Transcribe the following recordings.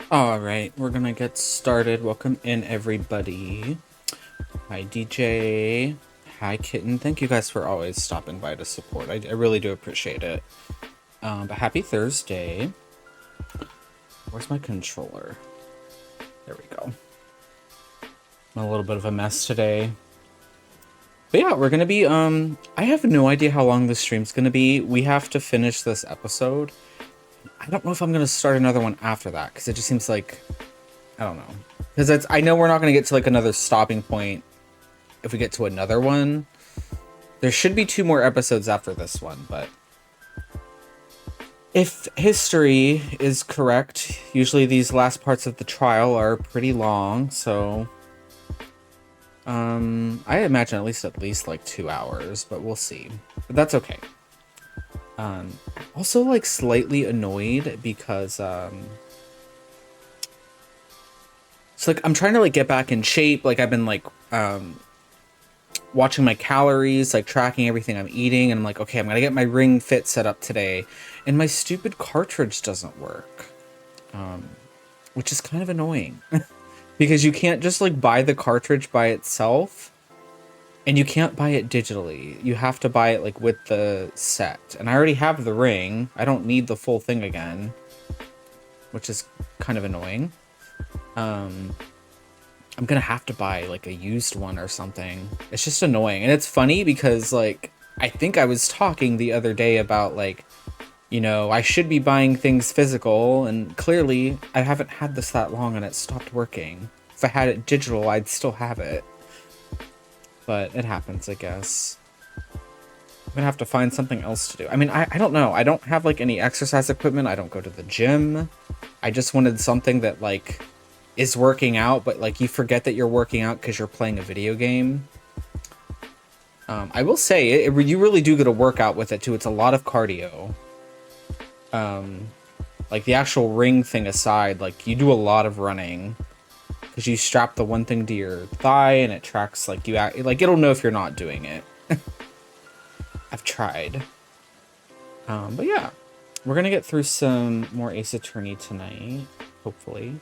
All right, we're gonna get started. Welcome in, everybody. Hi, DJ. Hi, Kitten. Thank you guys for always stopping by to support. I really do appreciate it. But happy Thursday. Where's my controller? There we go. I'm a little bit of a mess today. But yeah, we're gonna be, I have no idea how long this stream's gonna be. We have to finish this episode. I don't know if I'm gonna start another one after that, because it just seems like, I don't know. Because I know we're not gonna get to like another stopping point if we get to another one. There should be 2 more episodes after this one, but if history is correct, usually these last parts of the trial are pretty long, so I imagine at least like 2 hours, but we'll see. But that's okay. Also like slightly annoyed because it's like I'm trying to like get back in shape. Like I've been like watching my calories, like tracking everything I'm eating, and I'm like, okay, I'm gonna get my Ring Fit set up today, and my stupid cartridge doesn't work, which is kind of annoying because you can't just like buy the cartridge by itself, and you can't buy it digitally. You have to buy it like with the set, and I already have the ring. I don't need the full thing again, which is kind of annoying. I'm gonna have to buy like a used one or something. It's just annoying. And it's funny because like, I think I was talking the other day about like, you know, I should be buying things physical, and clearly I haven't had this that long and it stopped working. If I had it digital, I'd still have it. But it happens, I guess. I'm gonna have to find something else to do. I mean, I don't know. I don't have like any exercise equipment. I don't go to the gym. I just wanted something that like is working out, but like you forget that you're working out because you're playing a video game. I will say you really do get a workout with it too. It's a lot of cardio. Like the actual ring thing aside, like you do a lot of running because you strap the one thing to your thigh and it tracks like like it'll know if you're not doing it. I've tried. But yeah, we're gonna get through some more Ace Attorney tonight, hopefully.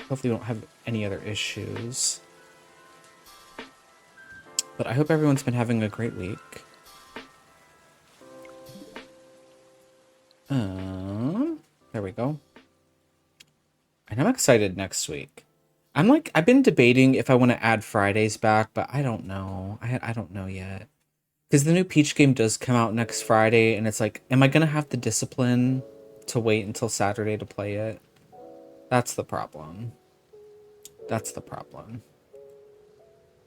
Hopefully we don't have any other issues. But I hope everyone's been having a great week. There we go. And I'm excited next week. I've been debating if I want to add Fridays back, but I don't know. I don't know yet. Because the new Peach game does come out next Friday, and it's like, am I going to have the discipline to wait until Saturday to play it? That's the problem. That's the problem.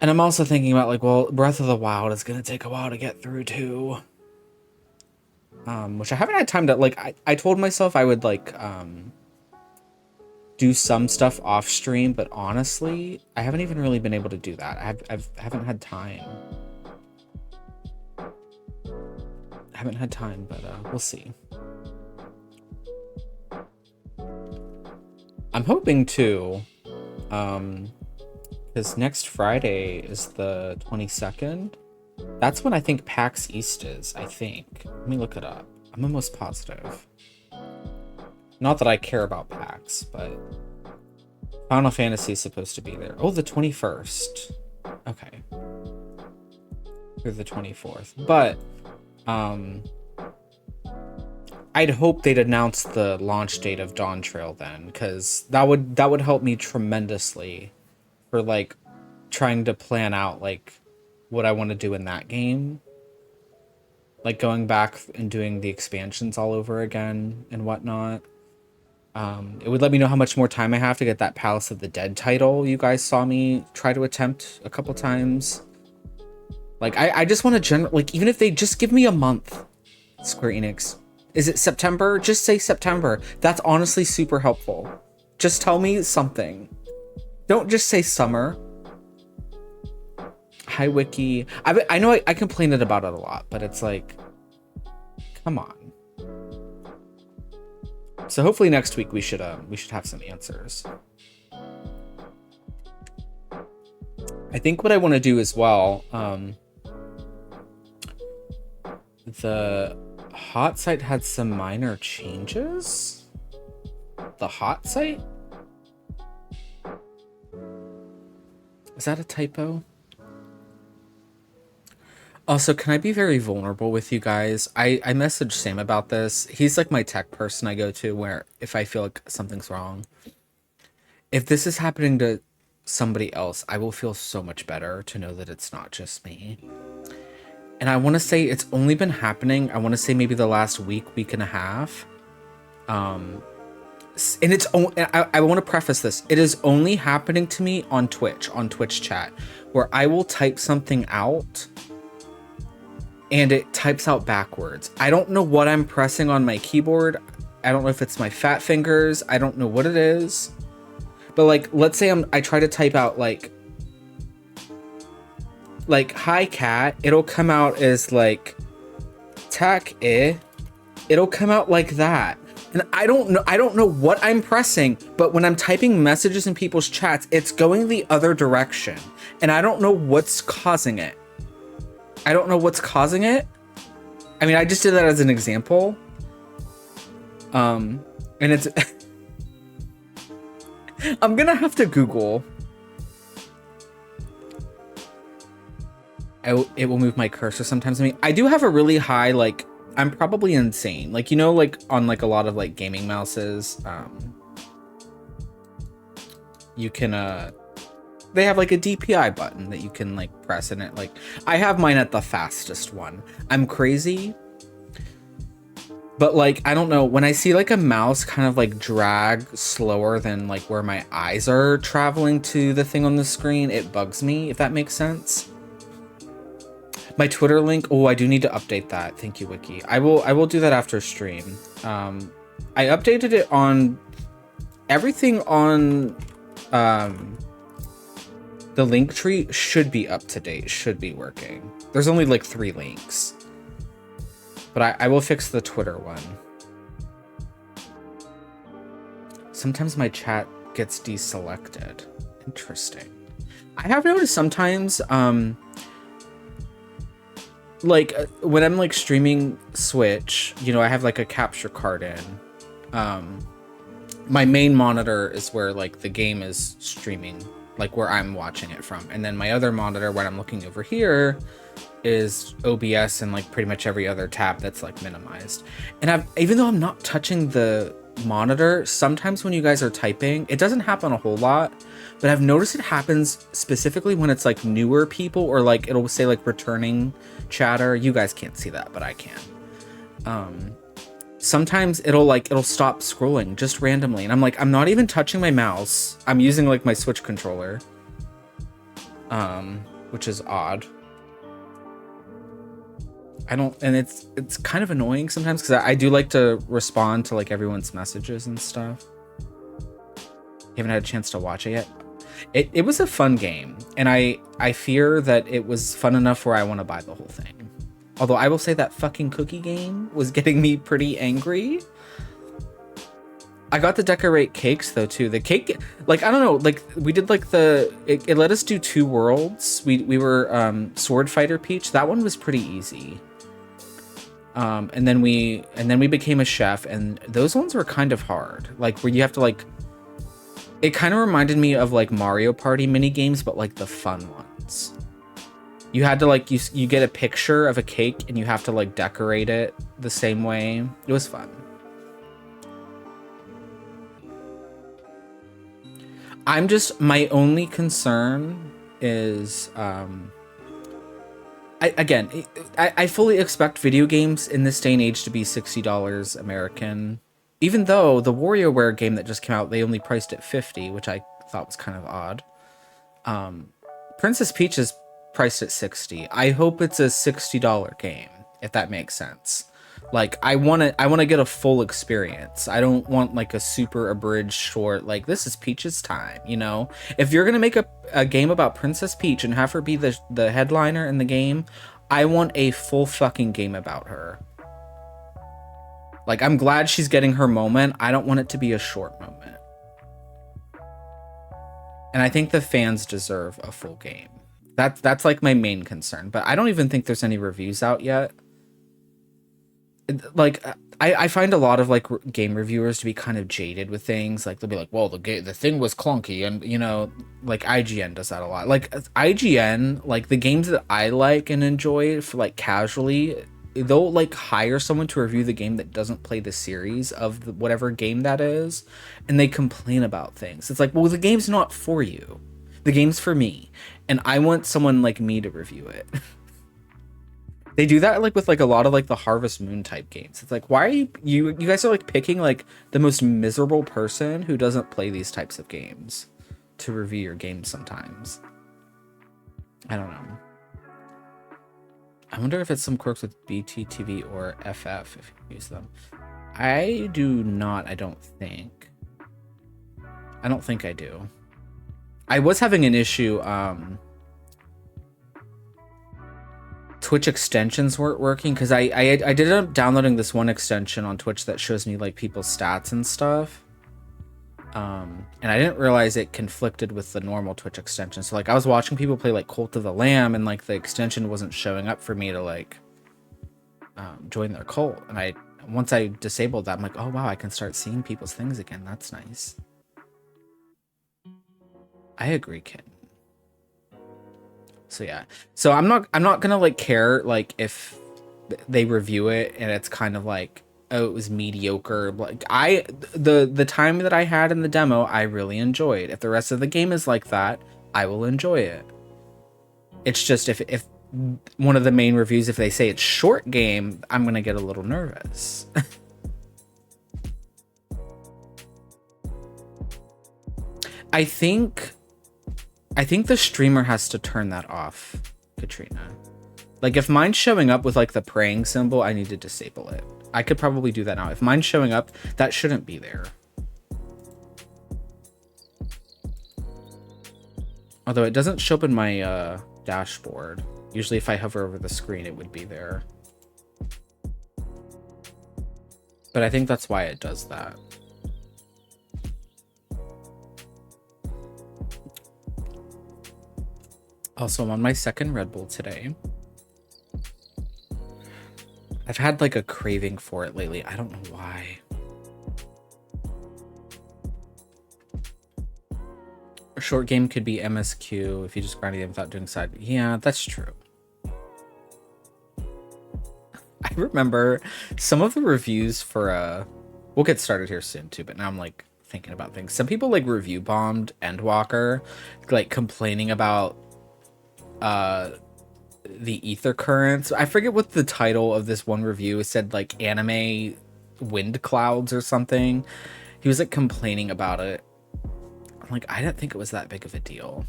And I'm also thinking about like, well, Breath of the Wild is going to take a while to get through too. Which I haven't had time to, like, I told myself I would like, do some stuff off stream, but honestly, I haven't even really been able to do that. I haven't had time. I haven't had time, but we'll see. I'm hoping to, because next Friday is the 22nd. That's when I think PAX East is, I think. Let me look it up. I'm almost positive. Not that I care about PAX, but Final Fantasy is supposed to be there. Oh, the 21st. Okay. Through the 24th. But, I'd hope they'd announce the launch date of Dawn Trail then, because that would help me tremendously for like trying to plan out like what I want to do in that game. Like going back and doing the expansions all over again and whatnot. It would let me know how much more time I have to get that Palace of the Dead title you guys saw me try to attempt a couple times. Like, I just want to like, even if they just give me a month, Square Enix. Is it September? Just say September. That's honestly super helpful. Just tell me something. Don't just say summer. Hi, Wiki. I know I complained about it a lot, but it's like, come on. So hopefully next week we should have some answers. I think what I want to do as well, the hot site had some minor changes. The hot site? Is that a typo? Also, can I be very vulnerable with you guys? I messaged Sam about this. He's like my tech person I go to where if I feel like something's wrong. If this is happening to somebody else, I will feel so much better to know that it's not just me. And I want to say it's only been happening, I want to say maybe the last week and a half. And it's I want to preface this. It is only happening to me on Twitch chat, where I will type something out and it types out backwards. I don't know what I'm pressing on my keyboard. I don't know if it's my fat fingers. I don't know what it is. But like, let's say I try to type out like hi cat, it'll come out as like tack it'll come out like that. And I don't know what I'm pressing, but when I'm typing messages in people's chats, it's going the other direction. And I don't know what's causing it. I don't know what's causing it. I mean, I just did that as an example. And it's I'm gonna have to Google. It will move my cursor sometimes. I mean, I do have a really high, like, I'm probably insane. Like, you know, like on like a lot of like gaming mouses, you can, they have like a DPI button that you can like press in it. Like, I have mine at the fastest one. I'm crazy. But like, I don't know, when I see like a mouse kind of like drag slower than like where my eyes are traveling to the thing on the screen, it bugs me, if that makes sense. My Twitter link, oh, I do need to update that. Thank you, Wiki. I will do that after stream. I updated it on everything on the link tree should be up to date, should be working. There's only like 3 links. But I will fix the Twitter one. Sometimes my chat gets deselected. Interesting. I have noticed sometimes, like when I'm like streaming Switch, you know, I have like a capture card in. My main monitor is where like the game is streaming, like where I'm watching it from. And then my other monitor, when I'm looking over here, is OBS and like pretty much every other tab that's like minimized. And even though I'm not touching the monitor, sometimes when you guys are typing, it doesn't happen a whole lot, but I've noticed it happens specifically when it's like newer people, or like it'll say like returning chatter. You guys can't see that, but I can. Sometimes it'll stop scrolling just randomly, and I'm like, I'm not even touching my mouse. I'm using like my Switch controller, which is odd. And it's kind of annoying sometimes, because I do like to respond to like everyone's messages and stuff. You haven't had a chance to watch it yet. It was a fun game, and I fear that it was fun enough where I want to buy the whole thing. Although I will say that fucking cookie game was getting me pretty angry. I got to decorate cakes though too. The cake, like, I don't know, like we did like it let us do 2 worlds. We were Sword Fighter Peach. That one was pretty easy. And then we became a chef, and those ones were kind of hard. Like where you have to like, it kind of reminded me of like Mario Party mini games, but like the fun ones. You had to like, you get a picture of a cake and you have to like decorate it the same way. It was fun. I'm just, my only concern is, I fully expect video games in this day and age to be $60 American. Even though the WarioWare game that just came out, they only priced it $50, which I thought was kind of odd. Princess Peach is priced at $60. I hope it's a $60 game, if that makes sense. Like, I want to get a full experience. I don't want like a super abridged short, like this is Peach's time, you know? If you're gonna make a game about Princess Peach and have her be the headliner in the game, I want a full fucking game about her. Like, I'm glad she's getting her moment. I don't want it to be a short moment. And I think the fans deserve a full game. That's like my main concern. But I don't even think there's any reviews out yet. Like, I find a lot of like game reviewers to be kind of jaded with things. Like they'll be like, "Well, the thing was clunky," and you know, like IGN does that a lot. Like IGN, like the games that I like and enjoy for like casually, they'll like hire someone to review the game that doesn't play the series of whatever game that is, and they complain about things. It's like, well, the game's not for you. The game's for me, and I want someone like me to review it. They do that like with like a lot of like the Harvest Moon type games. It's like, why are you guys are like picking like the most miserable person who doesn't play these types of games to review your games sometimes. I don't know. I wonder if it's some quirks with BTTV or FF if you use them. I do not, I don't think. I don't think I do. I was having an issue, Twitch extensions weren't working because I ended up downloading this one extension on Twitch that shows me like people's stats and stuff. And I didn't realize it conflicted with the normal Twitch extension. So like I was watching people play like Cult of the Lamb and like the extension wasn't showing up for me to like join their cult. And once I disabled that, I'm like, oh wow, I can start seeing people's things again. That's nice. I agree, Kit. So yeah, so I'm not gonna like care like if they review it and it's kind of like, oh, it was mediocre. Like the time that I had in the demo, I really enjoyed. If the rest of the game is like that, I will enjoy it. It's just if one of the main reviews, if they say it's short game, I'm gonna get a little nervous. I think the streamer has to turn that off, Katrina. Like if mine's showing up with like the praying symbol, I need to disable it. I could probably do that now. If mine's showing up, that shouldn't be there. Although it doesn't show up in my dashboard. Usually if I hover over the screen, it would be there. But I think that's why it does that. Also, I'm on my second Red Bull today. I've had like a craving for it lately. I don't know why. A short game could be MSQ if you just grind it without doing side. Yeah, that's true. I remember some of the reviews for we'll get started here soon too, but now I'm like thinking about things. Some people like review bombed Endwalker, like complaining about the ether currents. I forget what the title of this one review said, like anime wind clouds or something. He was like complaining about it. I'm like, I didn't think it was that big of a deal.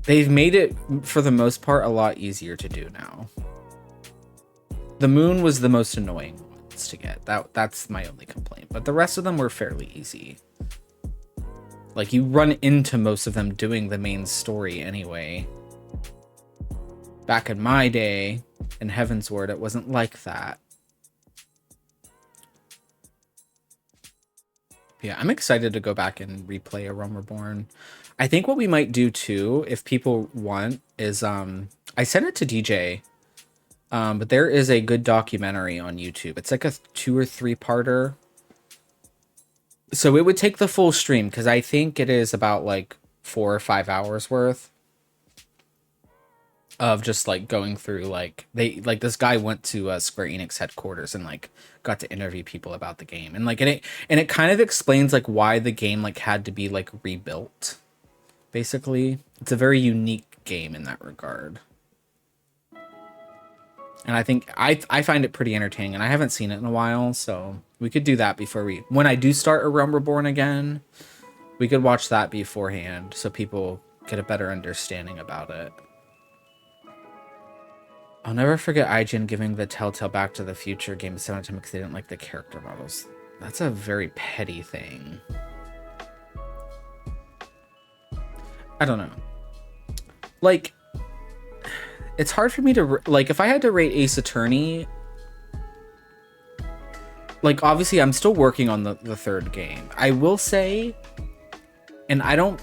They've made it for the most part a lot easier to do now. The moon was the most annoying ones to get. That's my only complaint, but the rest of them were fairly easy. Like, you run into most of them doing the main story anyway. Back in my day, in Heavensward, it wasn't like that. Yeah, I'm excited to go back and replay A Realm Reborn. I think what we might do, too, if people want, is... I sent it to DJ, but there is a good documentary on YouTube. It's like a 2 or 3-parter. So it would take the full stream, because I think it is about like 4 or 5 hours worth of just like going through like this guy went to Square Enix headquarters and like got to interview people about the game, and like it kind of explains like why the game like had to be like rebuilt. Basically, it's a very unique game in that regard. And I think I find it pretty entertaining, and I haven't seen it in a while, so we could do that before when I do start A Realm Reborn again, we could watch that beforehand so people get a better understanding about it. I'll never forget IGN giving the Telltale Back to the Future game a 7 out of 10 because they didn't like the character models. That's a very petty thing. I don't know. Like... It's hard for me to, like, if I had to rate Ace Attorney, like, obviously I'm still working on the third game. I will say, and I don't,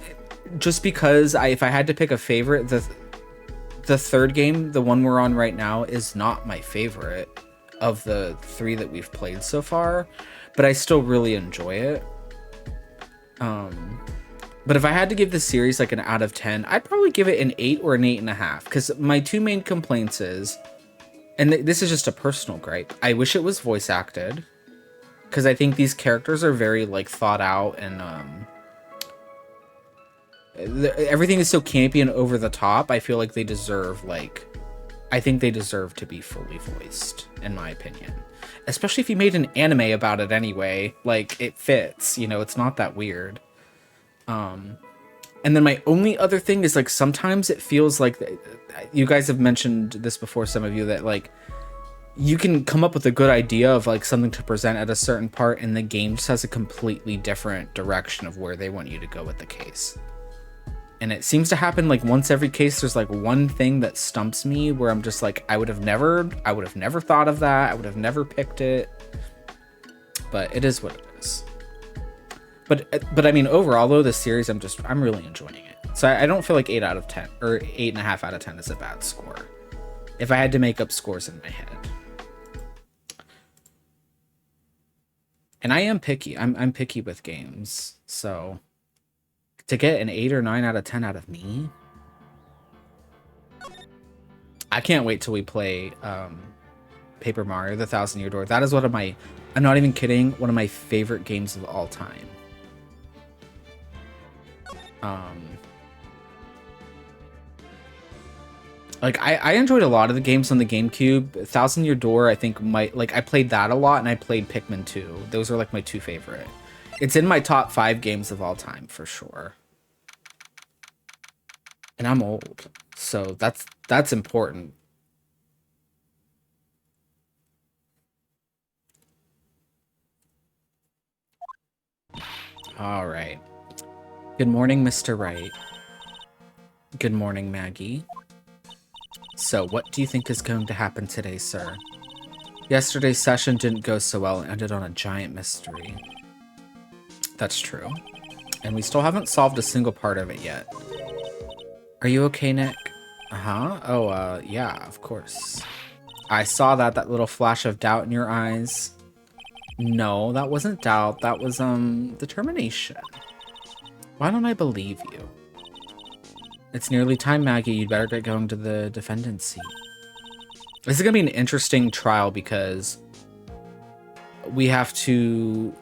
just because if I had to pick a favorite, the third game, the one we're on right now, is not my favorite. of the 3 that we've played so far, but I still really enjoy it. But if I had to give the series like an out of 10, I'd probably give it an 8 or an 8.5, because my 2 main complaints is, and this is just a personal gripe, I wish it was voice acted, because I think these characters are very like thought out, and everything is so campy and over the top. I feel like they deserve I think they deserve to be fully voiced, in my opinion. Especially if you made an anime about it anyway, like it fits, you know, it's not that weird. And then my only other thing is like sometimes it feels like, you guys have mentioned this before, some of you, that like you can come up with a good idea of like something to present at a certain part, and the game just has a completely different direction of where they want you to go with the case. And it seems to happen like once every case. There's like one thing that stumps me where I'm just like, I would have never thought of that. I would have never picked it. But it is what it is. But I mean, overall though, this series, I'm really enjoying it. So I don't feel like 8 out of 10 or 8.5 out of 10 is a bad score, if I had to make up scores in my head. And I am picky. I'm picky with games. So to get an 8 or 9 out of 10 out of me, I can't wait till we play Paper Mario: The Thousand Year Door. That is one of my, I'm not even kidding, one of my favorite games of all time. Like I enjoyed a lot of the games on the GameCube. Thousand Year Door, I think I played that a lot, and I played Pikmin 2. Those are like my 2 favorite. It's in my top 5 games of all time for sure. And I'm old, so that's important. All right. Good morning, Mr. Wright. Good morning, Maggie. So, what do you think is going to happen today, sir? Yesterday's session didn't go so well and ended on a giant mystery. That's true. And we still haven't solved a single part of it yet. Are you okay, Nick? Uh-huh. Oh, yeah, of course. I saw that little flash of doubt in your eyes. No, that wasn't doubt. That was, determination. Why don't I believe you? It's nearly time, Maggie. You'd better get going to the defendant's seat. This is gonna be an interesting trial because we have to...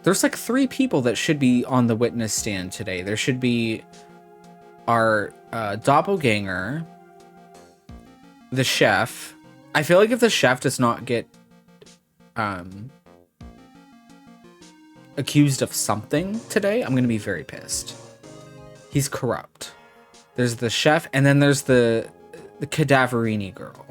There's like 3 people that should be on the witness stand today. There should be our doppelganger, the chef. I feel like if the chef does not get accused of something today, I'm gonna be very pissed. He's corrupt. There's the chef, and then there's the Cadaverini girl.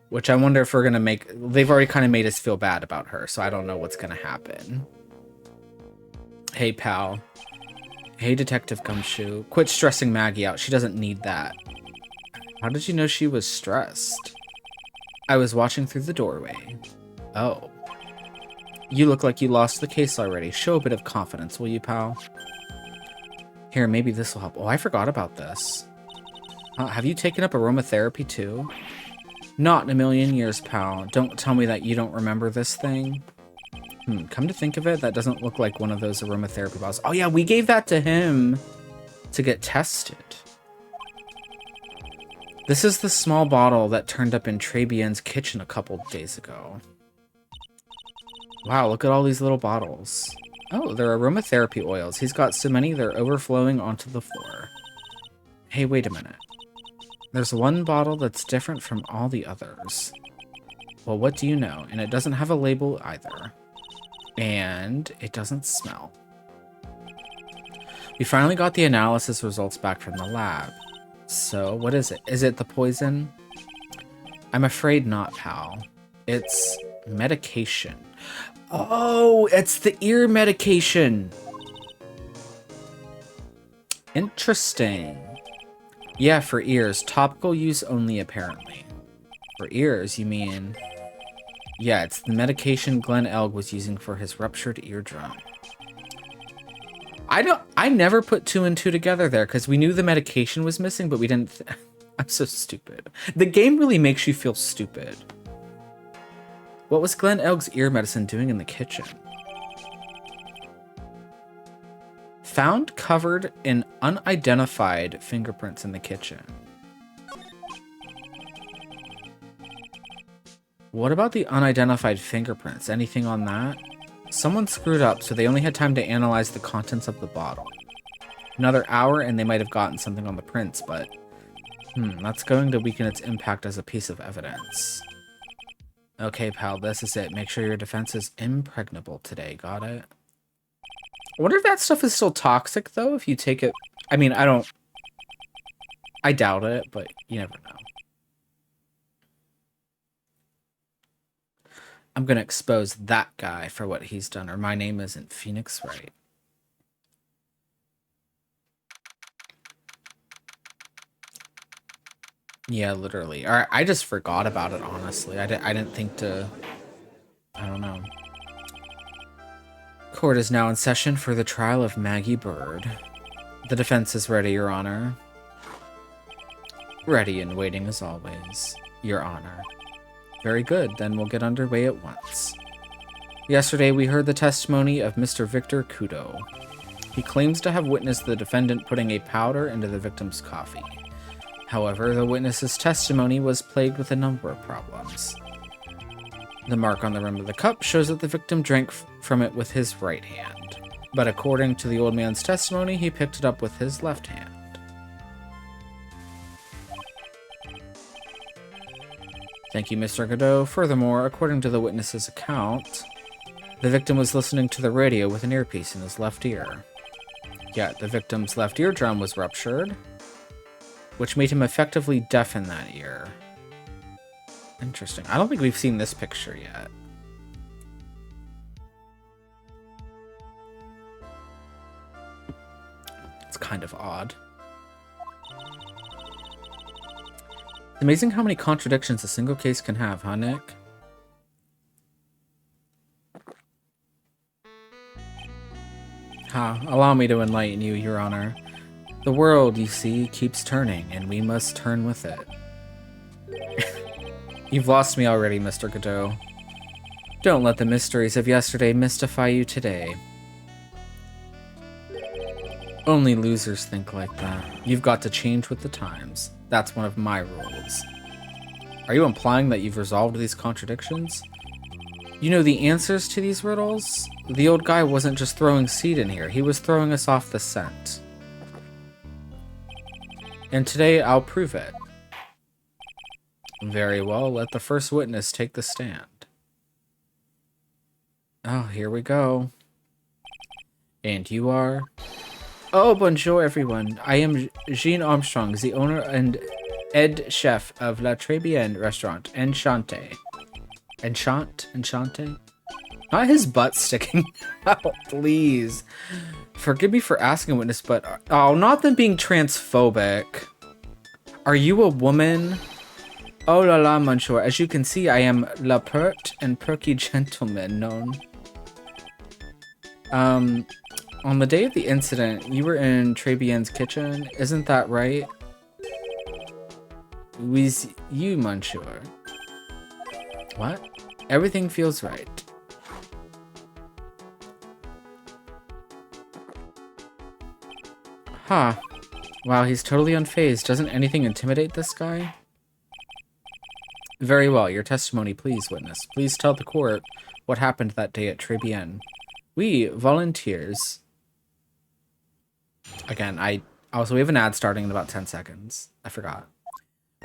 Which I wonder if we're gonna make... They've already kind of made us feel bad about her, so I don't know what's gonna happen. Hey, pal. Hey, Detective Gumshoe. Quit stressing Maggie out. She doesn't need that. How did you know she was stressed? I was watching through the doorway. Oh. You look like you lost the case already. Show a bit of confidence, will you, pal? Here, maybe this will help. Oh, I forgot about this. Have you taken up aromatherapy too? Not in a million years, pal. Don't tell me that you don't remember this thing. Come to think of it, that doesn't look like one of those aromatherapy bottles. Oh yeah, we gave that to him to get tested. This is the small bottle that turned up in Tribulations' kitchen a couple days ago. Wow, look at all these little bottles. Oh, they're aromatherapy oils. He's got so many, they're overflowing onto the floor. Hey, wait a minute. There's one bottle that's different from all the others. Well, what do you know? And it doesn't have a label either. And it doesn't smell. We finally got the analysis results back from the lab. So, what is it? Is it the poison? I'm afraid not, pal. It's medication. Oh, it's the ear medication. Interesting. Yeah, for ears. Topical use only, apparently. For ears, you mean... Yeah, it's the medication Glenn Elg was using for his ruptured eardrum. I never put 2 and 2 together there, because we knew the medication was missing, but we didn't... I'm so stupid. The game really makes you feel stupid. What was Glenn Elg's ear medicine doing in the kitchen? Found covered in unidentified fingerprints in the kitchen. What about the unidentified fingerprints? Anything on that? Someone screwed up, so they only had time to analyze the contents of the bottle. Another hour and they might have gotten something on the prints, but... that's going to weaken its impact as a piece of evidence. Okay, pal, this is it. Make sure your defense is impregnable today, got it? I wonder if that stuff is still toxic, though, if you take it... I mean, I doubt it, but you never know. I'm gonna expose that guy for what he's done, or my name isn't Phoenix Wright. Yeah, literally. I just forgot about it, honestly. I didn't think to... I don't know. Court is now in session for the trial of Maggie Bird. The defense is ready, Your Honor. Ready and waiting as always, Your Honor. Very good, then we'll get underway at once. Yesterday, we heard the testimony of Mr. Victor Kudo. He claims to have witnessed the defendant putting a powder into the victim's coffee. However, the witness's testimony was plagued with a number of problems. The mark on the rim of the cup shows that the victim drank from it with his right hand, but according to the old man's testimony, he picked it up with his left hand. Thank you, Mr. Godot. Furthermore, according to the witness's account, the victim was listening to the radio with an earpiece in his left ear. Yet, the victim's left eardrum was ruptured, which made him effectively deaf in that ear. Interesting. I don't think we've seen this picture yet. It's kind of odd. It's amazing how many contradictions a single case can have, huh, Nick? Allow me to enlighten you, Your Honor. The world, you see, keeps turning, and we must turn with it. You've lost me already, Mr. Godot. Don't let the mysteries of yesterday mystify you today. Only losers think like that. You've got to change with the times. That's one of my rules. Are you implying that you've resolved these contradictions? You know the answers to these riddles? The old guy wasn't just throwing seed in here, he was throwing us off the scent. And today I'll prove it. Very well, let the first witness take the stand. Oh, here we go. And you are? Oh, bonjour everyone. I am Jean Armstrong, the owner and head chef of La Tribulations restaurant, Enchante. Enchante? Not his butt sticking out, please. Forgive me for asking a witness, but... Oh, not them being transphobic. Are you a woman? Oh la la, monsieur. As you can see, I am la pert and perky gentleman known. On the day of the incident, you were in Trebien's kitchen, isn't that right? With you, monsieur. What? Everything feels right. Huh. Wow, he's totally unfazed. Doesn't anything intimidate this guy? Very well, your testimony, please, witness. Please tell the court what happened that day at Tribien. We, volunteers... Again, we have an ad starting in about 10 seconds. I forgot.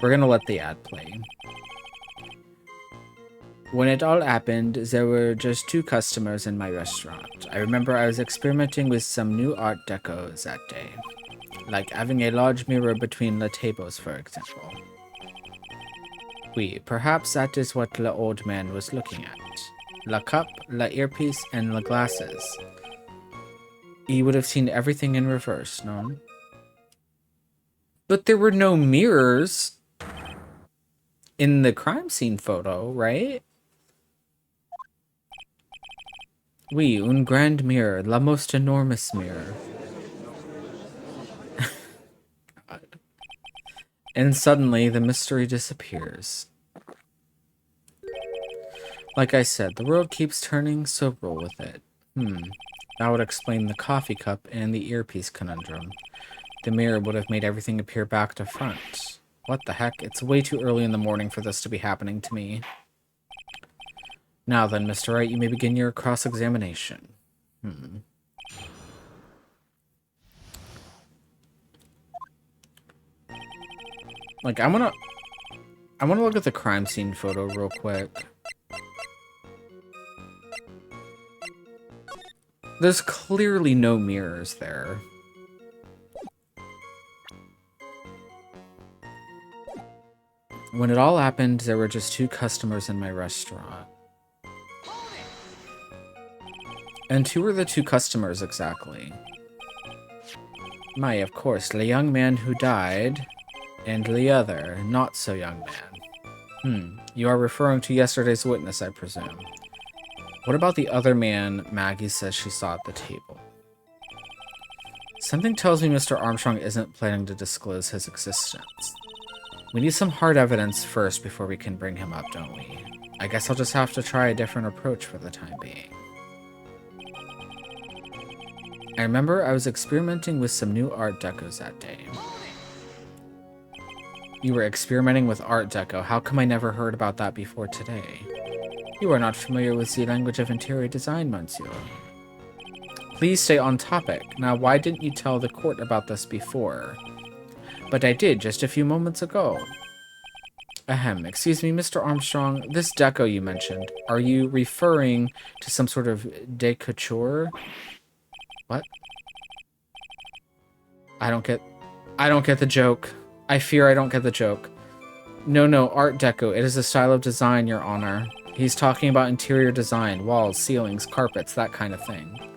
We're gonna let the ad play. When it all happened, there were just 2 customers in my restaurant. I remember I was experimenting with some new art decos that day. Like having a large mirror between the tables, for example. Oui, perhaps that is what the old man was looking at. La cup, la earpiece, and la glasses. He would have seen everything in reverse, no? But there were no mirrors in the crime scene photo, right? Oui, un grand mirror, la most enormous mirror. And suddenly, the mystery disappears. Like I said, the world keeps turning, so roll with it. That would explain the coffee cup and the earpiece conundrum. The mirror would have made everything appear back to front. What the heck? It's way too early in the morning for this to be happening to me. Now then, Mr. Wright, you may begin your cross-examination. Like, I wanna look at the crime scene photo real quick. There's clearly no mirrors there. When it all happened, there were just 2 customers in my restaurant. And who were the 2 customers exactly? My, of course, the young man who died, and the other, not so young man. You are referring to yesterday's witness, I presume. What about the other man Maggie says she saw at the table? Something tells me Mr. Armstrong isn't planning to disclose his existence. We need some hard evidence first before we can bring him up, don't we? I guess I'll just have to try a different approach for the time being. I remember I was experimenting with some new Art Decos that day. You were experimenting with Art Deco. How come I never heard about that before today? You are not familiar with the language of interior design, monsieur. Please stay on topic. Now, why didn't you tell the court about this before? But I did just a few moments ago. Ahem, excuse me, Mr. Armstrong, this deco you mentioned, are you referring to some sort of decouture? What? I don't get the joke. I fear I don't get the joke. No, Art Deco. It is a style of design, Your Honor. He's talking about interior design, walls, ceilings, carpets, that kind of thing.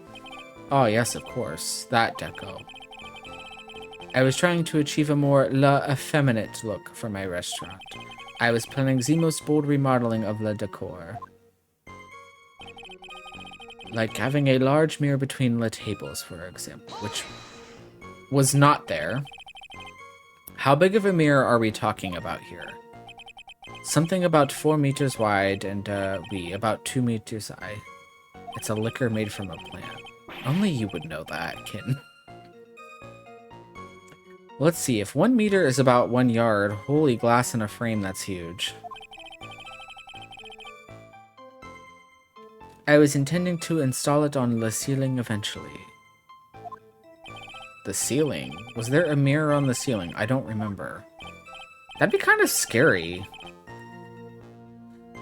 Oh, yes, of course. That deco. I was trying to achieve a more effeminate look for my restaurant. I was planning the most bold remodeling of le decor. Like having a large mirror between the tables, for example, which was not there. How big of a mirror are we talking about here? Something about 4 meters wide and, about 2 meters high. It's a liquor made from a plant. Only you would know that, kitten. Let's see, if 1 meter is about 1 yard, holy glass in a frame, that's huge. I was intending to install it on the ceiling eventually. The ceiling? Was there a mirror on the ceiling? I don't remember. That'd be kind of scary.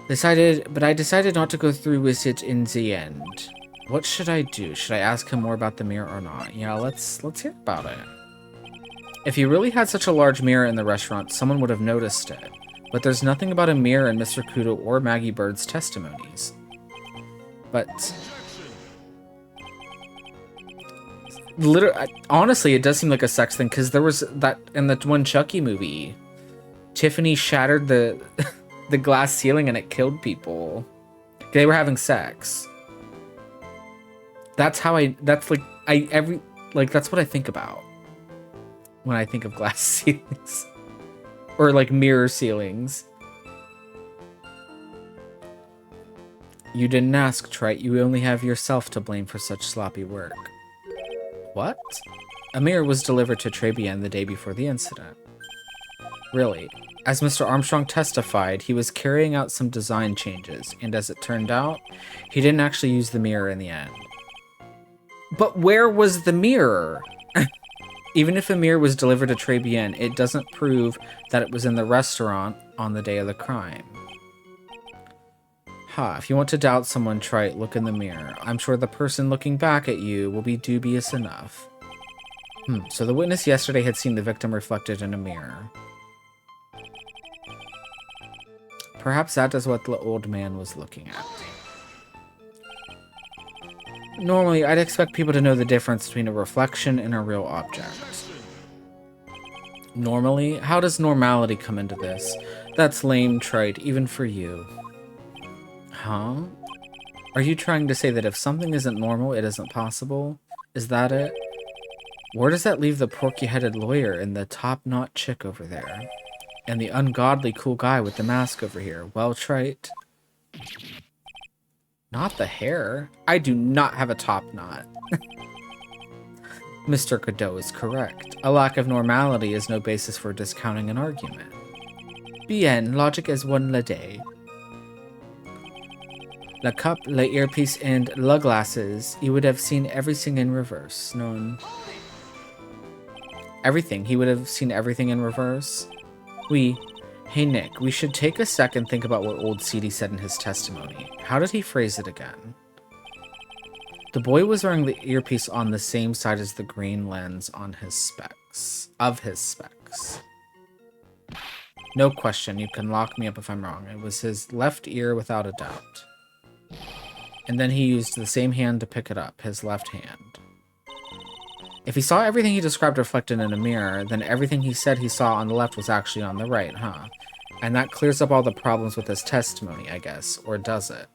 But I decided not to go through with it in the end. What should I do? Should I ask him more about the mirror or not? Yeah, let's hear about it. If he really had such a large mirror in the restaurant, someone would have noticed it. But there's nothing about a mirror in Mr. Kudo or Maggie Bird's testimonies. But honestly, it does seem like a sex thing, because there was that in the one Chucky movie. Tiffany shattered the the glass ceiling and it killed people. They were having sex. That's what I think about when I think of glass ceilings. Or like mirror ceilings. You didn't ask, Trite. You only have yourself to blame for such sloppy work. What? A mirror was delivered to Tribulations the day before the incident. Really? As Mr. Armstrong testified, he was carrying out some design changes, and as it turned out, he didn't actually use the mirror in the end. But where was the mirror? Even if a mirror was delivered to Tribulations, it doesn't prove that it was in the restaurant on the day of the crime. If you want to doubt someone, Trite, look in the mirror. I'm sure the person looking back at you will be dubious enough. So the witness yesterday had seen the victim reflected in a mirror. Perhaps that is what the old man was looking at. Normally, I'd expect people to know the difference between a reflection and a real object. Normally? How does normality come into this? That's lame, Trite, even for you. Huh? Are you trying to say that if something isn't normal, it isn't possible? Is that it? Where does that leave the porky-headed lawyer and the top-knot chick over there? And the ungodly cool guy with the mask over here. Well, trite. Not the hair. I do not have a top knot. Mr. Godot is correct. A lack of normality is no basis for discounting an argument. Bien, logic is one la day. La cup, la earpiece, and la glasses. You would have seen everything in reverse. None. Everything. He would have seen everything in reverse. Hey Nick, we should take a second think about what old CD said in his testimony. How did he phrase it again? The boy was wearing the earpiece on the same side as the green lens on his specs. Of his specs. No question, you can lock me up if I'm wrong. It was his left ear without a doubt. And then he used the same hand to pick it up, his left hand. If he saw everything he described reflected in a mirror, then everything he said he saw on the left was actually on the right, huh? And that clears up all the problems with his testimony, I guess. Or does it?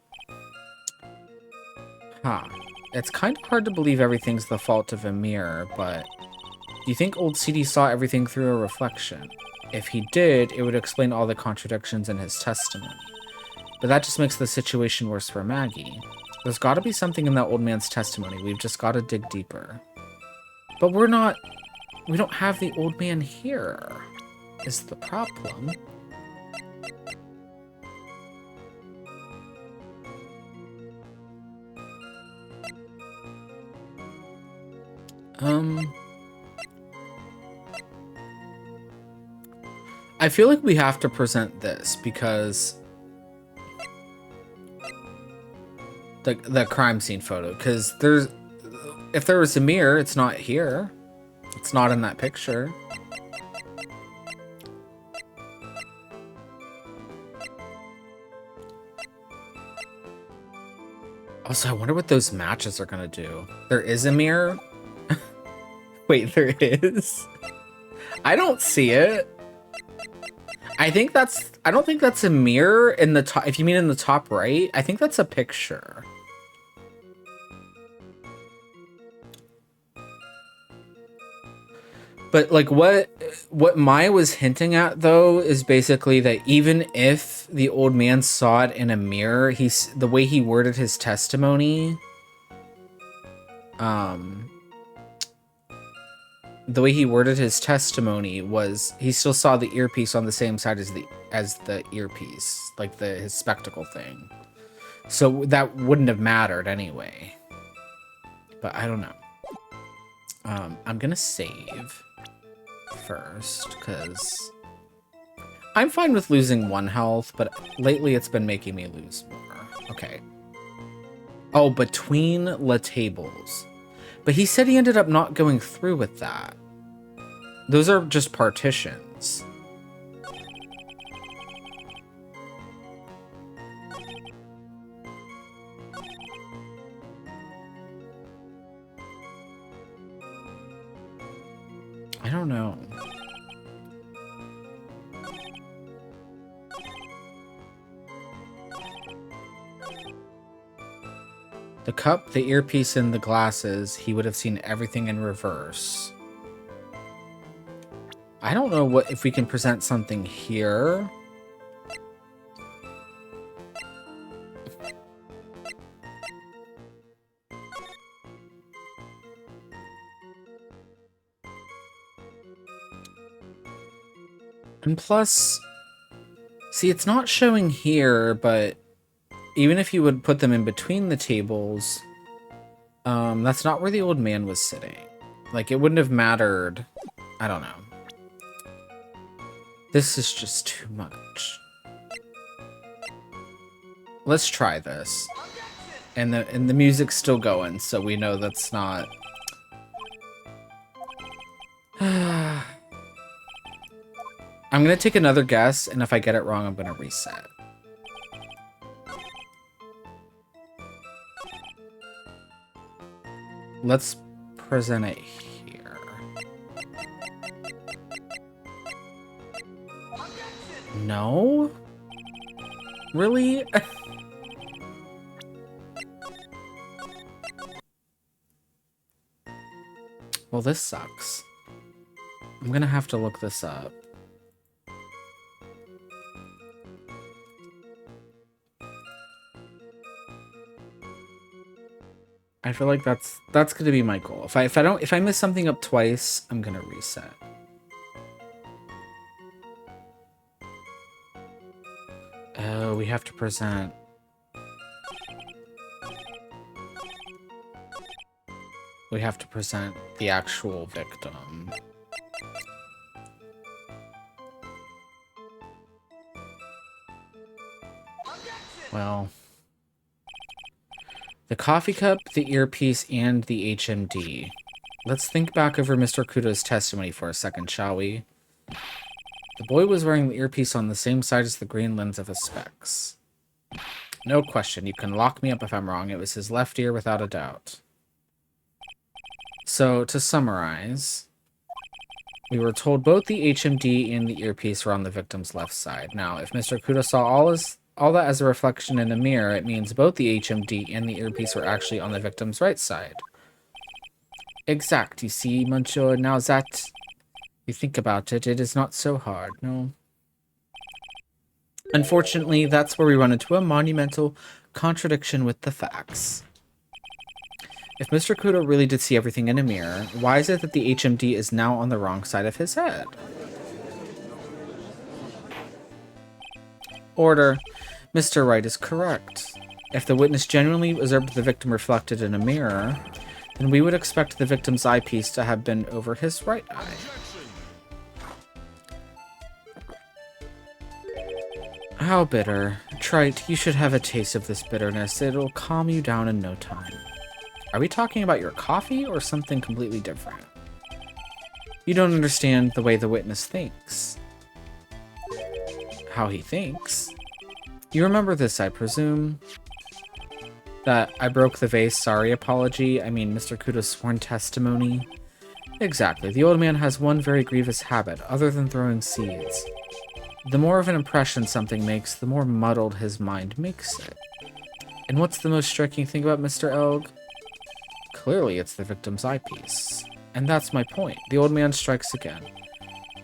Huh. It's kind of hard to believe everything's the fault of a mirror, but... do you think old CD saw everything through a reflection? If he did, it would explain all the contradictions in his testimony. But that just makes the situation worse for Maggie. There's gotta be something in that old man's testimony. We've just gotta dig deeper. But we don't have the old man here, is the problem. I feel like we have to present this because the crime scene photo, because if there was a mirror, it's not here. It's not in that picture. Also, I wonder what those matches are gonna do. There is a mirror? Wait, there is? I don't see it. I don't think that's a mirror in the top. If you mean in the top right, I think that's a picture. But like what Maya was hinting at though is basically that even if the old man saw it in a mirror, the way he worded his testimony, was he still saw the earpiece on the same side as the earpiece, like his spectacle thing. So that wouldn't have mattered anyway. But I don't know. I'm gonna save first, because I'm fine with losing 1 health, but lately it's been making me lose more. Okay. Oh, between the tables. But he said he ended up not going through with that. Those are just partitions. I don't know. The cup, the earpiece, and the glasses, he would have seen everything in reverse. I don't know if we can present something here. And plus, see, it's not showing here, but even if you would put them in between the tables, that's not where the old man was sitting. Like, it wouldn't have mattered. I don't know. This is just too much. Let's try this. And the music's still going, so we know that's not... I'm gonna take another guess, and if I get it wrong, I'm gonna reset. Let's present it here. No? Really? Well, this sucks. I'm gonna have to look this up. I feel like that's gonna be my goal. If I miss something up twice, I'm gonna reset. Oh, we have to present. We have to present the actual victim. Well, the coffee cup, the earpiece, and the HMD. Let's think back over Mr. Kudo's testimony for a second, shall we? The boy was wearing the earpiece on the same side as the green lens of his specs. No question, you can lock me up if I'm wrong. It was his left ear without a doubt. So, to summarize, we were told both the HMD and the earpiece were on the victim's left side. Now, if Mr. Kudo saw all that as a reflection in a mirror, it means both the HMD and the earpiece were actually on the victim's right side. Exact, you see, Muncho, now that you think about it, it is not so hard, no? Unfortunately, that's where we run into a monumental contradiction with the facts. If Mr. Kudo really did see everything in a mirror, why is it that the HMD is now on the wrong side of his head? Order. Mr. Wright is correct. If the witness genuinely observed the victim reflected in a mirror, then we would expect the victim's eyepiece to have been over his right eye. How bitter. Trite, you should have a taste of this bitterness. It'll calm you down in no time. Are we talking about your coffee or something completely different? You don't understand the way the witness thinks. How he thinks? You remember this, I presume? That I broke the vase, sorry apology, I mean Mr. Kudo's sworn testimony? Exactly, the old man has one very grievous habit, other than throwing seeds. The more of an impression something makes, the more muddled his mind makes it. And what's the most striking thing about Mr. Elg? Clearly, it's the victim's eyepiece. And that's my point. The old man strikes again.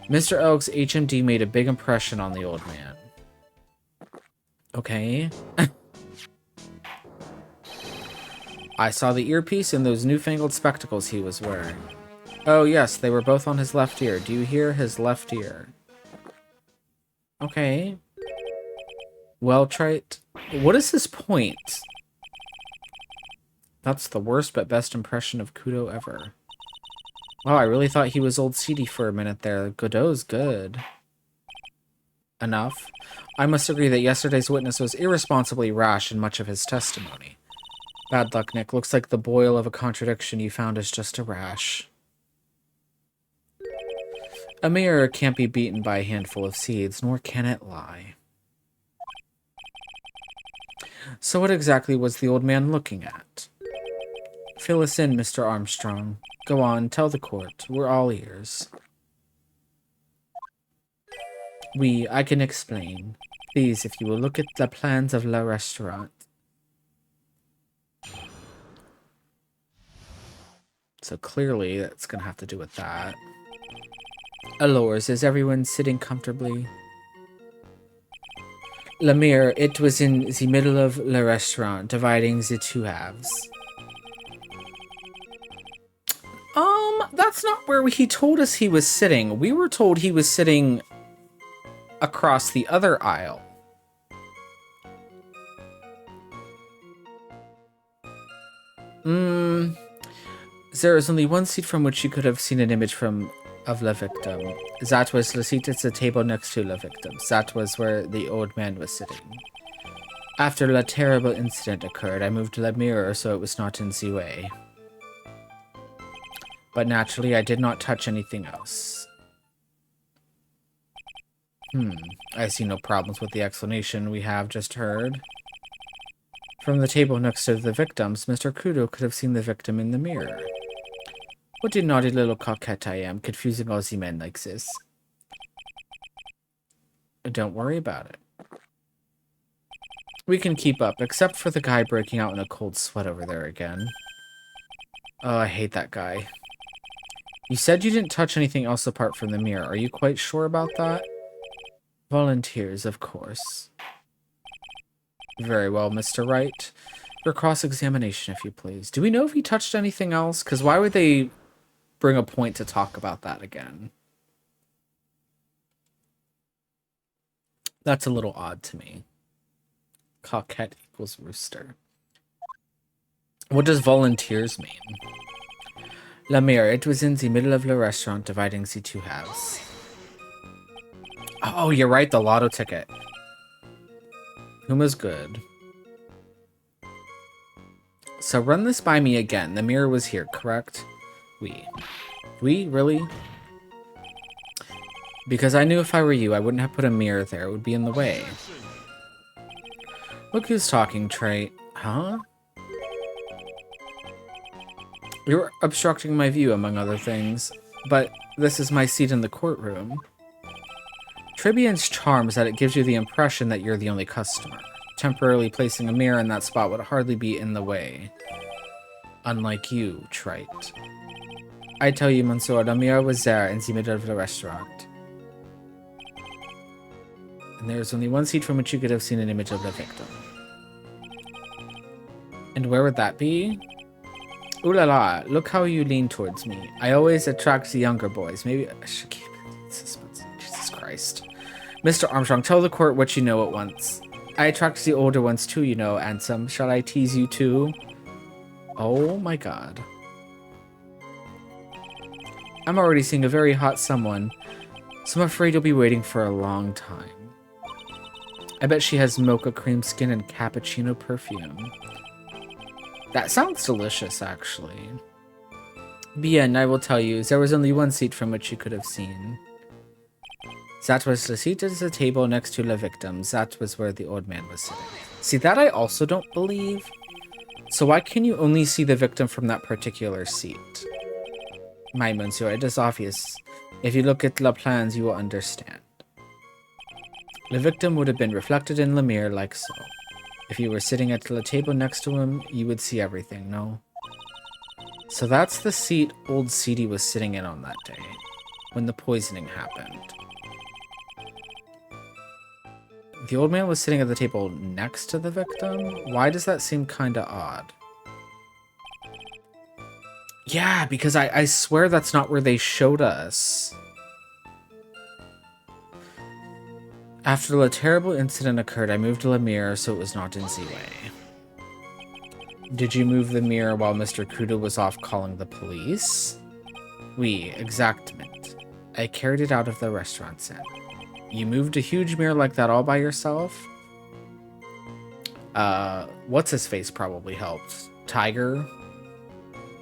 Mr. Elg's HMD made a big impression on the old man. Okay. I saw the earpiece and those newfangled spectacles he was wearing. Oh yes, they were both on his left ear. Do you hear? His left ear. Okay. Well, Trite. What is his point? That's the worst but best impression of Kudo ever. Wow, I really thought he was old seedy for a minute there. Godot's good. Enough. I must agree that yesterday's witness was irresponsibly rash in much of his testimony. Bad luck, Nick. Looks like the boil of a contradiction you found is just a rash. A mirror can't be beaten by a handful of seeds, nor can it lie. So what exactly was the old man looking at? Fill us in, Mr. Armstrong. Go on, tell the court. We're all ears. I can explain. Please, if you will look at the plans of Le Restaurant. So clearly, that's going to have to do with that. Alors, is everyone sitting comfortably? La mirror, it was in the middle of Le Restaurant, dividing the two halves. That's not where he told us he was sitting. We were told he was sitting across the other aisle. There is only one seat from which you could have seen an image of the victim. That was the seat at the table next to the victim. That was where the old man was sitting. After the terrible incident occurred, I moved the mirror so it was not in the way. But naturally, I did not touch anything else. I see no problems with the explanation we have just heard. From the table next to the victims, Mr. Kudo could have seen the victim in the mirror. What a naughty little coquette I am, confusing all the men like this. Don't worry about it. We can keep up, except for the guy breaking out in a cold sweat over there again. Oh, I hate that guy. You said you didn't touch anything else apart from the mirror. Are you quite sure about that? Volunteers, of course. Very well, Mr. Wright. Your cross-examination, if you please. Do we know if he touched anything else? Because why would they bring a point to talk about that again? That's a little odd to me. Coquette equals rooster. What does volunteers mean? La Mire, it was in the middle of the restaurant, dividing the two halves. Oh, you're right, the lotto ticket. Huma's good. So run this by me again. The mirror was here, correct? We? Really? Because I knew if I were you, I wouldn't have put a mirror there. It would be in the way. Look who's talking, Trey. Huh? You're obstructing my view, among other things. But this is my seat in the courtroom. Tribian's charm is that it gives you the impression that you're the only customer. Temporarily placing a mirror in that spot would hardly be in the way. Unlike you, Trite. I tell you, Monsieur, the mirror was there in the middle of the restaurant. And there's only one seat from which you could have seen an image of the victim. And where would that be? Ooh la la, look how you lean towards me. I always attract the younger boys. Maybe I should keep it suspense. Jesus Christ. Mr. Armstrong, tell the court what you know at once. I attract the older ones too, you know, Ansem. Shall I tease you too? Oh my god. I'm already seeing a very hot someone, so I'm afraid you'll be waiting for a long time. I bet she has mocha cream skin and cappuccino perfume. That sounds delicious, actually. Bien, I will tell you, there was only one seat from which you could have seen. That was the seat at the table next to the victim. That was where the old man was sitting. See, that I also don't believe. So why can you only see the victim from that particular seat? My monsieur, it is obvious. If you look at the plans, you will understand. The victim would have been reflected in the mirror like so. If you were sitting at the table next to him, you would see everything, no? So that's the seat old Seedy was sitting in on that day, when the poisoning happened. The old man was sitting at the table next to the victim? Why does that seem kinda odd? Yeah, because I swear that's not where they showed us. After the terrible incident occurred, I moved the mirror so it was not in the way. Did you move the mirror while Mr. Kudo was off calling the police? Oui, exactement. I carried it out of the restaurant set. You moved a huge mirror like that all by yourself? What's-his-face probably helped. Tiger?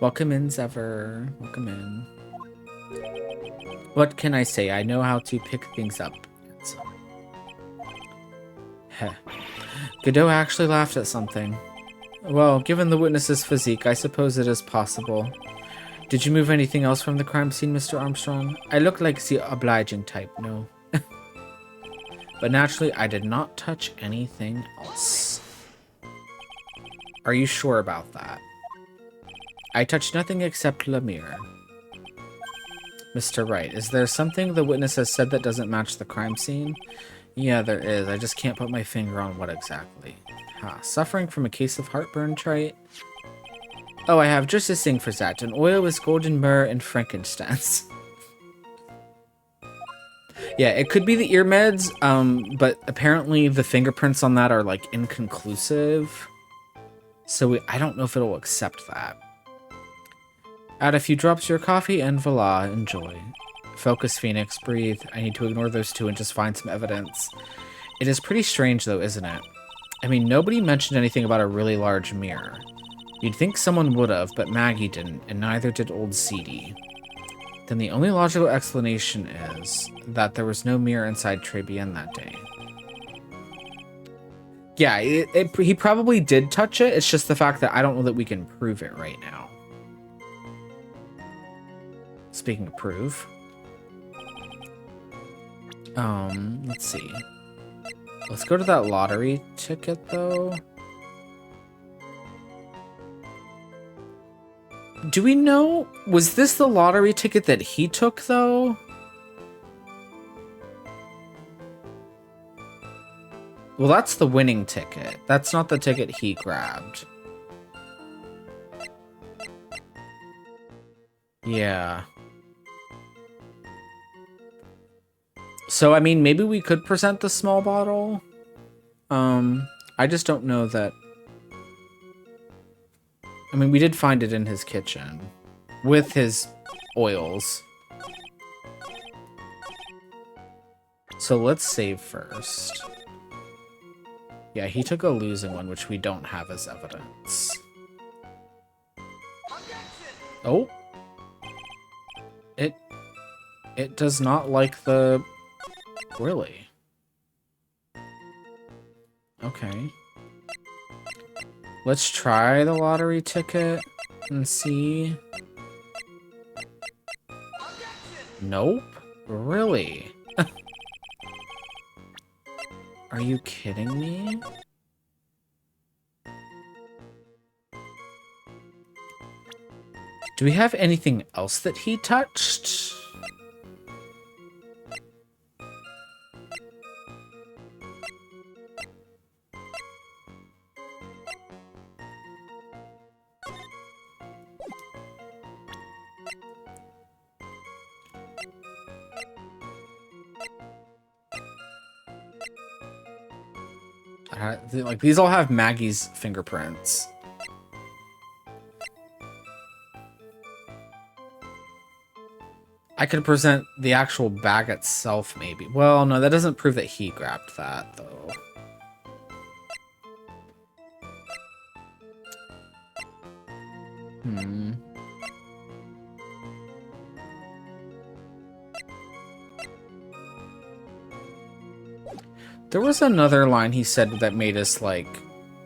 Welcome in, Zephyr. Welcome in. What can I say? I know how to pick things up. Heh. Godot actually laughed at something. Well, given the witness's physique, I suppose it is possible. Did you move anything else from the crime scene, Mr. Armstrong? I look like the obliging type, no? But naturally, I did not touch anything else. Are you sure about that? I touched nothing except the mirror. Mr. Wright, is there something the witness has said that doesn't match the crime scene? Yeah, there is. I just can't put my finger on what exactly. Suffering from a case of heartburn, Trite? Oh, I have just this thing for that. An oil with golden myrrh and frankincense. Yeah, it could be the ear meds, but apparently the fingerprints on that are, like, inconclusive. So I don't know if it'll accept that. Add a few drops to your coffee and voila, enjoy. Focus, Phoenix, breathe. I need to ignore those two and just find some evidence. It is pretty strange, though, isn't it? I mean, nobody mentioned anything about a really large mirror. You'd think someone would have, but Maggie didn't, and neither did old Seedy. Then the only logical explanation is that there was no mirror inside Tribulation that day. Yeah, he probably did touch it. It's just the fact that I don't know that we can prove it right now. Speaking of prove. Let's see. Let's go to that lottery ticket, though. Do we know? Was this the lottery ticket that he took, though? Well, that's the winning ticket. That's not the ticket he grabbed. Yeah. So, I mean, maybe we could present the small bottle. I just don't know that... I mean, we did find it in his kitchen. With his oils. So let's save first. Yeah, he took a losing one, which we don't have as evidence. Oh. It does not like the... Really? Okay. Let's try the lottery ticket and see. Nope. Really? Are you kidding me? Do we have anything else that he touched? Like, these all have Maggie's fingerprints. I could present the actual bag itself, maybe. Well, no, that doesn't prove that he grabbed that, though. There was another line he said that made us, like,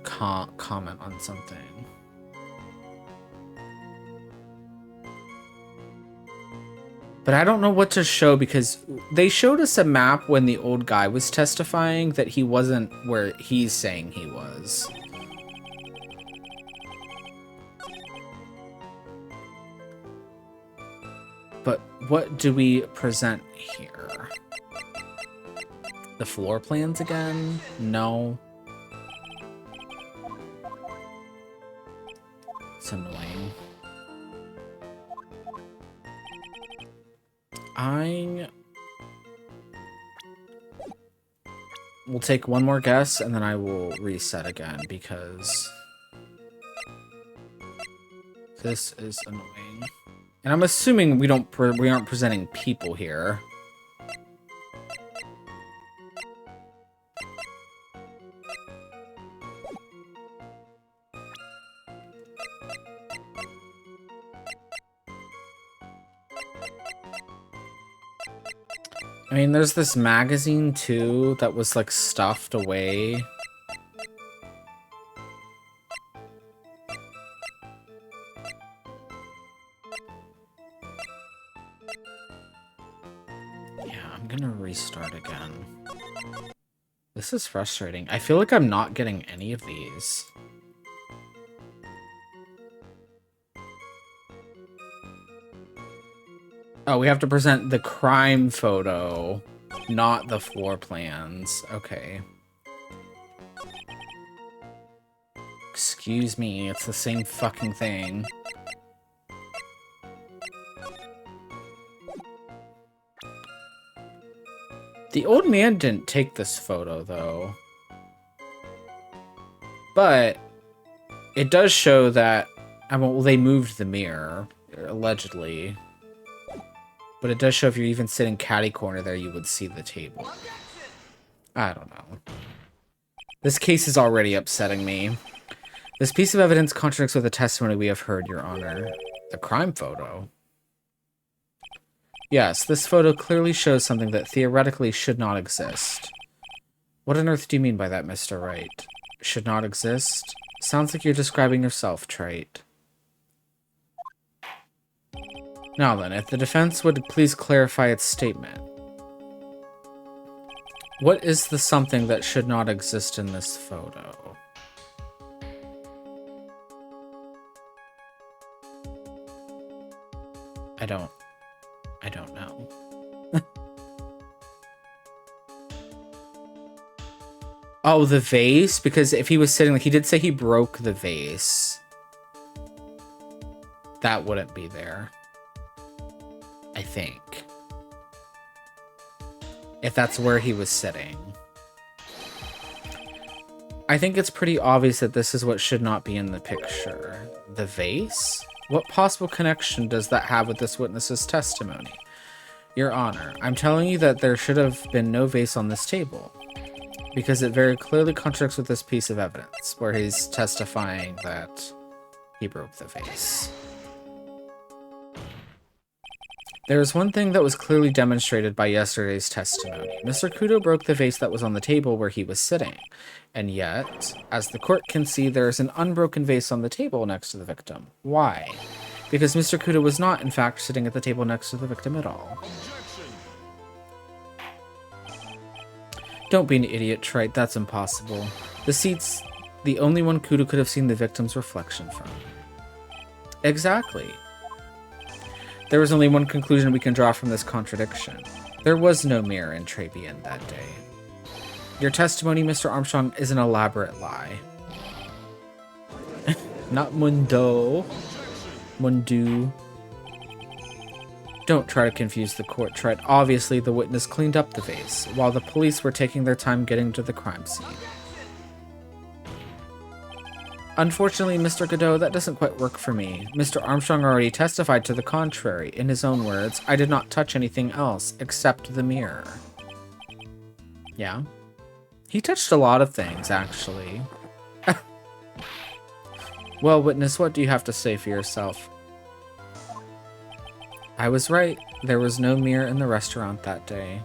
comment on something. But I don't know what to show, because they showed us a map when the old guy was testifying that he wasn't where he's saying he was. But what do we present here? The floor plans again? No. It's annoying. We'll take one more guess, and then I will reset again, because this is annoying. And I'm assuming we aren't presenting people here. I mean, there's this magazine, too, that was, like, stuffed away. Yeah, I'm gonna restart again. This is frustrating. I feel like I'm not getting any of these. Oh, we have to present the crime photo, not the floor plans. Okay. Excuse me, it's the same fucking thing. The old man didn't take this photo, though. But it does show that, well, they moved the mirror, allegedly. But it does show if you're even sitting catty corner there, you would see the table. I don't know. This case is already upsetting me. This piece of evidence contradicts with the testimony we have heard, Your Honor. The crime photo? Yes, this photo clearly shows something that theoretically should not exist. What on earth do you mean by that, Mr. Wright? Should not exist? Sounds like you're describing yourself, Trite. Now then, if the defense would please clarify its statement. What is the something that should not exist in this photo? I don't know. Oh, the vase? Because if he was sitting, like, he did say he broke the vase. That wouldn't be there. I think. If that's where he was sitting. I think it's pretty obvious that this is what should not be in the picture. The vase? What possible connection does that have with this witness's testimony? Your Honor, I'm telling you that there should have been no vase on this table, because it very clearly contradicts with this piece of evidence, where he's testifying that he broke the vase. There is one thing that was clearly demonstrated by yesterday's testimony. Mr. Kudo broke the vase that was on the table where he was sitting. And yet, as the court can see, there is an unbroken vase on the table next to the victim. Why? Because Mr. Kudo was not, in fact, sitting at the table next to the victim at all. Don't be an idiot, Trite. That's impossible. The seat's the only one Kudo could have seen the victim's reflection from. Exactly. There was only one conclusion we can draw from this contradiction. There was no mirror in Tribulations that day. Your testimony, Mr. Armstrong, is an elaborate lie. Not Mundo. Mundu. Don't try to confuse the court, Trent. Obviously, the witness cleaned up the vase, while the police were taking their time getting to the crime scene. Unfortunately, Mr. Godot, that doesn't quite work for me. Mr. Armstrong already testified to the contrary. In his own words, I did not touch anything else except the mirror. Yeah. He touched a lot of things, actually. Well, witness, what do you have to say for yourself? I was right. There was no mirror in the restaurant that day.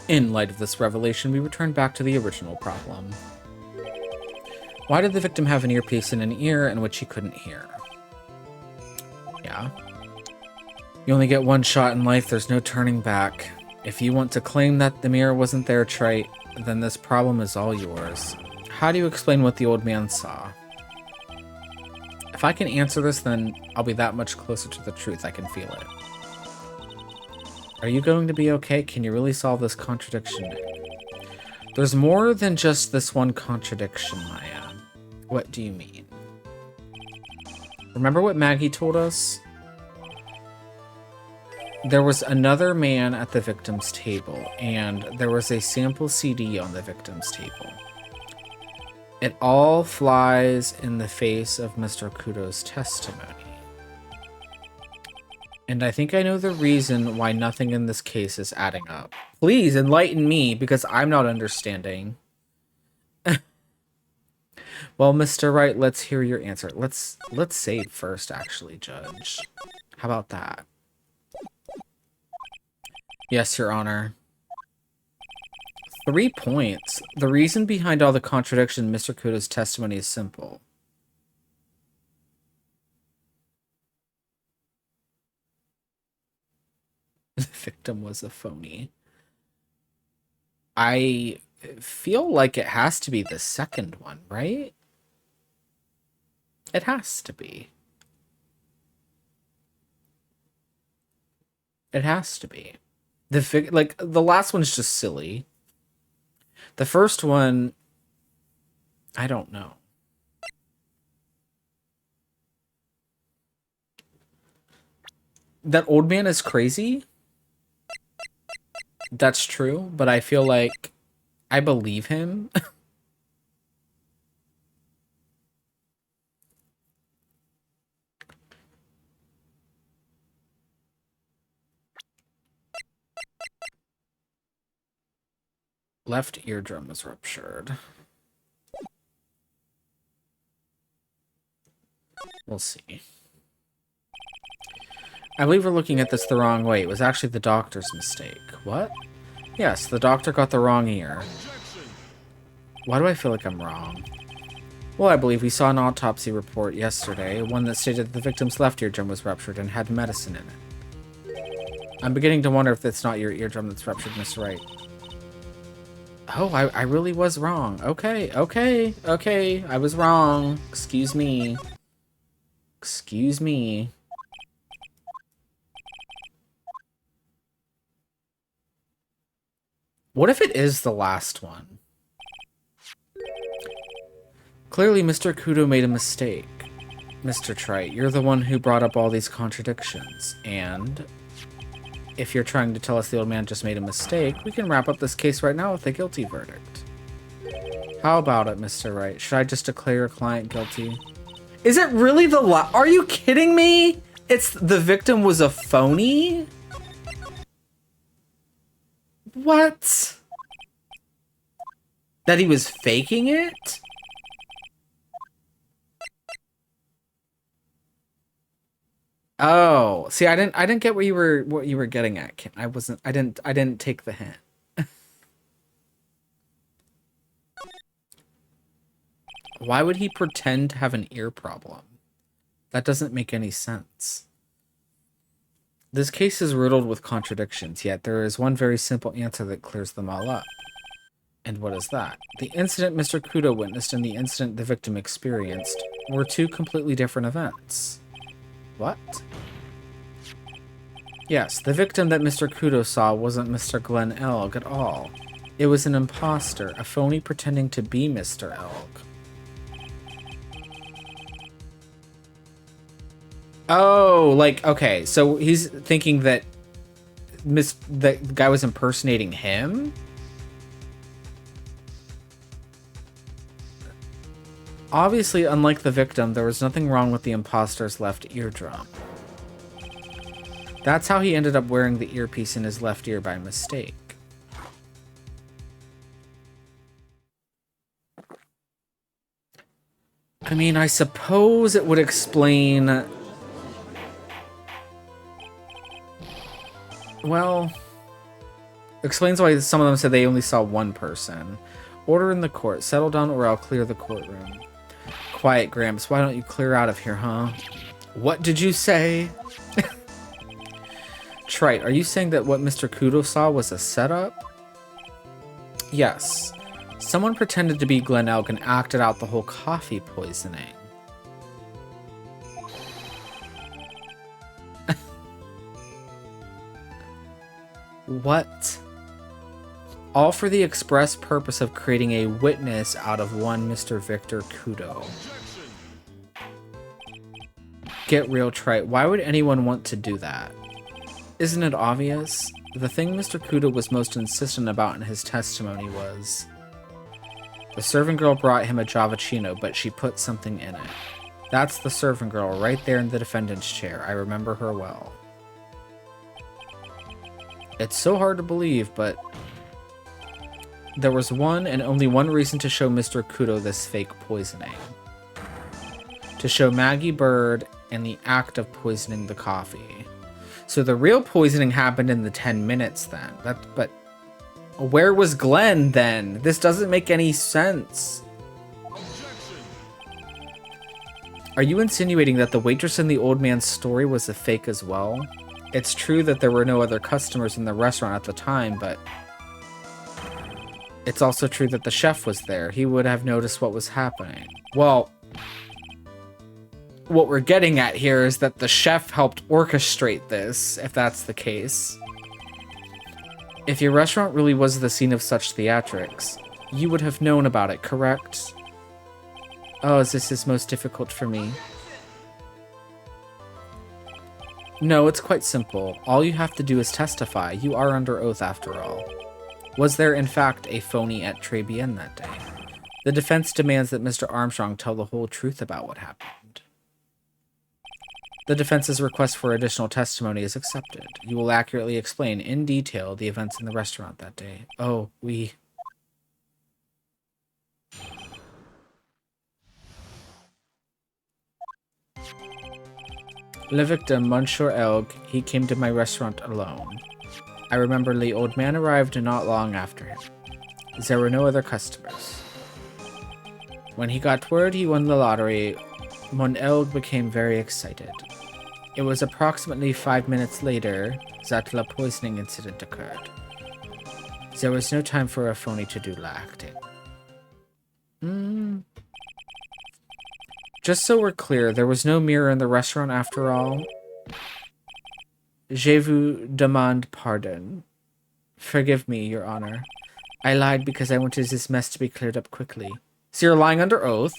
In light of this revelation, we return back to the original problem. Why did the victim have an earpiece in an ear in which he couldn't hear? Yeah. You only get one shot in life, there's no turning back. If you want to claim that the mirror wasn't there, Trite, then this problem is all yours. How do you explain what the old man saw? If I can answer this, then I'll be that much closer to the truth. I can feel it. Are you going to be okay? Can you really solve this contradiction? There's more than just this one contradiction, Maya. What do you mean? Remember what Maggie told us? There was another man at the victim's table, and there was a sample CD on the victim's table. It all flies in the face of Mr. Kudo's testimony. And I think I know the reason why nothing in this case is adding up. Please enlighten me, because I'm not understanding. Well, Mr. Wright, let's hear your answer. Let's save first, actually, Judge. How about that? Yes, Your Honor. 3 points. The reason behind all the contradiction in Mr. Kudo's testimony is simple. The victim was a phony. I feel like it has to be the second one, right? It has to be. It has to be. The last one's just silly. The first one, I don't know. That old man is crazy. That's true, but I feel like I believe him. Left eardrum was ruptured. We'll see. I believe we're looking at this the wrong way. It was actually the doctor's mistake. What? Yes, the doctor got the wrong ear. Why do I feel like I'm wrong? Well, I believe we saw an autopsy report yesterday, one that stated that the victim's left eardrum was ruptured and had medicine in it. I'm beginning to wonder if it's not your eardrum that's ruptured, Mr. Wright. Oh, I really was wrong. Okay. I was wrong. Excuse me. Excuse me. What if it is the last one? Clearly, Mr. Kudo made a mistake. Mr. Trite, you're the one who brought up all these contradictions, and if you're trying to tell us the old man just made a mistake, we can wrap up this case right now with a guilty verdict. How about it, Mr. Wright? Should I just declare your client guilty? Is it really the Are you kidding me? It's the victim was a phony? What? That he was faking it? Oh, see, I didn't get what you were getting at, Kim. I didn't take the hint. Why would he pretend to have an ear problem? That doesn't make any sense. This case is riddled with contradictions, yet there is one very simple answer that clears them all up. And what is that? The incident Mr. Kudo witnessed and the incident the victim experienced were two completely different events. What? Yes, the victim that Mr. Kudo saw wasn't Mr. Glenn Elg at all. It was an imposter, a phony pretending to be Mr. Elg. Oh, like, okay, so he's thinking that the guy was impersonating him? Obviously, unlike the victim, there was nothing wrong with the imposter's left eardrum. That's how he ended up wearing the earpiece in his left ear by mistake. I mean, I suppose it would explain... Well, explains why some of them said they only saw one person. Order in the court. Settle down or I'll clear the courtroom. Quiet, Gramps. Why don't you clear out of here, huh? What did you say? Trite, are you saying that what Mr. Kudo saw was a setup? Yes. Someone pretended to be Glenn Elk and acted out the whole coffee poisoning. What? All for the express purpose of creating a witness out of one Mr. Victor Kudo. Get real, Trite. Why would anyone want to do that? Isn't it obvious? The thing Mr. Kudo was most insistent about in his testimony was... The servant girl brought him a Javachino, but she put something in it. That's the servant girl right there in the defendant's chair. I remember her well. It's so hard to believe, but there was one and only one reason to show Mr. Kudo this fake poisoning. To show Maggie Bird and the act of poisoning the coffee. So the real poisoning happened in the 10 minutes then. But where was Glenn then? This doesn't make any sense. Are you insinuating that the waitress in the old man's story was a fake as well? It's true that there were no other customers in the restaurant at the time, but it's also true that the chef was there. He would have noticed what was happening. Well, what we're getting at here is that the chef helped orchestrate this, if that's the case. If your restaurant really was the scene of such theatrics, you would have known about it, correct? Oh, this is most difficult for me. No, it's quite simple. All you have to do is testify. You are under oath after all. Was there, in fact, a phony at Tribulations that day? The defense demands that Mr. Armstrong tell the whole truth about what happened. The defense's request for additional testimony is accepted. You will accurately explain in detail the events in the restaurant that day. Oh, we... Le victim, Monsieur Elg, he came to my restaurant alone. I remember the old man arrived not long after him. There were no other customers. When he got word he won the lottery, Mon Elg became very excited. It was approximately 5 minutes later that the poisoning incident occurred. There was no time for a phony to do the acting. Just so we're clear, there was no mirror in the restaurant after all. Je vous demande pardon. Forgive me, Your Honor. I lied because I wanted this mess to be cleared up quickly. So you're lying under oath?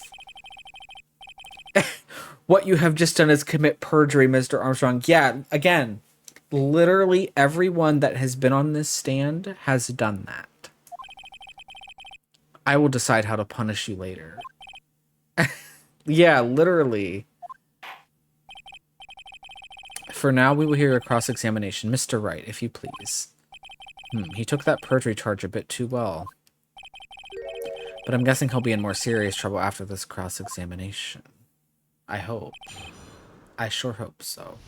What you have just done is commit perjury, Mr. Armstrong. Yeah, again, literally everyone that has been on this stand has done that. I will decide how to punish you later. Yeah, literally. For now, we will hear a cross-examination. Mr. Wright, if you please. He took that perjury charge a bit too well. But I'm guessing he'll be in more serious trouble after this cross-examination. I hope. I sure hope so.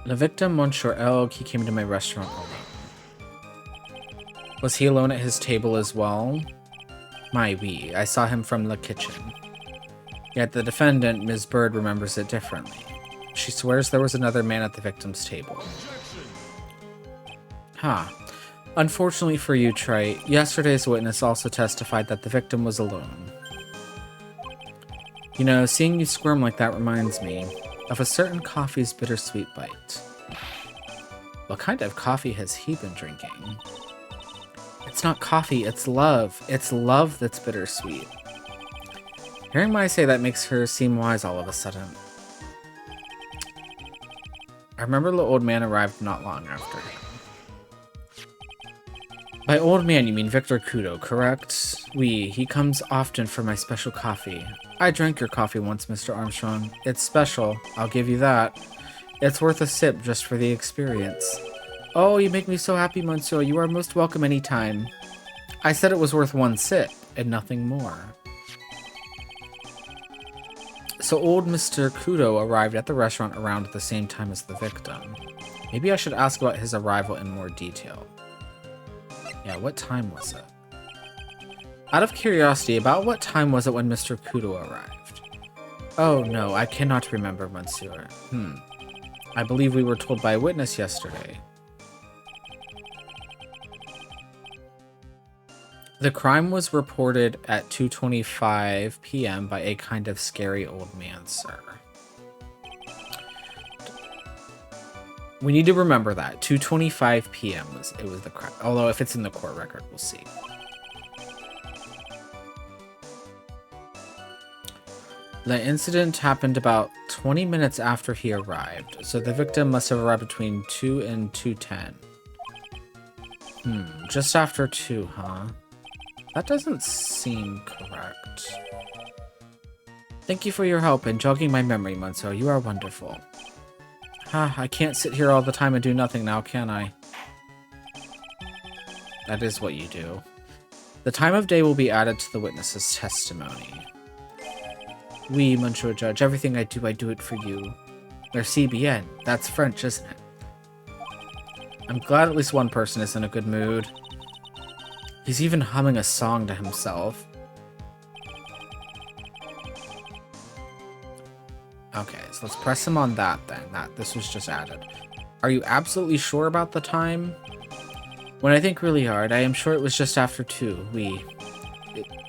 The victim, Monsieur Elg, he came to my restaurant alone. Was he alone at his table as well? My oui, I saw him from the kitchen. Yet the defendant, Ms. Bird, remembers it differently. She swears there was another man at the victim's table. Unfortunately for you, Trey, yesterday's witness also testified that the victim was alone. You know, seeing you squirm like that reminds me of a certain coffee's bittersweet bite. What kind of coffee has he been drinking? It's not coffee, it's love. It's love that's bittersweet. Hearing Mai say that makes her seem wise all of a sudden. I remember the old man arrived not long after him. By old man, you mean Victor Kudo, correct? Oui, he comes often for my special coffee. I drank your coffee once, Mr. Armstrong. It's special, I'll give you that. It's worth a sip just for the experience. Oh, you make me so happy, Monsieur. You are most welcome anytime. I said it was worth one sip, and nothing more. So old Mr. Kudo arrived at the restaurant around the same time as the victim. Maybe I should ask about his arrival in more detail. Yeah, what time was it? Out of curiosity, about what time was it when Mr. Kudo arrived? Oh no, I cannot remember, Monsieur. I believe we were told by a witness yesterday. The crime was reported at 2:25 p.m. by a kind of scary old man, sir. We need to remember that. 2:25 p.m. was the crime. Although if it's in the court record, we'll see. The incident happened about 20 minutes after he arrived, so the victim must have arrived between 2 and 2:10. Just after 2, huh? That doesn't seem correct. Thank you for your help in jogging my memory, Monsieur. You are wonderful. I can't sit here all the time and do nothing now, can I? That is what you do. The time of day will be added to the witness's testimony. Oui, Monsieur Judge, everything I do it for you. Merci bien. That's French, isn't it? I'm glad at least one person is in a good mood. He's even humming a song to himself. Okay, so let's press him on that then. This was just added. Are you absolutely sure about the time? When I think really hard, I am sure it was just after 2. Oui.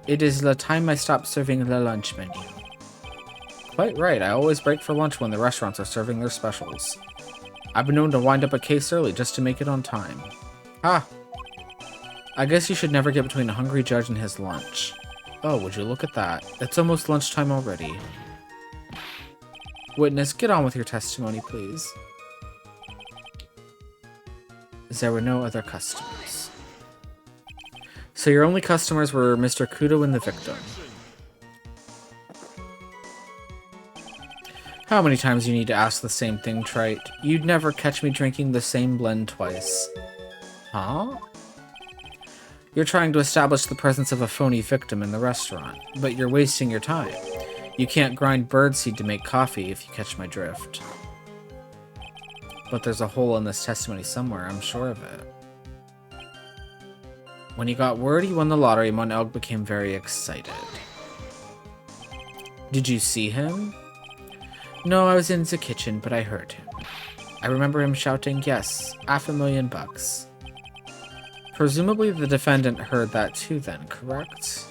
It is the time I stopped serving the lunch menu. Quite right, I always break for lunch when the restaurants are serving their specials. I've been known to wind up a case early just to make it on time. I guess you should never get between a hungry judge and his lunch. Oh, would you look at that. It's almost lunchtime already. Witness, get on with your testimony, please. There were no other customers. So your only customers were Mr. Kudo and the victim. How many times do you need to ask the same thing, Trite? You'd never catch me drinking the same blend twice. Huh? You're trying to establish the presence of a phony victim in the restaurant, but you're wasting your time. You can't grind birdseed to make coffee, if you catch my drift. But there's a hole in this testimony somewhere, I'm sure of it. When he got word he won the lottery, Mon Elg became very excited. Did you see him? No, I was in the kitchen, but I heard him. I remember him shouting, yes, $500,000. Presumably the defendant heard that too then, correct?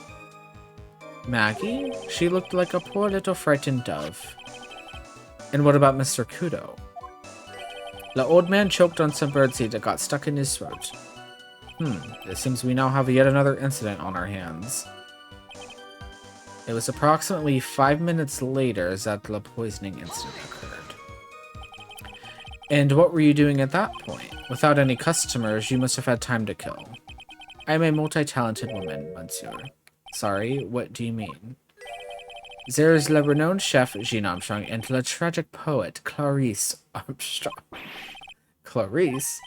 Maggie? She looked like a poor little frightened dove. And what about Mr. Kudo? The old man choked on some birdseed that got stuck in his throat. It seems we now have yet another incident on our hands. It was approximately 5 minutes later that the poisoning incident occurred. And what were you doing at that point? Without any customers, you must have had time to kill. I am a multi-talented woman, monsieur. Sorry, what do you mean? There is le renowned chef Jean Armstrong and le tragic poet Clarice Armstrong. Clarice?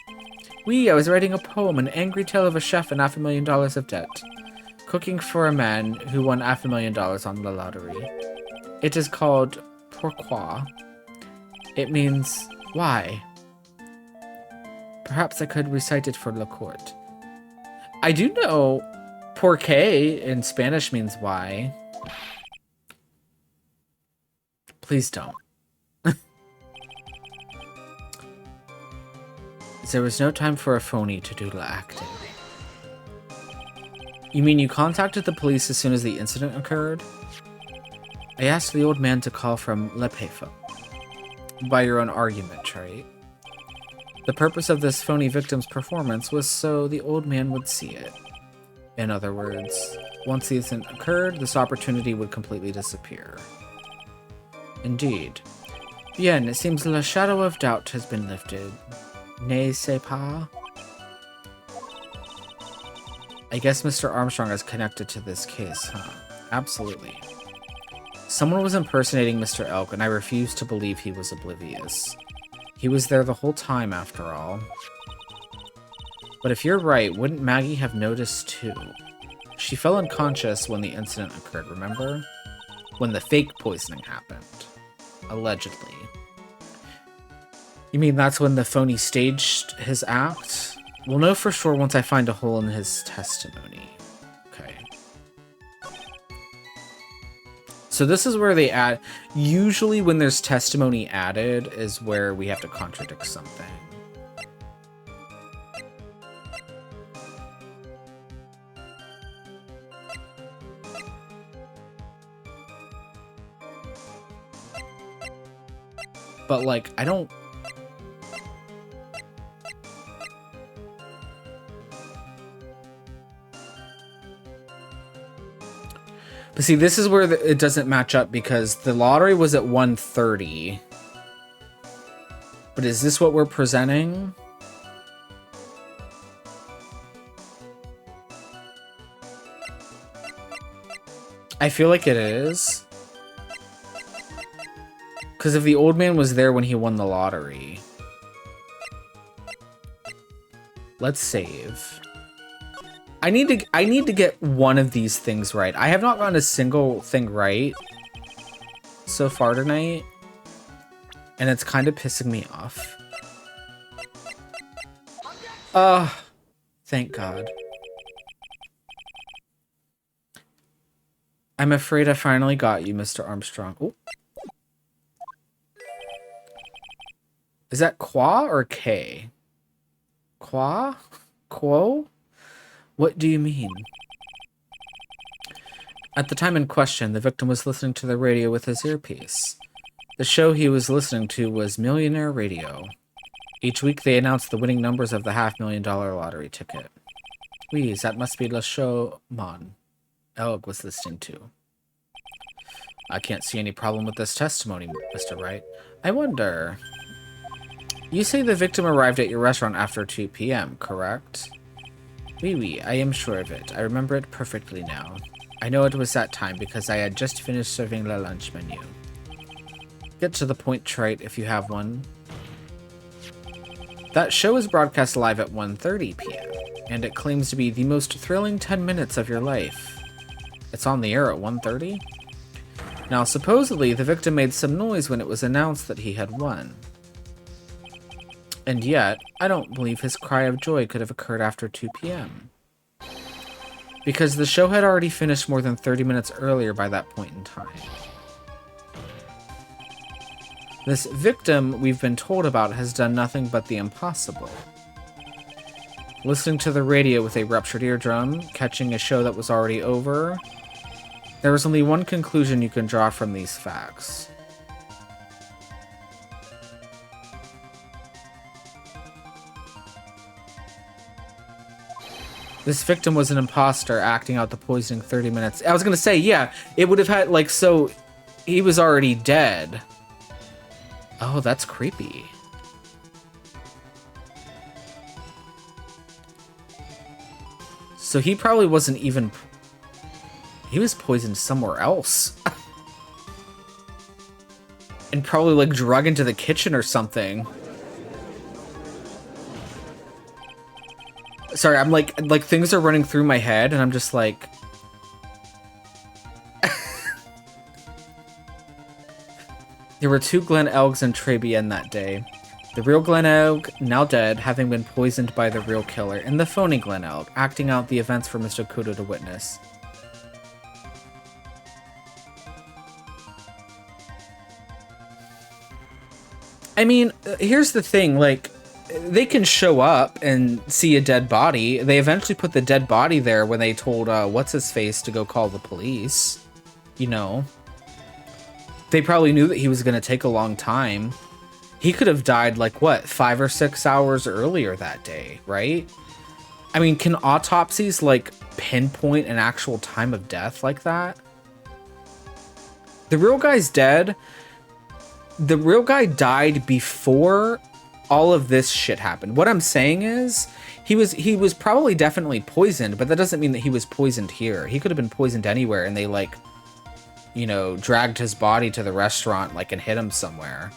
Oui, I was writing a poem, an angry tale of a chef and $500,000 of debt. Cooking for a man who won $500,000 on the lottery. It is called Pourquoi. It means why. Perhaps I could recite it for la court. I do know Porque in Spanish means why. Please don't. There was no time for a phony to do the acting. You mean you contacted the police as soon as the incident occurred? I asked the old man to call from Le Payphone. By your own argument, right? The purpose of this phony victim's performance was so the old man would see it. In other words, once the incident occurred, this opportunity would completely disappear. Indeed. Bien, it seems the shadow of doubt has been lifted. N'est-ce pas? I guess Mr. Armstrong is connected to this case, huh? Absolutely. Someone was impersonating Mr. Elk, and I refused to believe he was oblivious. He was there the whole time, after all. But if you're right, wouldn't Maggie have noticed too? She fell unconscious when the incident occurred, remember? When the fake poisoning happened. Allegedly. You mean that's when the phony staged his act? We'll know for sure once I find a hole in his testimony. Okay. So this is where they add... Usually when there's testimony added is where we have to contradict something. But, like, I don't... But see, this is where it doesn't match up because the lottery was at 1:30. But is this what we're presenting? I feel like it is. Because if the old man was there when he won the lottery. Let's save. I need to get one of these things right. I have not gotten a single thing right so far tonight. And it's kind of pissing me off. Thank God. I'm afraid I finally got you, Mr. Armstrong. Ooh. Is that Qua or K? Qua? Quo? What do you mean? At the time in question, the victim was listening to the radio with his earpiece. The show he was listening to was Millionaire Radio. Each week they announced the winning numbers of the $500,000 lottery ticket. Oui, that must be le show Mon Elg was listening to. I can't see any problem with this testimony, Mr. Wright. I wonder... You say the victim arrived at your restaurant after 2 p.m., correct? Oui, I am sure of it. I remember it perfectly now. I know it was that time because I had just finished serving the lunch menu. Get to the point, Trite, if you have one. That show is broadcast live at 1:30 p.m., and it claims to be the most thrilling 10 minutes of your life. It's on the air at 1:30? Now, supposedly, the victim made some noise when it was announced that he had won. And yet, I don't believe his cry of joy could have occurred after 2 p.m. Because the show had already finished more than 30 minutes earlier by that point in time. This victim we've been told about has done nothing but the impossible. Listening to the radio with a ruptured eardrum, catching a show that was already over. There is only one conclusion you can draw from these facts. This victim was an imposter acting out the poisoning 30 minutes. I was gonna say, yeah, it would have had, like, so he was already dead. Oh, that's creepy. So he probably wasn't even... He was poisoned somewhere else. And probably, like, drug into the kitchen or something. Sorry, I'm like things are running through my head, and I'm just like... There were 2 Glen Elgs in Tribulations that day. The real Glen Elg, now dead, having been poisoned by the real killer, and the phony Glen Elg, acting out the events for Mr. Kudo to witness. I mean, here's the thing, like, they can show up and see a dead body. They eventually put the dead body there when they told, what's-his-face to go call the police. You know. They probably knew that he was going to take a long time. He could have died, like, what, 5 or 6 hours earlier that day, right? I mean, can autopsies, like, pinpoint an actual time of death like that? The real guy's dead. The real guy died before all of this shit happened. What I'm saying is, he was probably definitely poisoned, but that doesn't mean that he was poisoned here. He could have been poisoned anywhere, and they, like, you know, dragged his body to the restaurant, like, and hid him somewhere.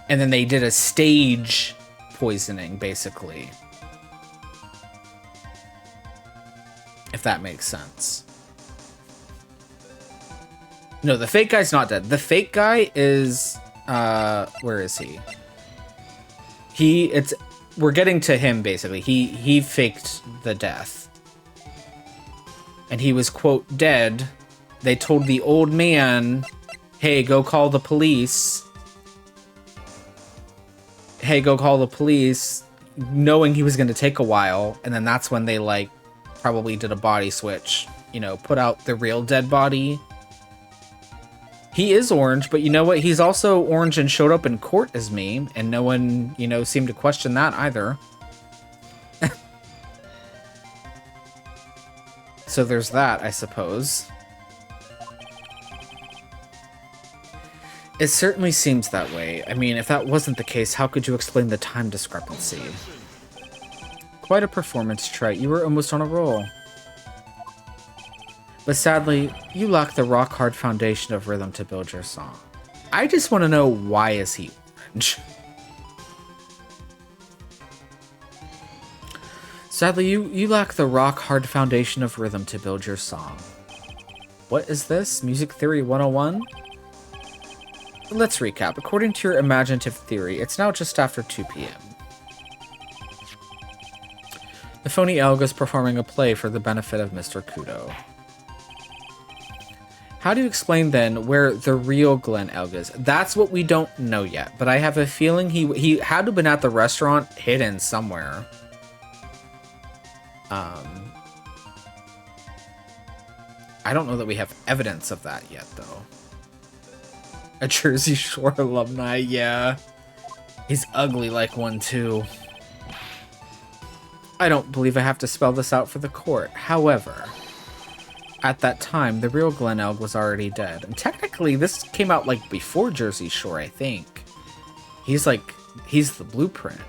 And then they did a stage poisoning, basically. If that makes sense. No, the fake guy's not dead. The fake guy is, where is he? We're getting to him, basically. He faked the death. And he was, quote, dead. They told the old man, hey, go call the police. Hey, go call the police, knowing he was going to take a while. And then that's when they, like, probably did a body switch. You know, put out the real dead body. He is orange, but you know what? He's also orange and showed up in court as me, and no one, you know, seemed to question that either. So there's that, I suppose. It certainly seems that way. I mean, if that wasn't the case, how could you explain the time discrepancy? Quite a performance, Trite. You were almost on a roll. But sadly, you lack the rock-hard foundation of rhythm to build your song. I just want to know, why is he orange? Sadly, you lack the rock-hard foundation of rhythm to build your song. What is this? Music Theory 101? Let's recap. According to your imaginative theory, it's now just after 2 p.m. The phony Elg is performing a play for the benefit of Mr. Kudo. How do you explain, then, where the real Glen Elg is? That's what we don't know yet, but I have a feeling he had to have been at the restaurant, hidden somewhere. I don't know that we have evidence of that yet, though. A Jersey Shore alumni, yeah. He's ugly like one, too. I don't believe I have to spell this out for the court. However, at that time, the real Glen Elg was already dead. And technically, this came out, like, before Jersey Shore, I think. He's the blueprint.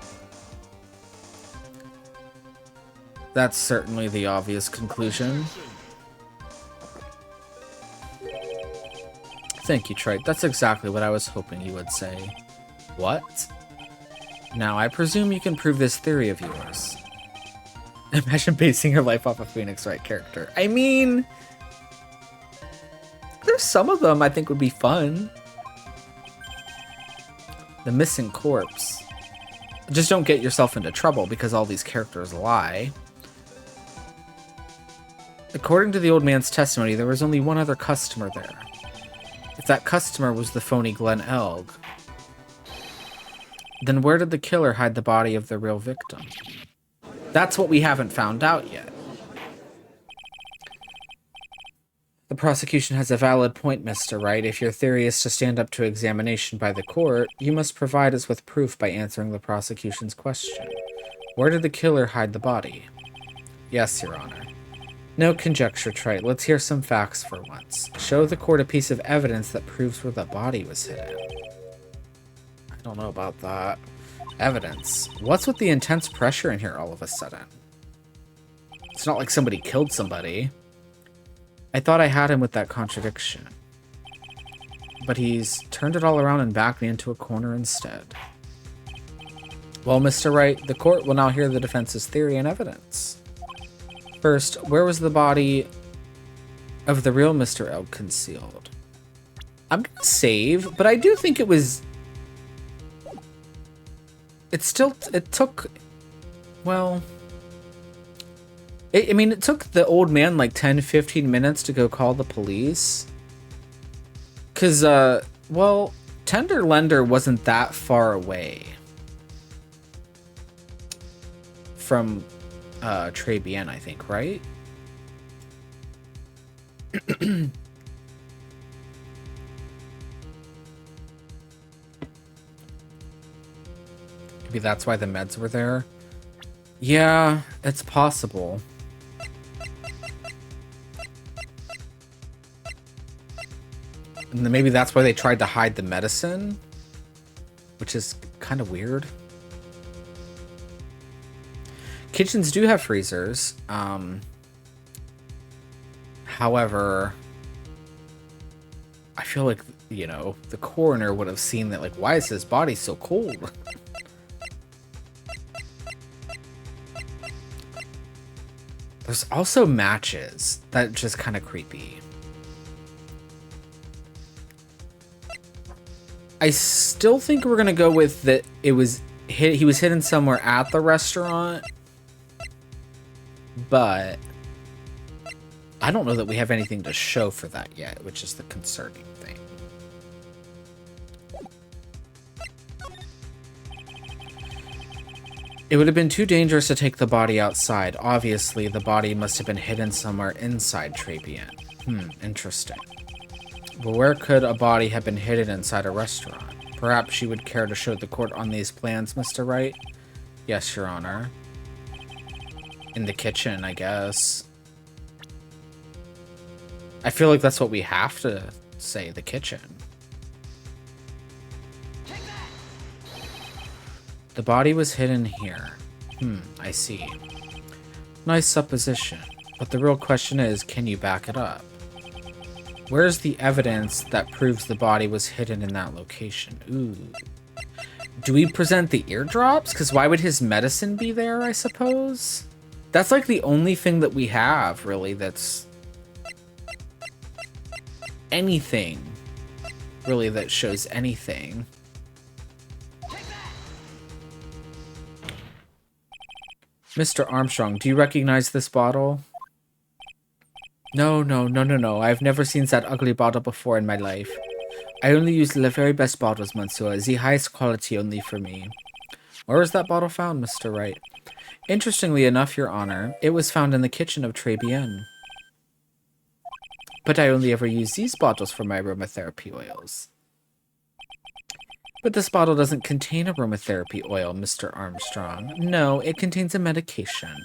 That's certainly the obvious conclusion. Thank you, Trite. That's exactly what I was hoping you would say. What? Now, I presume you can prove this theory of yours. Imagine basing your life off a Phoenix Wright character. I mean, there's some of them I think would be fun. The missing corpse. Just don't get yourself into trouble because all these characters lie. According to the old man's testimony, there was only one other customer there. If that customer was the phony Glen Elg, then where did the killer hide the body of the real victim? That's what we haven't found out yet. The prosecution has a valid point, Mr. Wright. If your theory is to stand up to examination by the court, you must provide us with proof by answering the prosecution's question. Where did the killer hide the body? Yes, Your Honor. No conjecture, Trite. Let's hear some facts for once. Show the court a piece of evidence that proves where the body was hidden. I don't know about that. Evidence. What's with the intense pressure in here all of a sudden? It's not like somebody killed somebody. I thought I had him with that contradiction. But he's turned it all around and backed me into a corner instead. Well, Mr. Wright, the court will now hear the defense's theory and evidence. First, where was the body of the real Mr. Elk concealed? I'm gonna save, but I do think it was... It took... Well... I mean, it took the old man like 10-15 minutes to go call the police. Because, well, Tender Lender wasn't that far away from Tribulations, I think, right? Maybe that's why the meds were there. Yeah, it's possible. And then maybe that's why they tried to hide the medicine, which is kind of weird. Kitchens do have freezers. However, I feel like, you know, the coroner would have seen that, like, why is his body so cold? There's also matches. That's just kind of creepy. I still think we're gonna go with that he was hidden somewhere at the restaurant, but I don't know that we have anything to show for that yet, which is the concerning thing. It would have been too dangerous to take the body outside. Obviously, the body must have been hidden somewhere inside Tribulations. Interesting. But where could a body have been hidden inside a restaurant? Perhaps you would care to show the court on these plans, Mr. Wright? Yes, Your Honor. In the kitchen, I guess. I feel like that's what we have to say, the kitchen. The body was hidden here. I see. Nice supposition. But the real question is, can you back it up? Where's the evidence that proves the body was hidden in that location? Ooh. Do we present the eardrops? Because why would his medicine be there, I suppose? That's like the only thing that we have, really, that's... anything. Really, that shows anything. Mr. Armstrong, do you recognize this bottle? No. I've never seen that ugly bottle before in my life. I only use the very best bottles, monsieur. The highest quality only for me. Where was that bottle found, Mr. Wright? Interestingly enough, Your Honor, it was found in the kitchen of Tribulations. But I only ever use these bottles for my aromatherapy oils. But this bottle doesn't contain aromatherapy oil, Mr. Armstrong. No, it contains a medication.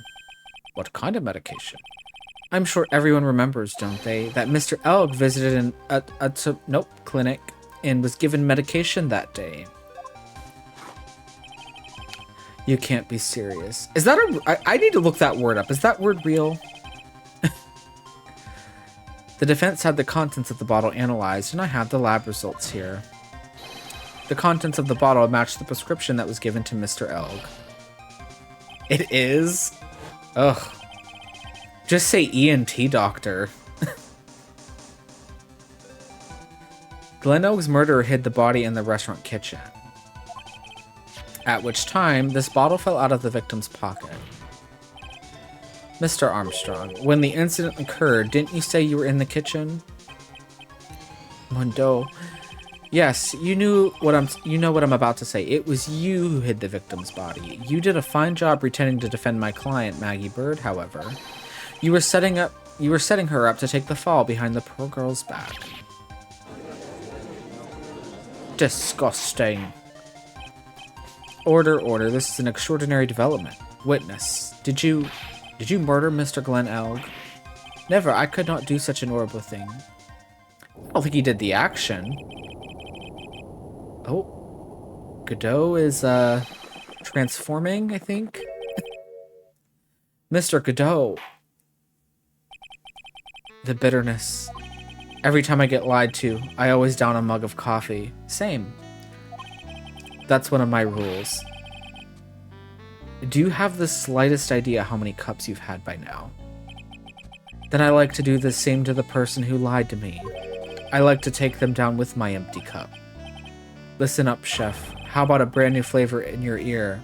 What kind of medication? I'm sure everyone remembers, don't they, that Mr. Elk visited a clinic and was given medication that day. You can't be serious. Is that I need to look that word up. Is that word real? The defense had the contents of the bottle analyzed, and I have the lab results here. The contents of the bottle match the prescription that was given to Mr. Elk. It is? Ugh. Just say ENT doctor. Glen Oak's murderer hid the body in the restaurant kitchen. At which time, this bottle fell out of the victim's pocket. Mr. Armstrong, when the incident occurred, didn't you say you were in the kitchen? Mondo. Yes, you know what I'm about to say. It was you who hid the victim's body. You did a fine job pretending to defend my client, Maggie Bird, however. You were setting her up to take the fall behind the poor girl's back. Disgusting. Order. This is an extraordinary development. Witness, did you Did you murder Mr. Glenn Elg? Never, I could not do such an horrible thing. I don't think he did the action. Oh. Godot is, transforming, I think. Mr. Godot. The bitterness. Every time I get lied to, I always down a mug of coffee. Same. That's one of my rules. Do you have the slightest idea how many cups you've had by now? Then I like to do the same to the person who lied to me. I like to take them down with my empty cup. Listen up, chef. How about a brand new flavor in your ear?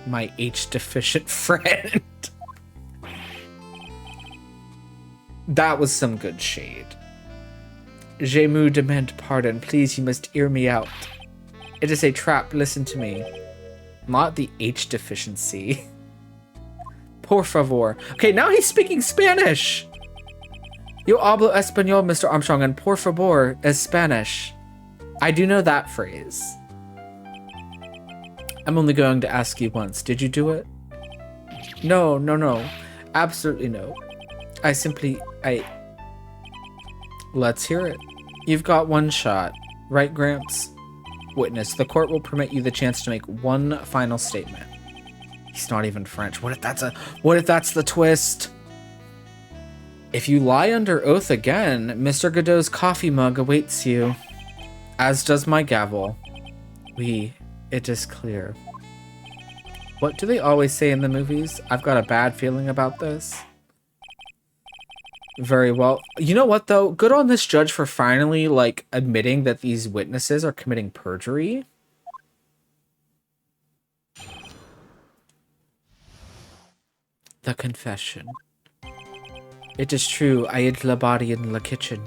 My H-deficient friend. That was some good shade. Je me demand pardon. Please, you must hear me out. It is a trap. Listen to me. Not the H deficiency. Por favor. Okay, now he's speaking Spanish. Yo hablo español, Mr. Armstrong, and por favor is Spanish. I do know that phrase. I'm only going to ask you once. Did you do it? No, no, no. Absolutely no. Let's hear it. You've got one shot. Right, Gramps? Witness, the court will permit you the chance to make one final statement. He's not even French. What if that's the twist? If you lie under oath again, Mr. Godot's coffee mug awaits you. As does my gavel. It is clear. What do they always say in the movies? I've got a bad feeling about this. Very well. You know what, though? Good on this judge for finally, like, admitting that these witnesses are committing perjury. The confession. It is true, I hid the body in the kitchen.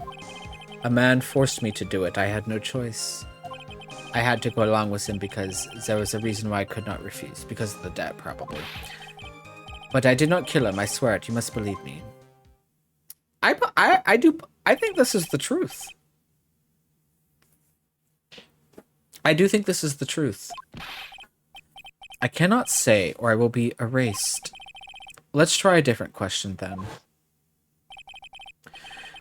A man forced me to do it. I had no choice. I had to go along with him because there was a reason why I could not refuse. Because of the debt, probably. But I did not kill him, I swear it. You must believe me. I think this is the truth. I do think this is the truth. I cannot say, or I will be erased. Let's try a different question, then.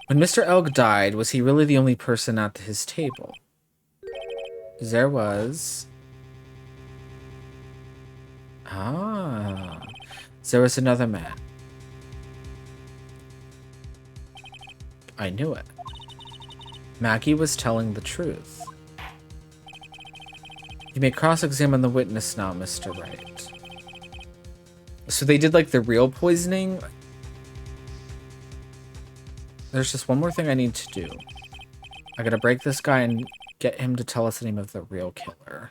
When Mr. Elg died, was he really the only person at his table? There was... There was another man. I knew it. Maggie was telling the truth. You may cross-examine the witness now, Mr. Wright. So they did, like, the real poisoning? There's just one more thing I need to do. I gotta break this guy and get him to tell us the name of the real killer.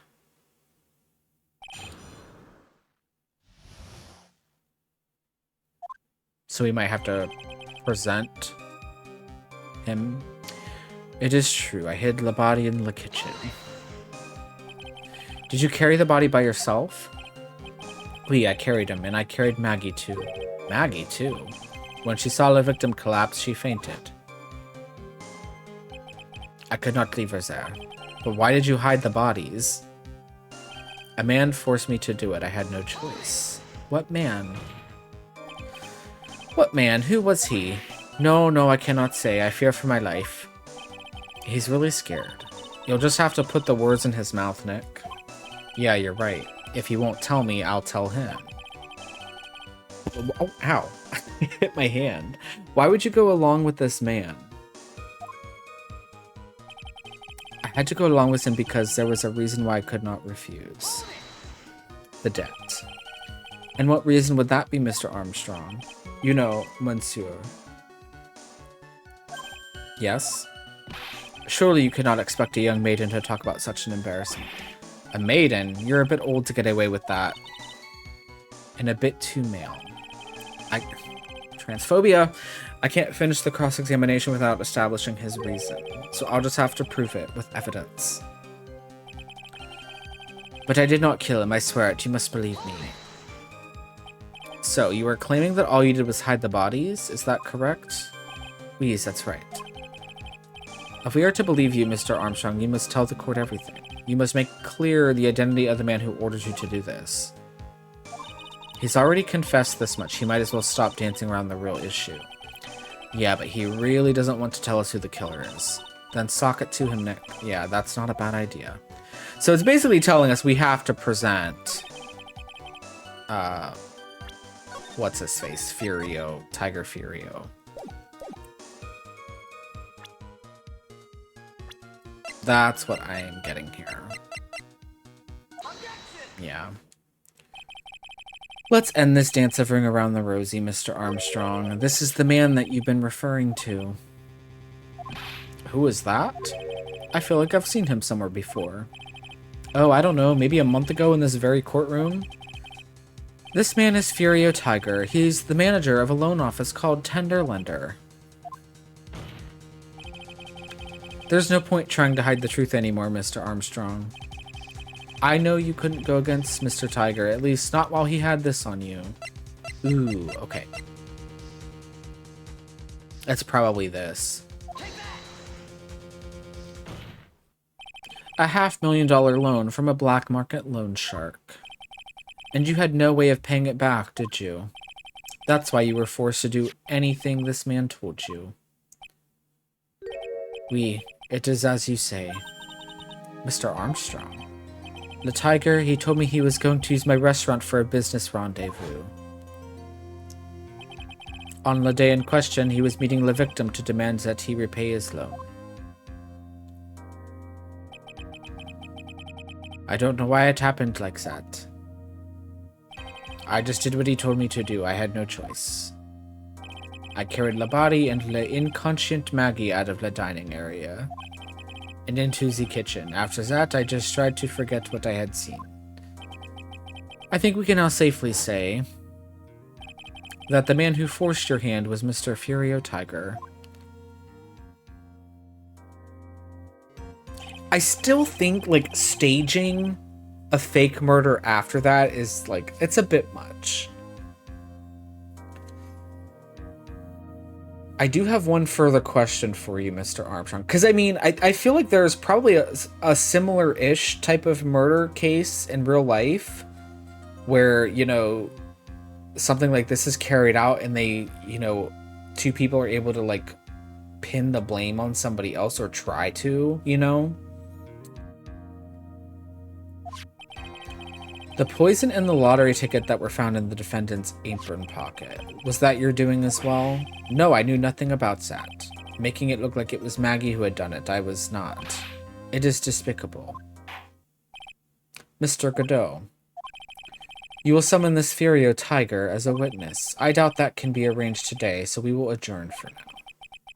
So we might have to present him. It is true. I hid the body in the kitchen. Did you carry the body by yourself? Oui, I carried him, and I carried Maggie too. Maggie too? When she saw the victim collapse, she fainted. I could not leave her there. But why did you hide the bodies? A man forced me to do it. I had no choice. What man? What man? Who was he? No, I cannot say. I fear for my life. He's really scared. You'll just have to put the words in his mouth, Nick. Yeah, you're right. If he won't tell me, I'll tell him. Oh, ow. I hit my hand. Why would you go along with this man? I had to go along with him because there was a reason why I could not refuse. The debt. And what reason would that be, Mr. Armstrong? You know, monsieur. Yes? Surely you could not expect a young maiden to talk about such an embarrassment. A maiden? You're a bit old to get away with that. And a bit too male. Transphobia. I can't finish the cross-examination without establishing his reason. So I'll just have to prove it with evidence. But I did not kill him, I swear it. You must believe me. So, you are claiming that all you did was hide the bodies? Is that correct? Yes, that's right. If we are to believe you, Mr. Armstrong, you must tell the court everything. You must make clear the identity of the man who ordered you to do this. He's already confessed this much. He might as well stop dancing around the real issue. Yeah, but he really doesn't want to tell us who the killer is. Then sock it to him next. Yeah, that's not a bad idea. So it's basically telling us we have to present... what's his face? Furio. Tiger Furio. That's what I am getting here. Yeah. Let's end this dance of Ring Around the Rosie, Mr. Armstrong. This is the man that you've been referring to. Who is that? I feel like I've seen him somewhere before. Oh, I don't know, maybe a month ago in this very courtroom? This man is Furio Tiger. He's the manager of a loan office called Tenderlender. There's no point trying to hide the truth anymore, Mr. Armstrong. I know you couldn't go against Mr. Tiger, at least not while he had this on you. Ooh, okay. That's probably this. A $500,000 loan from a black market loan shark. And you had no way of paying it back, did you? That's why you were forced to do anything this man told you. Oui, it is as you say. Mr. Armstrong. The tiger, he told me he was going to use my restaurant for a business rendezvous. On the day in question, he was meeting the victim to demand that he repay his loan. I don't know why it happened like that. I just did what he told me to do. I had no choice. I carried the body and the inconscient Maggie out of the dining area and into the kitchen. After that, I just tried to forget what I had seen. I think we can now safely say that the man who forced your hand was Mr. Furio Tiger. I still think, like, staging a fake murder after that is, like, it's a bit much. I do have one further question for you, Mr. Armstrong. Because, I mean, I feel like there's probably a similar-ish type of murder case in real life where, you know, something like this is carried out and they, you know, two people are able to, like, pin the blame on somebody else or try to, you know? The poison and the lottery ticket that were found in the defendant's apron pocket. Was that your doing as well? No, I knew nothing about that. Making it look like it was Maggie who had done it, I was not. It is despicable. Mr. Godot. You will summon this Furio Tiger as a witness. I doubt that can be arranged today, so we will adjourn for now.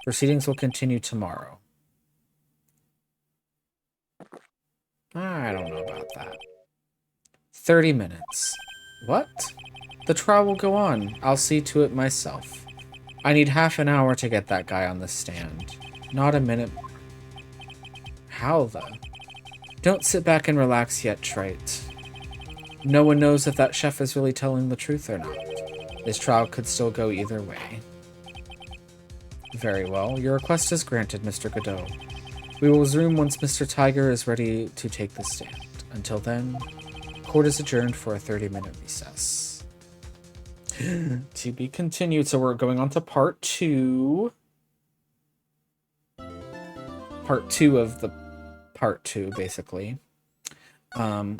Proceedings will continue tomorrow. I don't know about that. 30 minutes. What? The trial will go on. I'll see to it myself. I need half an hour to get that guy on the stand. Not a minute. How, though? Don't sit back and relax yet, Trite. No one knows if that chef is really telling the truth or not. This trial could still go either way. Very well. Your request is granted, Mr. Godot. We will resume once Mr. Tiger is ready to take the stand. Until then, court is adjourned for a 30-minute recess. To be continued. So we're going on to part two. Part two of the part two, basically. I'm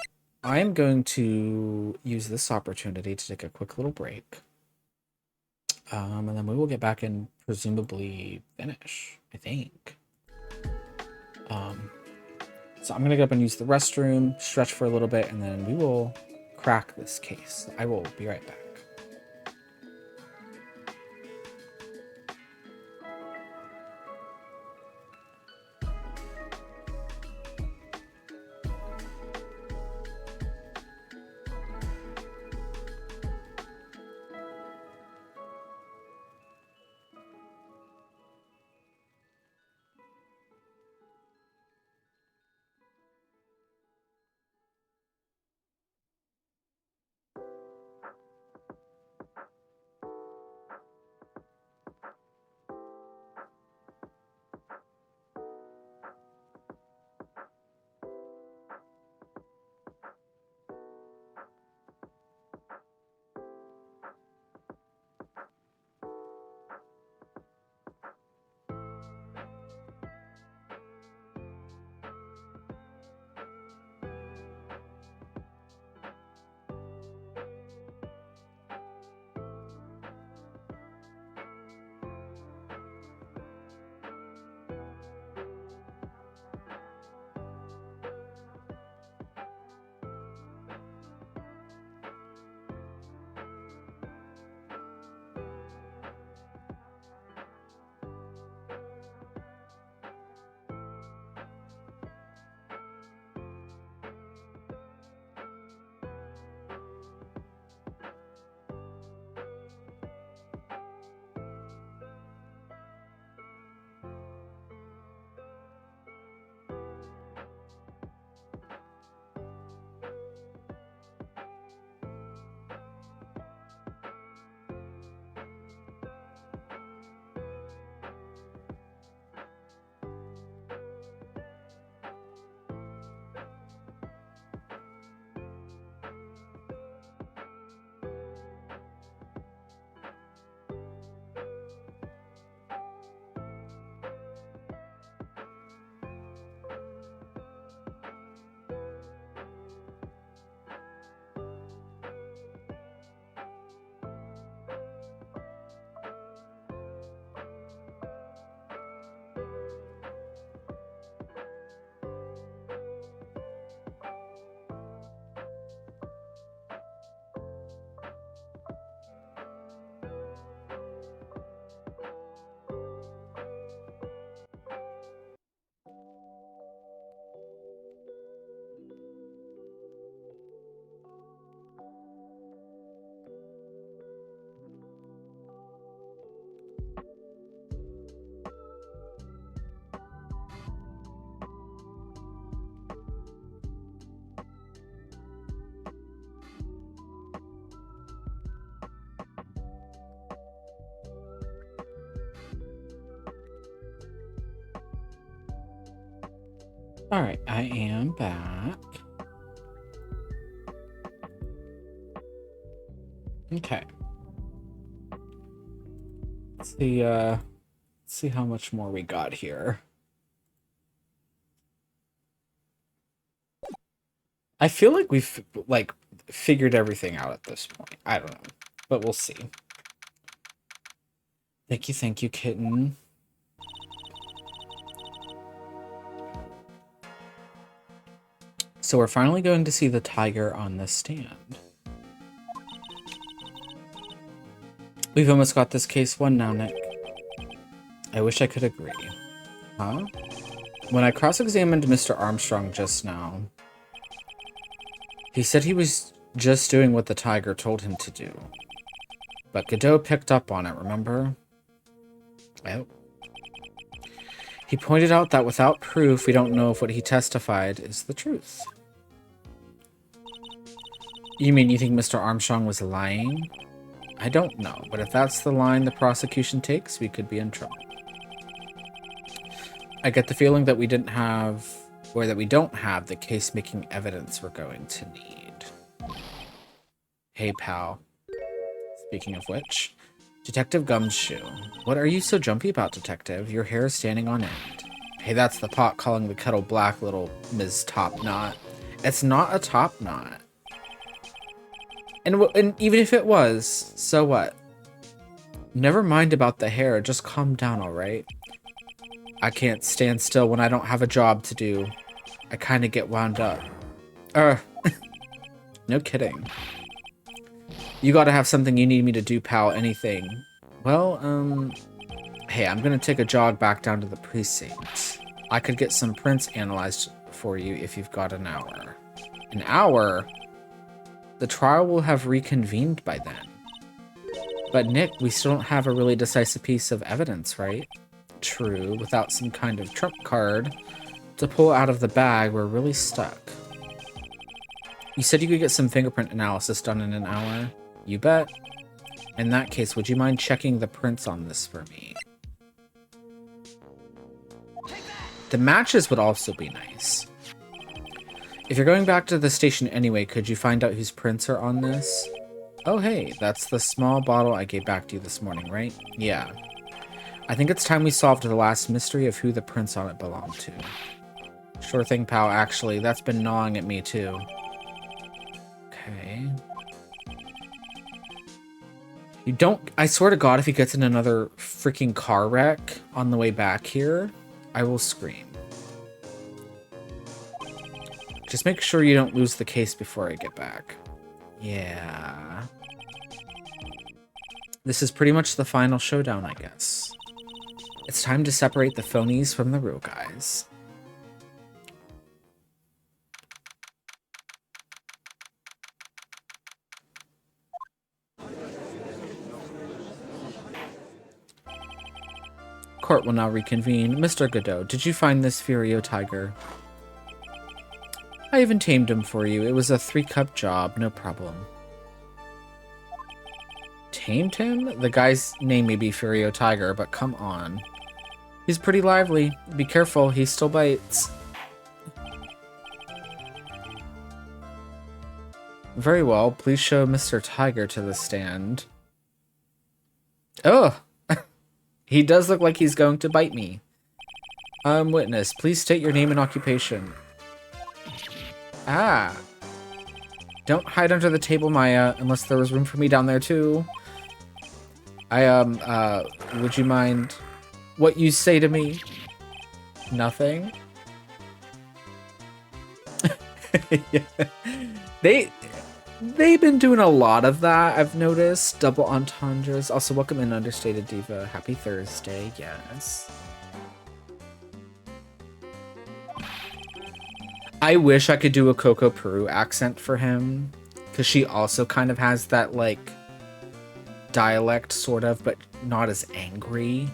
going to use this opportunity to take a quick little break. And then we will get back and presumably finish, I think. So I'm going to get up and use the restroom, stretch for a little bit, and then we will crack this case. I will be right back. All right, I am back. Okay. Let's see how much more we got here. I feel like we've figured everything out at this point. I don't know, but we'll see. Thank you, kitten. So we're finally going to see the tiger on the stand. We've almost got this case won now, Nick. I wish I could agree. Huh? When I cross-examined Mr. Armstrong just now, he said he was just doing what the tiger told him to do. But Godot picked up on it, remember? Oh. He pointed out that without proof, we don't know if what he testified is the truth. You mean you think Mr. Armstrong was lying? I don't know, but if that's the line the prosecution takes, we could be in trouble. I get the feeling that we didn't have, or that we don't have, the case-making evidence we're going to need. Hey, pal. Speaking of which, Detective Gumshoe. What are you so jumpy about, Detective? Your hair is standing on end. Hey, that's the pot calling the kettle black, little Ms. Top Knot. It's not a top knot. And even if it was, so what? Never mind about the hair, just calm down, alright? I can't stand still when I don't have a job to do. I kind of get wound up. No kidding. You gotta have something you need me to do, pal, anything. Well, hey, I'm gonna take a jog back down to the precinct. I could get some prints analyzed for you if you've got an hour. An hour? The trial will have reconvened by then. But Nick, we still don't have a really decisive piece of evidence, right? True, without some kind of trump card to pull out of the bag, we're really stuck. You said you could get some fingerprint analysis done in an hour? You bet. In that case, would you mind checking the prints on this for me? The matches would also be nice. If you're going back to the station anyway, could you find out whose prints are on this? Oh hey, that's the small bottle I gave back to you this morning, right? Yeah. I think it's time we solved the last mystery of who the prints on it belong to. Sure thing, pal, actually. That's been gnawing at me, too. Okay. You don't... I swear to God, if he gets in another freaking car wreck on the way back here, I will scream. Just make sure you don't lose the case before I get back. Yeah. This is pretty much the final showdown, I guess. It's time to separate the phonies from the real guys. Court will now reconvene. Mr. Godot, did you find this Furio tiger? I even tamed him for you. It was a 3-cup job, no problem. Tamed him? The guy's name may be Furio Tiger, but come on. He's pretty lively. Be careful, he still bites. Very well, please show Mr. Tiger to the stand. Oh! He does look like he's going to bite me. Witness, please state your name and occupation. Ah. Don't hide under the table, Maya, unless there was room for me down there, too. Would you mind what you say to me? Nothing? Yeah. They've been doing a lot of that, I've noticed. Double entendres. Also, welcome in, Understated Diva. Happy Thursday, yes. I wish I could do a Coco Peru accent for him, because she also kind of has that, like, dialect, sort of, but not as angry.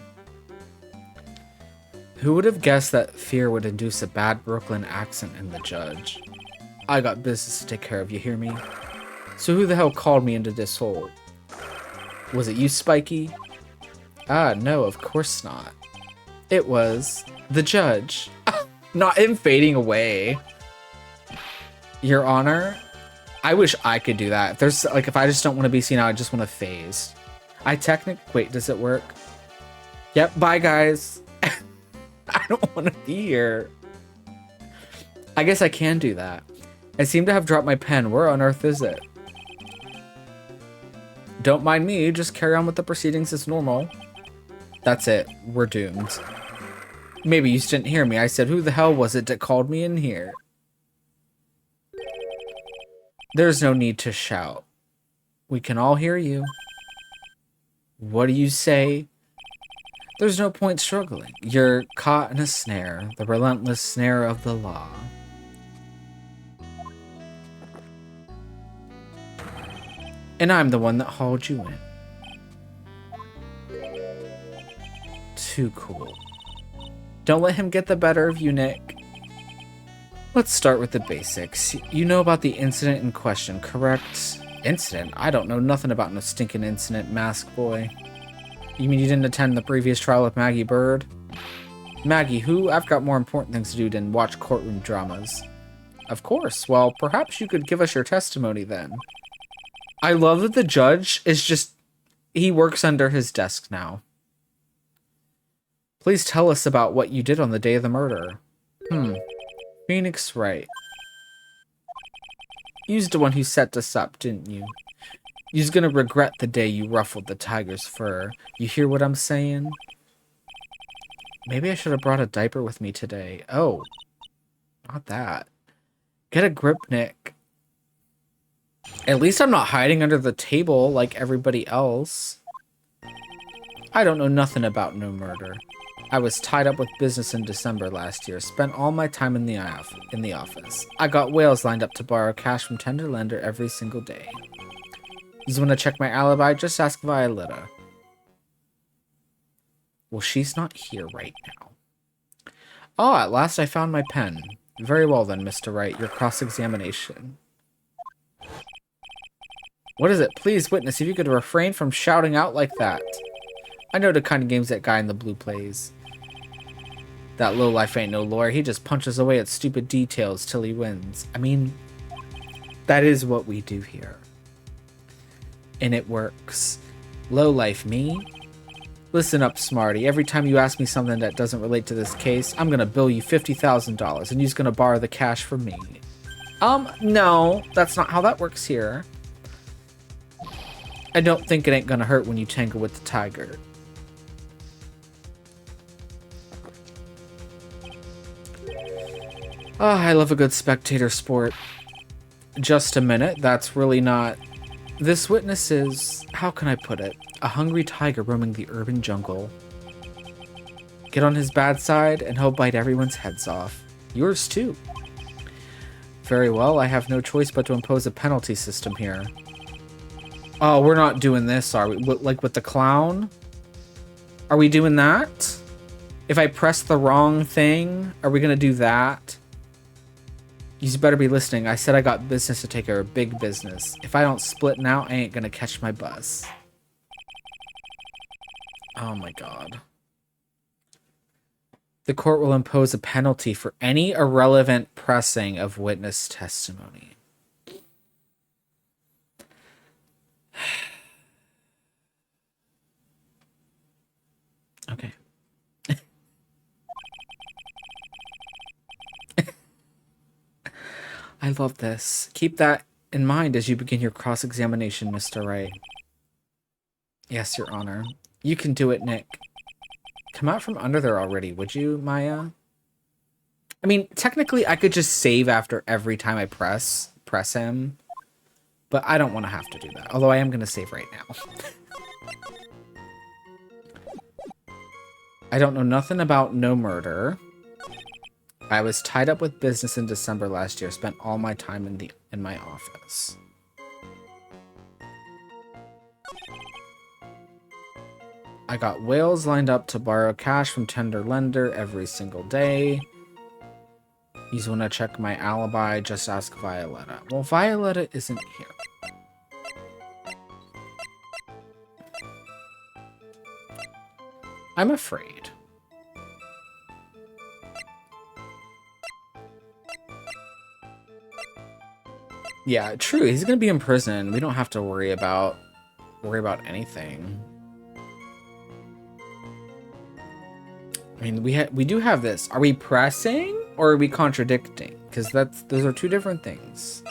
Who would have guessed that fear would induce a bad Brooklyn accent in the judge? I got business to take care of, you hear me? So who the hell called me into this hole? Was it you, Spiky? Ah, no, of course not. It was the judge. Not him fading away. Your Honor, I wish I could do that. If there's like, if I just don't want to be seen out, I just want to phase. Wait, does it work? Yep, bye guys. I don't want to be here. I guess I can do that. I seem to have dropped my pen. Where on earth is it? Don't mind me, just carry on with the proceedings as normal. That's it. We're doomed. Maybe you just didn't hear me. I said, who the hell was it that called me in here? There's no need to shout. We can all hear you. What do you say? There's no point struggling. You're caught in a snare, the relentless snare of the law. And I'm the one that hauled you in. Too cool. Don't let him get the better of you, Nick. Let's start with the basics. You know about the incident in question, correct? Incident? I don't know nothing about no stinking incident, Mask Boy. You mean you didn't attend the previous trial of Maggie Bird? Maggie who? I've got more important things to do than watch courtroom dramas. Of course. Well, perhaps you could give us your testimony then. I love that the judge is just... He works under his desk now. Please tell us about what you did on the day of the murder. Phoenix Wright. You's the one who set us up, didn't you? You's gonna regret the day you ruffled the tiger's fur. You hear what I'm saying? Maybe I should have brought a diaper with me today. Oh. Not that. Get a grip, Nick. At least I'm not hiding under the table like everybody else. I don't know nothing about no murder. I was tied up with business in December last year. Spent all my time in the office. I got whales lined up to borrow cash from tender lender every single day. You want to check my alibi? Just ask Violetta. Well, she's not here right now. Oh, at last I found my pen. Very well then, Mr. Wright. Your cross-examination. What is it? Please, witness, if you could refrain from shouting out like that. I know the kind of games that guy in the blue plays. That lowlife ain't no lawyer. He just punches away at stupid details till he wins. I mean, that is what we do here. And it works. Lowlife me? Listen up, Smarty. Every time you ask me something that doesn't relate to this case, I'm gonna bill you $50,000 and you're gonna borrow the cash from me. No, that's not how that works here. I don't think it ain't gonna hurt when you tangle with the tiger. Oh, I love a good spectator sport. Just a minute, that's really not... This witness is, how can I put it, a hungry tiger roaming the urban jungle. Get on his bad side and he'll bite everyone's heads off. Yours too. Very well, I have no choice but to impose a penalty system here. Oh, we're not doing this, are we? Like with the clown? Are we doing that? If I press the wrong thing, are we gonna do that? You better be listening. I said I got business to take care of, big business. If I don't split now, I ain't gonna catch my bus. Oh my god. The court will impose a penalty for any irrelevant pressing of witness testimony. Okay. I love this. Keep that in mind as you begin your cross-examination, Mr. Wright. Yes, Your Honor. You can do it, Nick. Come out from under there already, would you, Maya? I mean, technically, I could just save after every time I press him. But I don't want to have to do that. Although I am going to save right now. I don't know nothing about no murder. I was tied up with business in December last year. Spent all my time in my office. I got whales lined up to borrow cash from tender lender every single day. He's want to check my alibi. Just ask Violetta. Well, Violetta isn't here. I'm afraid. Yeah, true. He's gonna be in prison. We don't have to worry about anything. I mean, we do have this. Are we pressing or are we contradicting? Because those are two different things.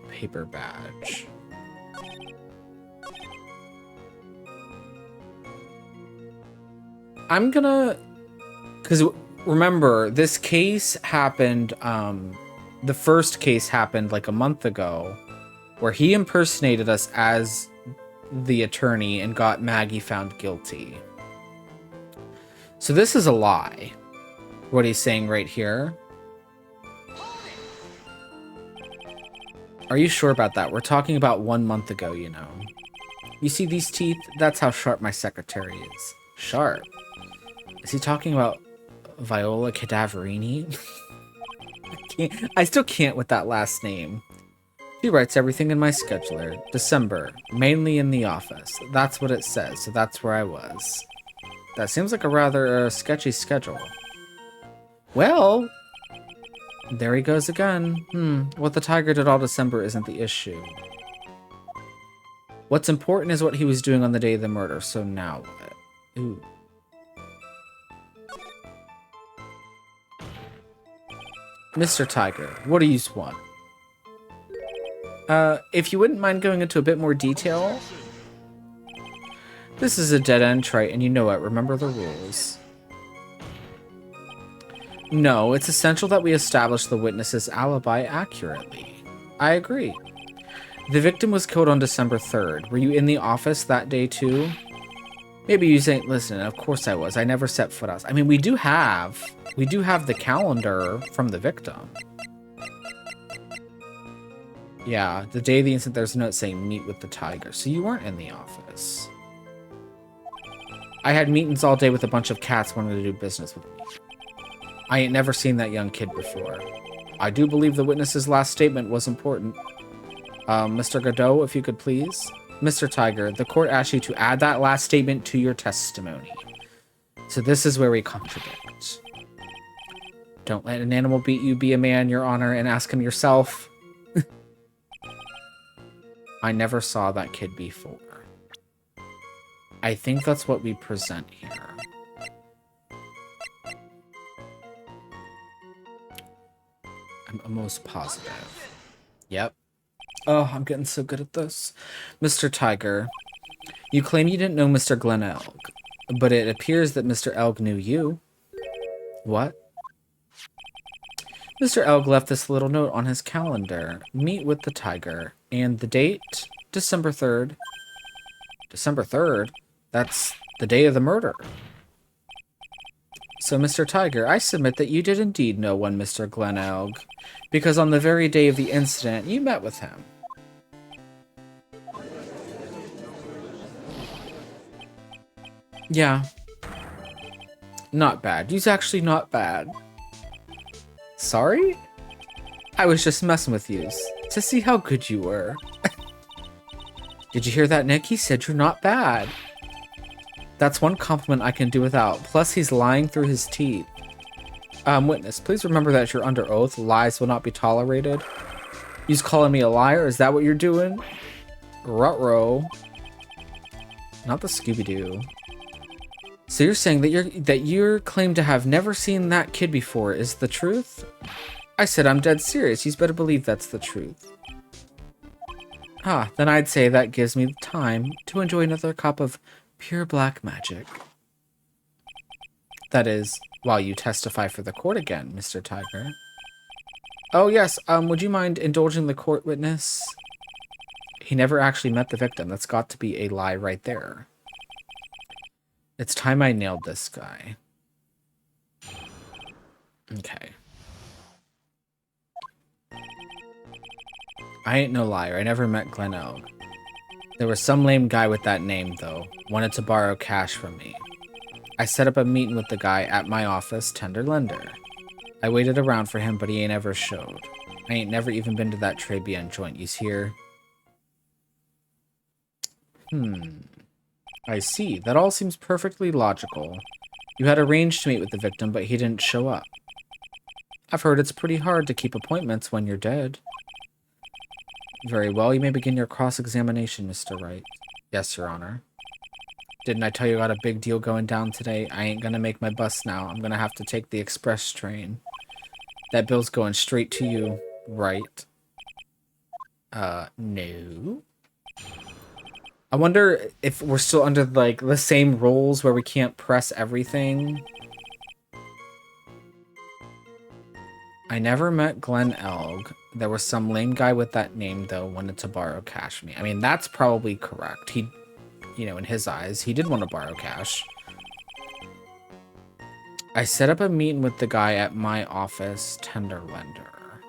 Paper badge. I'm gonna, because remember, this case happened, the first case happened like a month ago, where he impersonated us as the attorney and got Maggie found guilty. So this is a lie, what he's saying right here. Are you sure about that? We're talking about 1 month ago, you know. You see these teeth? That's how sharp my secretary is. Sharp? Is he talking about Viola Cadaverini? I still can't with that last name. She writes everything in my scheduler. December, mainly in the office. That's what it says, so that's where I was. That seems like a rather sketchy schedule. Well, there he goes again. What the tiger did all December isn't the issue. What's important is what he was doing on the day of the murder, so now what? Ooh. Mr. Tiger, what do you want? If you wouldn't mind going into a bit more detail. This is a dead-end trite, and you know it. Remember the rules. No, it's essential that we establish the witness's alibi accurately. I agree. The victim was killed on December 3rd. Were you in the office that day too? Maybe you say, listen, of course I was. I never set foot outside. I mean, we do have the calendar from the victim. Yeah, the day of the incident, there's a note saying meet with the tiger. So you weren't in the office. I had meetings all day with a bunch of cats wanting to do business with me. I ain't never seen that young kid before. I do believe the witness's last statement was important. Mr. Godot, if you could please. Mr. Tiger, the court asked you to add that last statement to your testimony. So this is where we contradict. Don't let an animal beat you, be a man, Your Honor, and ask him yourself. I never saw that kid before. I think that's what we present here. I'm almost positive. Yep. Oh, I'm getting so good at this. Mr. Tiger, you claim you didn't know Mr. Glenn Elg, but it appears that Mr. Elg knew you. What? Mr. Elg left this little note on his calendar. Meet with the tiger. And the date? December 3rd. December 3rd? That's the day of the murder. So, Mr. Tiger, I submit that you did indeed know one Mr. Glenn Elg, because on the very day of the incident, you met with him. Yeah. Not bad. He's actually not bad. Sorry? I was just messing with you to see how good you were. Did you hear that, Nick? He said you're not bad. That's one compliment I can do without. Plus, he's lying through his teeth. Witness, please remember that you're under oath. Lies will not be tolerated. You's calling me a liar? Is that what you're doing? Ruh-roh. Not the Scooby-Doo. So you're saying that your claim to have never seen that kid before is the truth? I said I'm dead serious. You better believe that's the truth. Ah, then I'd say that gives me the time to enjoy another cup of pure black magic. That is, while you testify for the court again, Mr. Tiger. Oh yes, would you mind indulging the court witness? He never actually met the victim. That's got to be a lie right there. It's time I nailed this guy. Okay. I ain't no liar. I never met Glen Elg. There was some lame guy with that name, though. Wanted to borrow cash from me. I set up a meeting with the guy at my office, Tender Lender. I waited around for him, but he ain't ever showed. I ain't never even been to that Tribulations joint. He's here. I see. That all seems perfectly logical. You had arranged to meet with the victim, but he didn't show up. I've heard it's pretty hard to keep appointments when you're dead. Very well, you may begin your cross-examination, Mr. Wright. Yes, Your Honor. Didn't I tell you I got a big deal going down today? I ain't gonna make my bus now. I'm gonna have to take the express train. That bill's going straight to you, right? No. I wonder if we're still under, like, the same rules where we can't press everything. I never met Glen Elg. There was some lame guy with that name, though, wanted to borrow cash from me. I mean, that's probably correct. He, you know, in his eyes, he did want to borrow cash. I set up a meeting with the guy at my office, Tender Lender.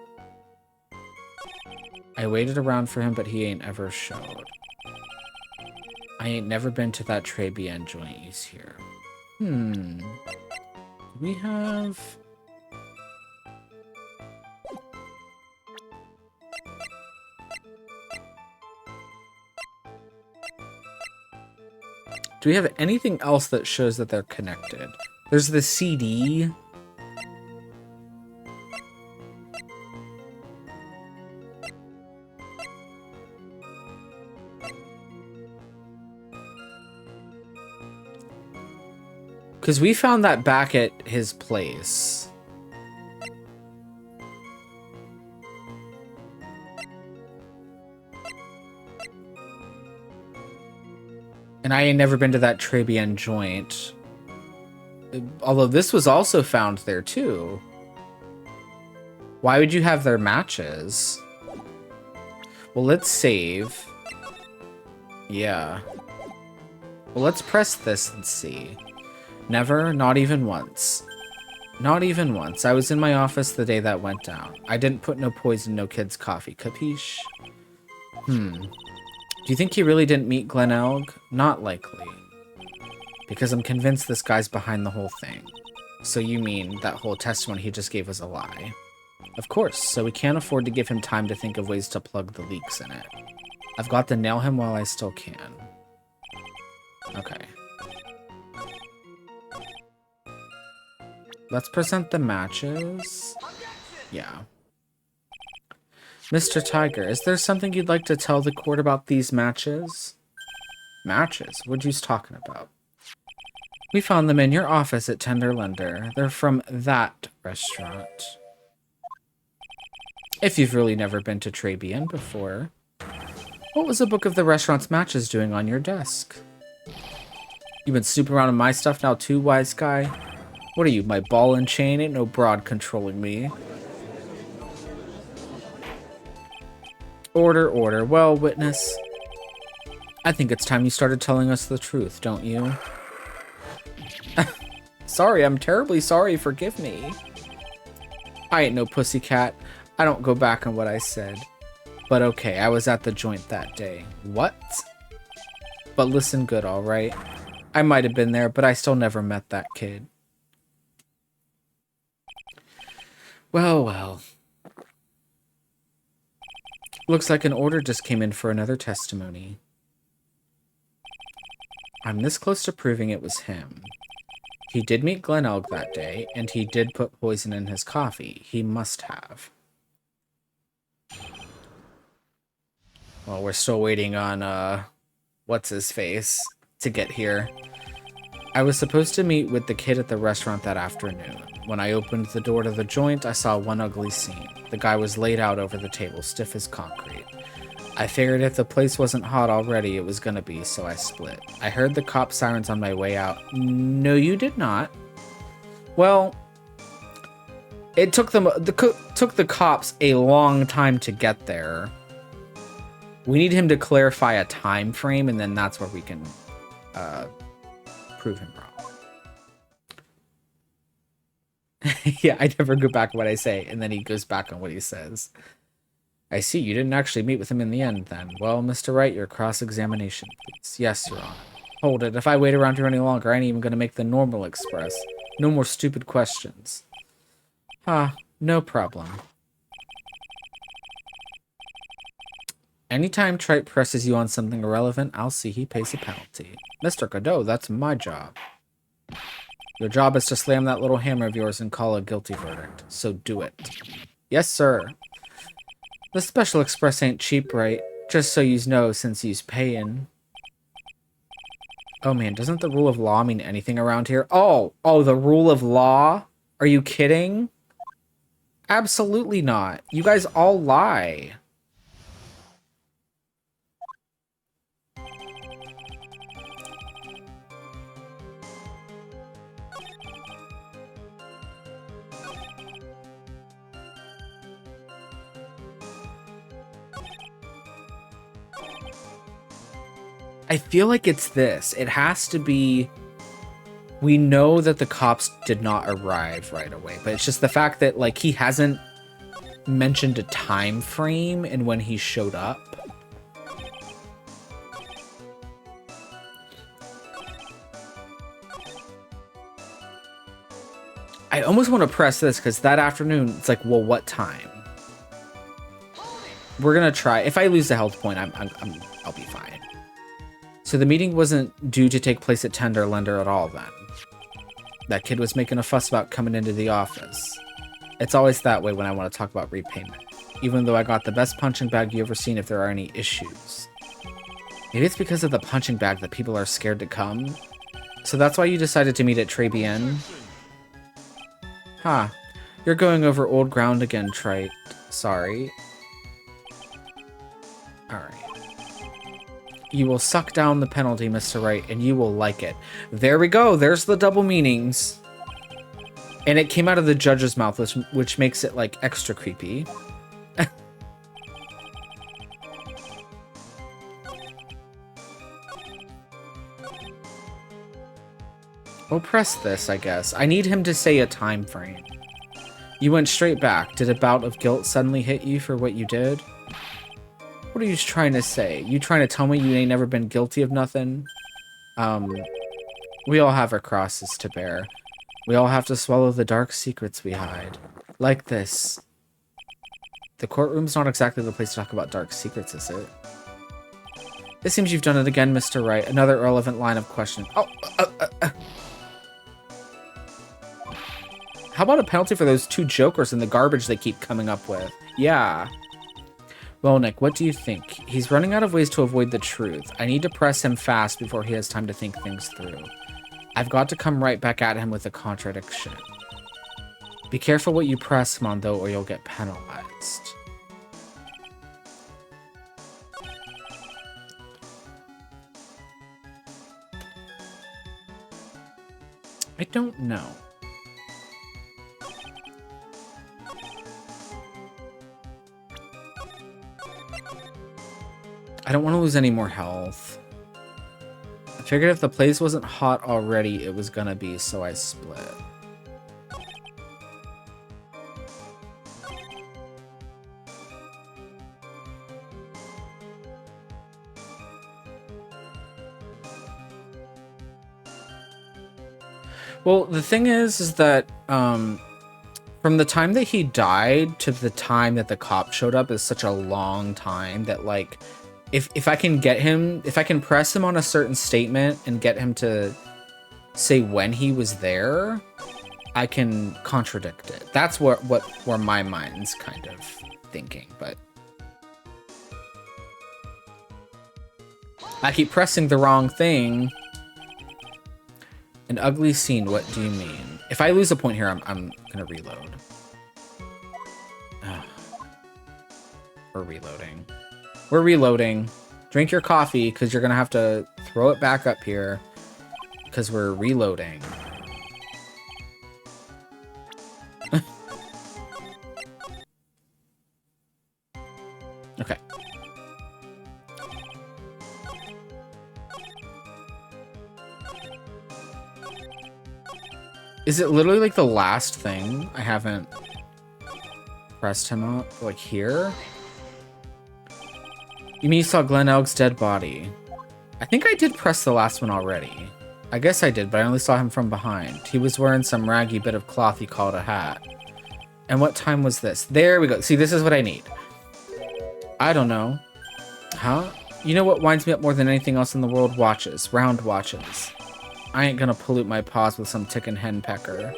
I waited around for him, but he ain't ever showed. I ain't never been to that Tribulations joint. He's here. We have... Do we have anything else that shows that they're connected? There's the CD. Because we found that back at his place. And I ain't never been to that Tribulations joint. Although this was also found there too. Why would you have their matches? Well, let's save. Yeah. Well, let's press this and see. Never, not even once. Not even once. I was in my office the day that went down. I didn't put no poison, no kids' coffee. Capiche? Do you think he really didn't meet Glen Elg? Not likely. Because I'm convinced this guy's behind the whole thing. So you mean that whole testimony he just gave was a lie? Of course, so we can't afford to give him time to think of ways to plug the leaks in it. I've got to nail him while I still can. Okay. Let's present the matches. Yeah. Mr. Tiger, is there something you'd like to tell the court about these matches? Matches? What you talking about? We found them in your office at Tender Lender. They're from that restaurant. If you've really never been to Tribulations before, what was the book of the restaurant's matches doing on your desk? You've been snooping around in my stuff now too, wise guy? What are you, my ball and chain? Ain't no broad controlling me. Order, order. Well, witness, I think it's time you started telling us the truth, don't you? Sorry, I'm terribly sorry. Forgive me. I ain't no pussycat. I don't go back on what I said. But okay, I was at the joint that day. What? But listen good, alright? I might have been there, but I still never met that kid. Well, well. Looks like an order just came in for another testimony. I'm this close to proving it was him. He did meet Glen Elg that day, and he did put poison in his coffee. He must have. Well, we're still waiting on, what's-his-face to get here. I was supposed to meet with the kid at the restaurant that afternoon. When I opened the door to the joint, I saw one ugly scene. The guy was laid out over the table, stiff as concrete. I figured if the place wasn't hot already, it was gonna be, so I split. I heard the cop sirens on my way out. No, you did not. Well, it took the cops a long time to get there. We need him to clarify a time frame, and then that's where we can prove him wrong. Yeah, I never go back on what I say, and then he goes back on what he says. I see, you didn't actually meet with him in the end, then. Well, Mr. Wright, your cross-examination, please. Yes, Your Honor. Hold it. If I wait around here any longer, I ain't even gonna make the normal express. No more stupid questions. Ah, no problem. Anytime Trite presses you on something irrelevant, I'll see he pays a penalty. Mr. Godot, that's my job. Your job is to slam that little hammer of yours and call a guilty verdict. So do it. Yes, sir. The special express ain't cheap, right? Just so yous know, since yous payin'. Oh man, doesn't the rule of law mean anything around here? Oh, the rule of law? Are you kidding? Absolutely not. You guys all lie. I feel like it's this. It has to be... We know that the cops did not arrive right away, but it's just the fact that, like, he hasn't mentioned a time frame and when he showed up. I almost want to press this, because that afternoon, it's like, well, what time? We're gonna try. If I lose the health point, I'll be fine. So the meeting wasn't due to take place at Tenderlender at all, then. That kid was making a fuss about coming into the office. It's always that way when I want to talk about repayment. Even though I got the best punching bag you ever seen if there are any issues. Maybe it's because of the punching bag that people are scared to come. So that's why you decided to meet at Tribulations? Huh. You're going over old ground again, Trite. Sorry. Alright. You will suck down the penalty, Mr. Wright, and you will like it. There we go. There's the double meanings. And it came out of the judge's mouth, which makes it, like, extra creepy. We'll press this, I guess. I need him to say a time frame. You went straight back. Did a bout of guilt suddenly hit you for what you did? What are you trying to say? You trying to tell me you ain't never been guilty of nothing? We all have our crosses to bear. We all have to swallow the dark secrets we hide. Like this. The courtroom's not exactly the place to talk about dark secrets, is it? It seems you've done it again, Mr. Wright. Another irrelevant line of questioning. Oh, How about a penalty for those two jokers and the garbage they keep coming up with? Yeah. Well, Nick, what do you think? He's running out of ways to avoid the truth. I need to press him fast before he has time to think things through. I've got to come right back at him with a contradiction. Be careful what you press him on, though, or you'll get penalized. I don't know. I don't want to lose any more health. I figured if the place wasn't hot already, it was gonna be, so I split. Well, the thing is that, from the time that he died to the time that the cop showed up is such a long time that, like, if I can get him, if I can press him on a certain statement and get him to say when he was there, I can contradict it. That's where my mind's kind of thinking, but I keep pressing the wrong thing. An ugly scene, what do you mean? If I lose a point here, I'm gonna reload. Ugh. We're reloading. We're reloading. Drink your coffee, because you're gonna have to throw it back up here, because we're reloading. Okay. Is it literally like the last thing? I haven't pressed him up, like here? You mean you saw Glen Elg's dead body? I think I did press the last one already. I guess I did, but I only saw him from behind. He was wearing some raggy bit of cloth he called a hat. And what time was this? There we go. See, this is what I need. I don't know. Huh? You know what winds me up more than anything else in the world? Watches. Round watches. I ain't gonna pollute my paws with some tickin' henpecker.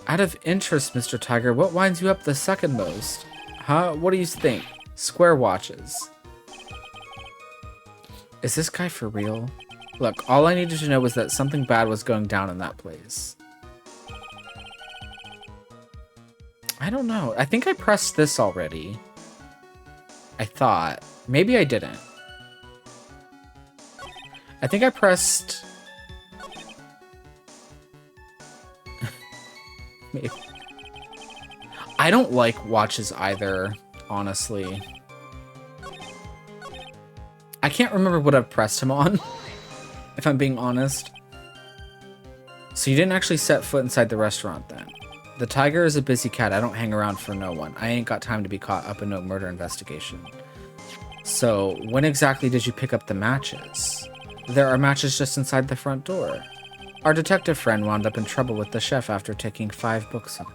Out of interest, Mr. Tiger, what winds you up the second most? Huh? What do you think? Square watches. Is this guy for real? Look, all I needed to know was that something bad was going down in that place. I don't know. I think I pressed this already. I thought. Maybe I didn't. I think I pressed... Maybe. I don't like watches either, honestly. I can't remember what I've pressed him on, if I'm being honest. So you didn't actually set foot inside the restaurant then? The tiger is a busy cat. I don't hang around for no one. I ain't got time to be caught up in no murder investigation. So, when exactly did you pick up the matches? There are matches just inside the front door. Our detective friend wound up in trouble with the chef after taking 5 books home.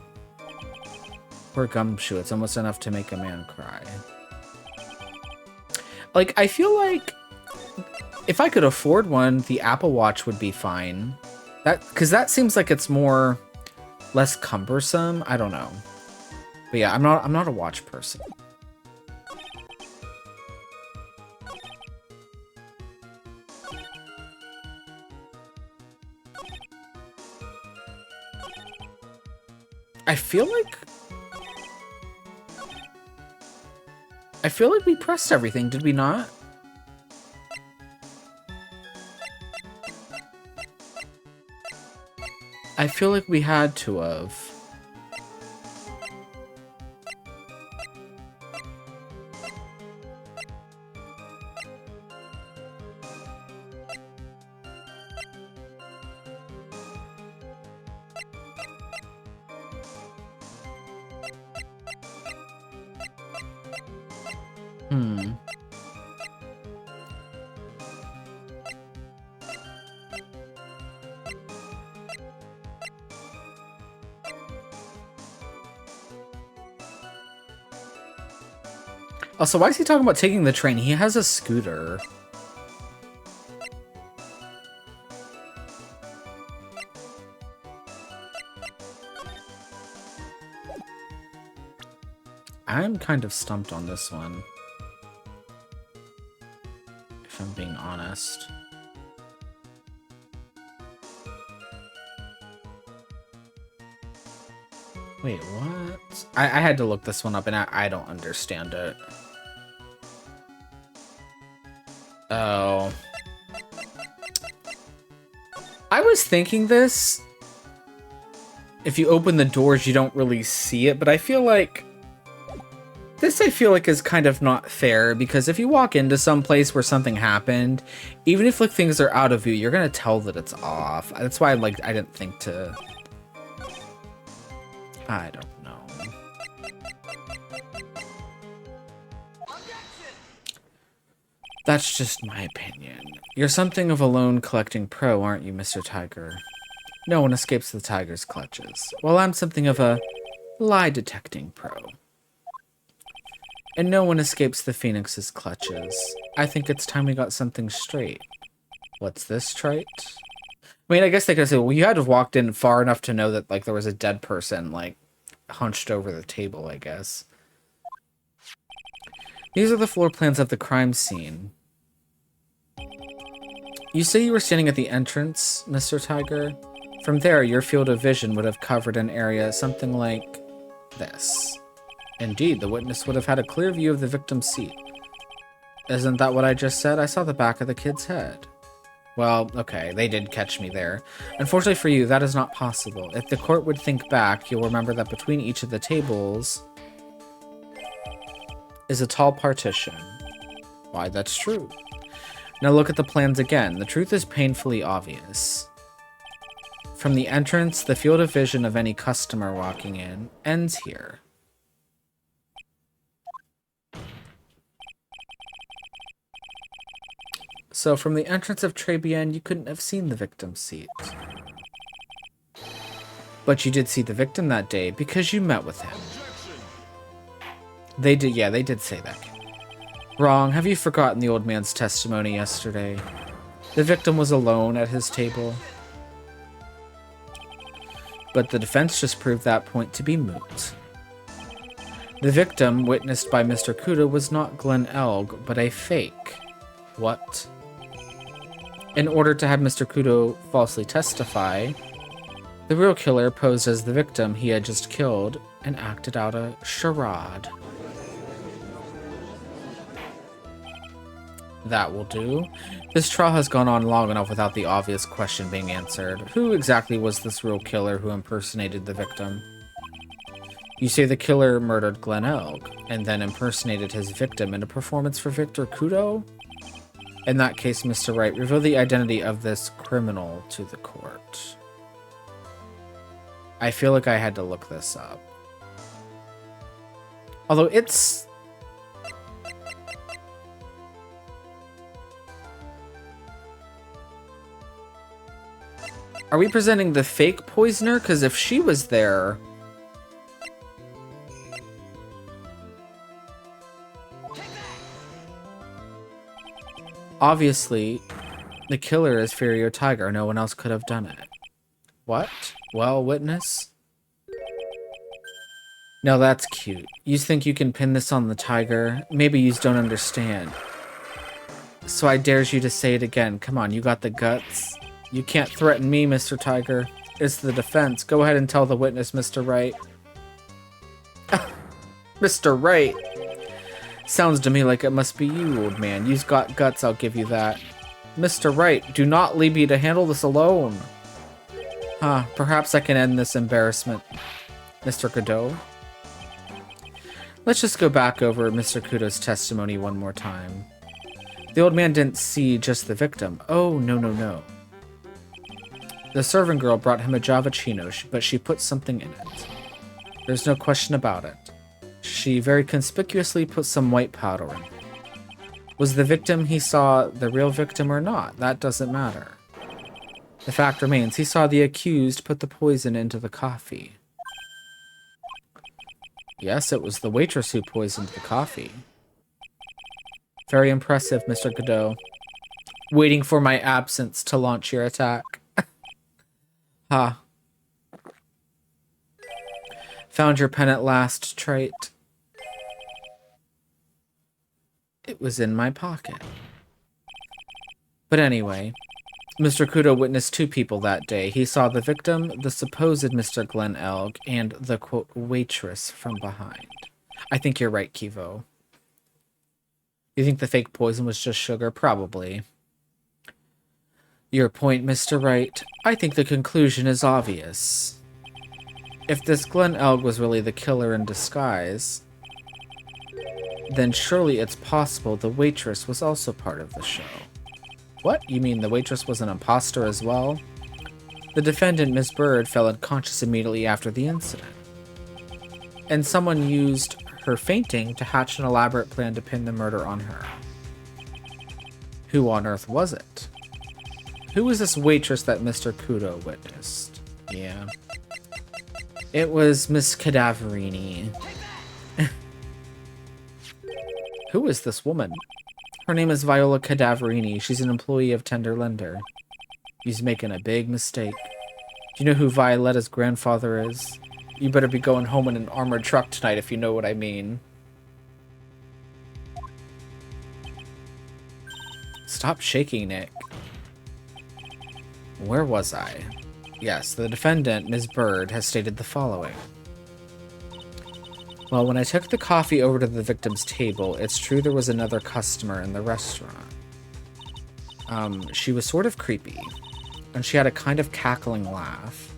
Poor Gumshoe, it's almost enough to make a man cry. Like, I feel like if I could afford one, the Apple Watch would be fine. Because that seems like it's more... less cumbersome. I don't know. But yeah, I'm not a watch person. I feel like we pressed everything, did we not? I feel like we had to have. Also, why is he talking about taking the train? He has a scooter. I'm kind of stumped on this one, if I'm being honest. Wait, what? I had to look this one up, and I don't understand it. Oh. I was thinking this. If you open the doors, you don't really see it, but I feel like... This, I feel like, is kind of not fair, because if you walk into some place where something happened, even if, like, things are out of view, you're gonna tell that it's off. That's why, like, I didn't think to... I don't know. That's just my opinion. You're something of a lone collecting pro, aren't you, Mr. Tiger? No one escapes the tiger's clutches. Well, I'm something of a lie detecting pro. And no one escapes the phoenix's clutches. I think it's time we got something straight. What's this trait? I mean, I guess they could say, well, you had to have walked in far enough to know that, like, there was a dead person, like, hunched over the table, I guess. These are the floor plans of the crime scene. You say you were standing at the entrance, Mr. Tiger? From there, your field of vision would have covered an area something like this. Indeed, the witness would have had a clear view of the victim's seat. Isn't that what I just said? I saw the back of the kid's head. Well, okay, they did catch me there. Unfortunately for you, that is not possible. If the court would think back, you'll remember that between each of the tables is a tall partition. Why, that's true. Now look at the plans again. The truth is painfully obvious. From the entrance, the field of vision of any customer walking in ends here. So from the entrance of Tribulations, you couldn't have seen the victim's seat. But you did see the victim that day because you met with him. They did, yeah, they did say that. Wrong. Have you forgotten the old man's testimony yesterday? The victim was alone at his table. But the defense just proved that point to be moot. The victim, witnessed by Mr. Kudo, was not Glenn Elg, but a fake. What? In order to have Mr. Kudo falsely testify, the real killer posed as the victim he had just killed and acted out a charade. That will do. This trial has gone on long enough without the obvious question being answered. Who exactly was this real killer who impersonated the victim? You say the killer murdered Glenn Elg, and then impersonated his victim in a performance for Victor Kudo? In that case, Mr. Wright, reveal the identity of this criminal to the court. I feel like I had to look this up. Although it's... Are we presenting the fake poisoner? Because if she was there... Obviously, the killer is Furio Tiger. No one else could have done it. What? Well, witness? Now that's cute. You think you can pin this on the tiger? Maybe you don't understand. So I dares you to say it again. Come on, you got the guts. You can't threaten me, Mr. Tiger. It's the defense. Go ahead and tell the witness, Mr. Wright. Mr. Wright. Sounds to me like it must be you, old man. You've got guts, I'll give you that. Mr. Wright, do not leave me to handle this alone. Huh, perhaps I can end this embarrassment, Mr. Godot. Let's just go back over Mr. Kudo's testimony one more time. The old man didn't see just the victim. Oh, no, no, no. The servant girl brought him a Javachino, but she put something in it. There's no question about it. She very conspicuously put some white powder in it. Was the victim he saw the real victim or not? That doesn't matter. The fact remains, he saw the accused put the poison into the coffee. Yes, it was the waitress who poisoned the coffee. Very impressive, Mr. Godot. Waiting for my absence to launch your attack. Ha. Found your pen at last, Trait. It was in my pocket. But anyway, Mr. Kudo witnessed two people that day. He saw the victim, the supposed Mr. Glenn Elg, and the, quote, waitress from behind. I think you're right, Kivo. You think the fake poison was just sugar? Probably. Your point, Mr. Wright. I think the conclusion is obvious. If this Glenn Elg was really the killer in disguise, then surely it's possible the waitress was also part of the show. What? You mean the waitress was an imposter as well? The defendant, Miss Bird, fell unconscious immediately after the incident. And someone used her fainting to hatch an elaborate plan to pin the murder on her. Who on earth was it? Who was this waitress that Mr. Kudo witnessed? Yeah. It was Miss Cadaverini. Who is this woman? Her name is Viola Cadaverini. She's an employee of Tender Lender. He's making a big mistake. Do you know who Violetta's grandfather is? You better be going home in an armored truck tonight if you know what I mean. Stop shaking, Nick. Where was I? Yes, the defendant, Ms. Bird, has stated the following. Well, when I took the coffee over to the victim's table, it's true there was another customer in the restaurant. She was sort of creepy, and she had a kind of cackling laugh.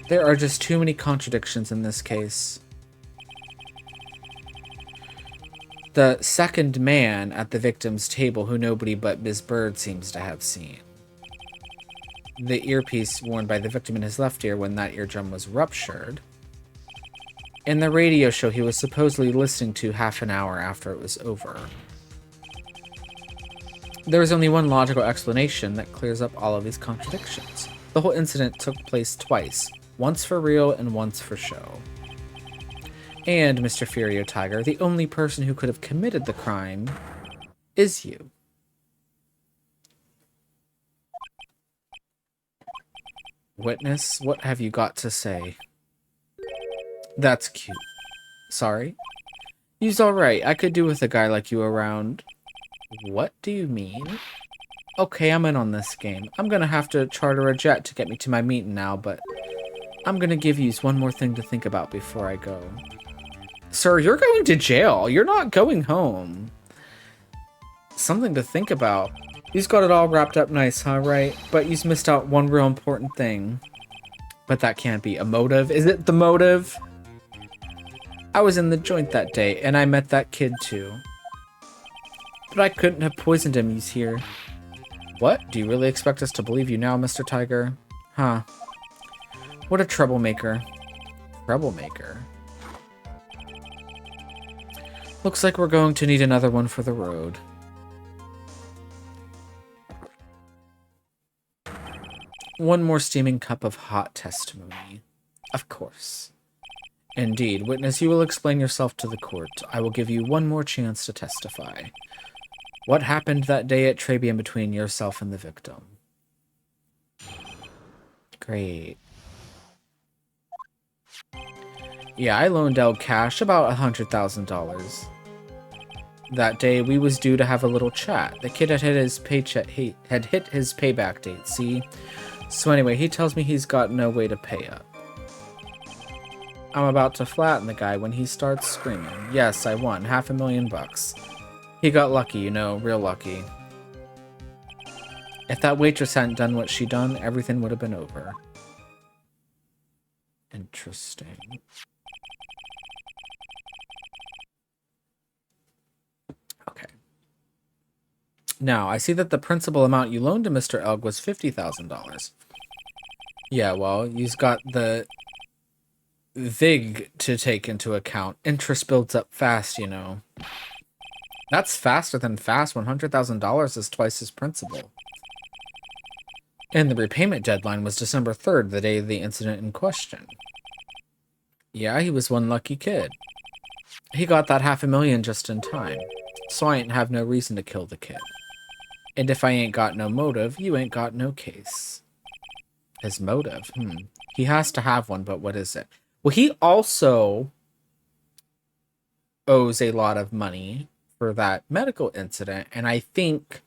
There are just too many contradictions in this case. The second man at the victim's table who nobody but Ms. Bird seems to have seen. The earpiece worn by the victim in his left ear when that eardrum was ruptured. in the radio show he was supposedly listening to half an hour after it was over. There is only one logical explanation that clears up all of these contradictions. The whole incident took place twice, once for real and once for show. And, Mr. Furio Tiger, the only person who could have committed the crime is you. Witness, what have you got to say? That's cute. Sorry? You's alright. I could do with a guy like you around. What do you mean? Okay, I'm in on this game. I'm gonna have to charter a jet to get me to my meeting now, but I'm gonna give yous one more thing to think about before I go. Sir, you're going to jail. You're not going home. Something to think about. You've got it all wrapped up nice, huh, right? But you've missed out one real important thing. But that can't be a motive. Is it the motive? I was in the joint that day, and I met that kid too. But I couldn't have poisoned him, he's here. What? Do you really expect us to believe you now, Mr. Tiger? Huh. What a troublemaker. Troublemaker? Looks like we're going to need another one for the road. One more steaming cup of hot testimony. Of course. Indeed, witness, you will explain yourself to the court. I will give you one more chance to testify. What happened that day at Tribune between yourself and the victim? Great. Yeah, I loaned out cash, about $100,000. That day, we was due to have a little chat. The kid had hit his payback date, see? So anyway, he tells me he's got no way to pay up. I'm about to flatten the guy when he starts screaming. Yes, I won. $500,000. He got lucky, you know, real lucky. If that waitress hadn't done what she done, everything would have been over. Interesting. Okay. Now, I see that the principal amount you loaned to Mr. Elg was $50,000. Yeah, well, you've got the VIG to take into account. Interest builds up fast, you know. That's faster than fast. $100,000 is twice his principal. And the repayment deadline was December 3rd, the day of the incident in question. Yeah, he was one lucky kid. He got that $500,000 just in time. So I ain't have no reason to kill the kid. And if I ain't got no motive, you ain't got no case. His motive? He has to have one, but what is it? Well, he also owes a lot of money for that medical incident, and I think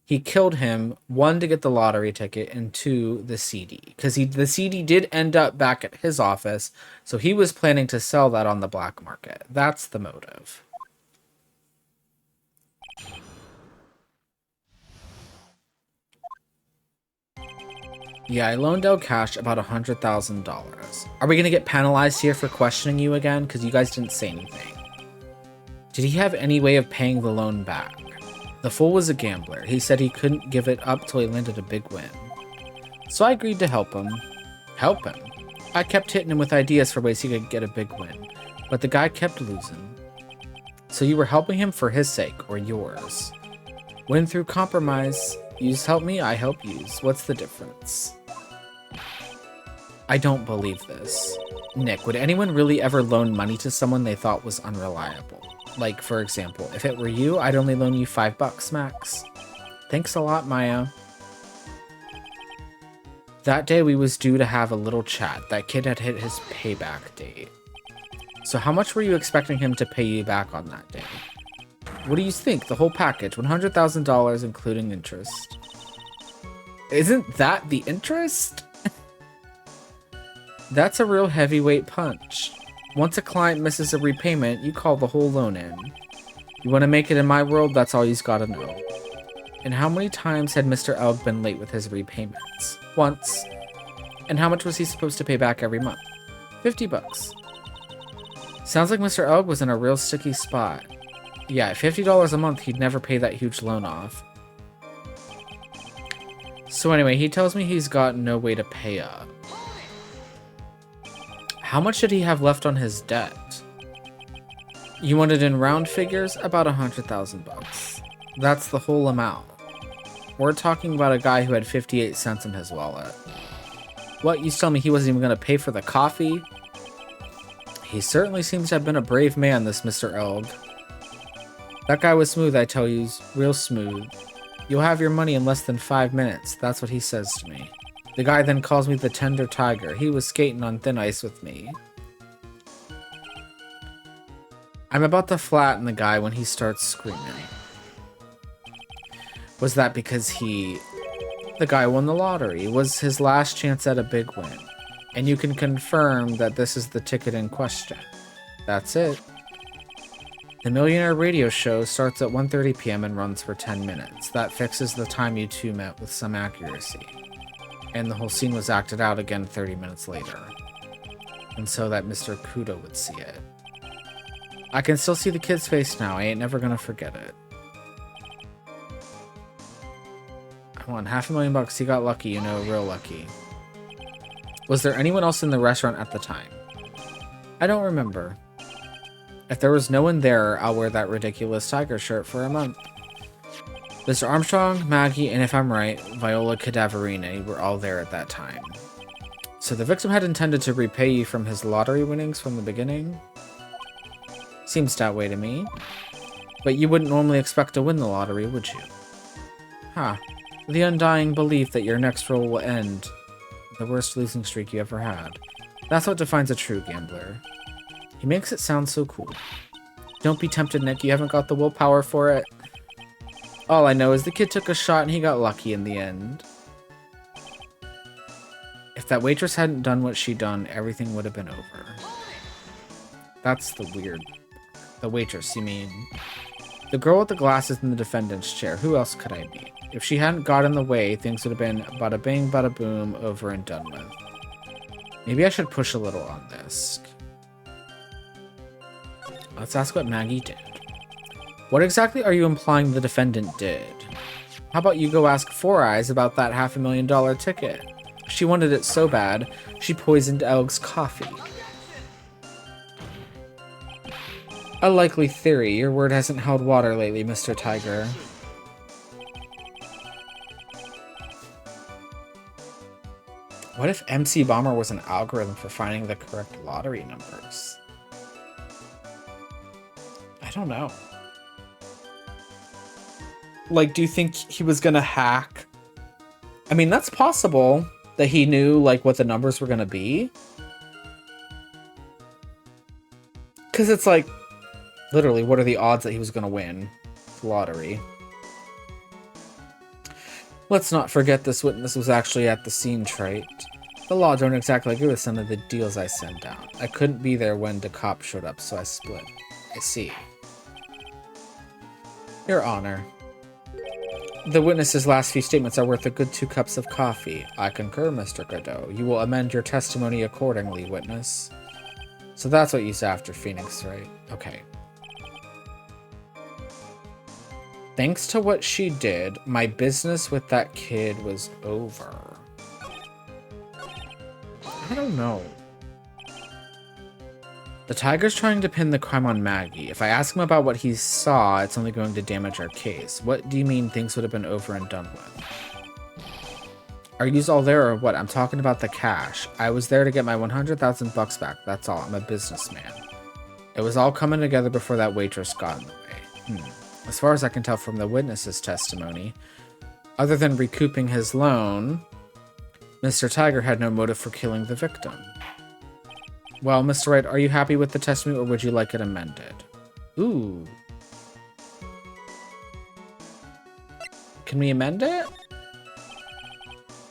he killed him, one, to get the lottery ticket, and two, the CD. Because the CD did end up back at his office, so he was planning to sell that on the black market. That's the motive. Yeah, I loaned out cash about $100,000. Are we going to get penalized here for questioning you again? Because you guys didn't say anything. Did he have any way of paying the loan back? The fool was a gambler. He said he couldn't give it up till he landed a big win. So I agreed to help him. Help him? I kept hitting him with ideas for ways he could get a big win. But the guy kept losing. So you were helping him for his sake, or yours. Win through compromise. Yous help me, I help yous. What's the difference? I don't believe this. Nick, would anyone really ever loan money to someone they thought was unreliable? Like, for example, if it were you, I'd only loan you $5 max. Thanks a lot, Maya. That day we was due to have a little chat. That kid had hit his payback date. So how much were you expecting him to pay you back on that day? What do you think? The whole package, $100,000 including interest. Isn't that the interest? That's a real heavyweight punch. Once a client misses a repayment, you call the whole loan in. You want to make it in my world, that's all you's gotta know. And how many times had Mr. Elg been late with his repayments? Once. And how much was he supposed to pay back every month? $50. Sounds like Mr. Elg was in a real sticky spot. Yeah, at $50 a month, he'd never pay that huge loan off. So anyway, he tells me he's got no way to pay up. How much did he have left on his debt? You want it in round figures? About 100,000 bucks. That's the whole amount. We're talking about a guy who had 58 cents in his wallet. What, you tell me he wasn't even going to pay for the coffee? He certainly seems to have been a brave man, this Mr. Elg. That guy was smooth, I tell you, real smooth. You'll have your money in less than 5 minutes, that's what he says to me. The guy then calls me the Tender Tiger. He was skating on thin ice with me. I'm about to flatten the guy when he starts screaming. Was that because the guy won the lottery? It was his last chance at a big win. And you can confirm that this is the ticket in question. That's it. The Millionaire Radio Show starts at 1:30 p.m. and runs for 10 minutes. That fixes the time you two met with some accuracy. And the whole scene was acted out again 30 minutes later. And so that Mr. Kudo would see it. I can still see the kid's face now. I ain't never gonna forget it. I won $500,000. He got lucky, you know, real lucky. Was there anyone else in the restaurant at the time? I don't remember. If there was no one there, I'll wear that ridiculous tiger shirt for a month. Mr. Armstrong, Maggie, and if I'm right, Viola Cadaverina were all there at that time. So the victim had intended to repay you from his lottery winnings from the beginning? Seems that way to me. But you wouldn't normally expect to win the lottery, would you? Huh. The undying belief that your next roll will end the worst losing streak you ever had. That's what defines a true gambler. He makes it sound so cool. Don't be tempted, Nick. You haven't got the willpower for it. All I know is the kid took a shot and he got lucky in the end. If that waitress hadn't done what she done, everything would have been over. That's the weird... The waitress, you mean? The girl with the glasses in the defendant's chair. Who else could I be? If she hadn't got in the way, things would have been bada bing, bada boom, over and done with. Maybe I should push a little on this. Let's ask what Maggie did. What exactly are you implying the defendant did? How about you go ask Four Eyes about that $500,000 ticket? She wanted it so bad, she poisoned Elg's coffee. A likely theory. Your word hasn't held water lately, Mr. Tiger. What if MC Bomber was an algorithm for finding the correct lottery numbers? I don't know. Like, do you think he was gonna hack? I mean, that's possible that he knew, like, what the numbers were gonna be. Because it's like, literally, what are the odds that he was gonna win the lottery? Let's not forget this witness was actually at the scene, Trite. The law don't exactly agree with some of the deals I sent down. I couldn't be there when the cop showed up, so I split. I see. Your Honor. The witness's last few statements are worth a good 2 cups of coffee. I concur, Mr. Godot. You will amend your testimony accordingly, witness. So that's what you said after Phoenix, right? Okay. Thanks to what she did, my business with that kid was over. I don't know. The Tiger's trying to pin the crime on Maggie. If I ask him about what he saw, it's only going to damage our case. What do you mean things would have been over and done with? Are you all there or what? I'm talking about the cash. I was there to get my 100,000 bucks back. That's all. I'm a businessman. It was all coming together before that waitress got in the way. As far as I can tell from the witness's testimony, other than recouping his loan, Mr. Tiger had no motive for killing the victim. Well, Mr. Wright, are you happy with the testimony or would you like it amended? Ooh. Can we amend it?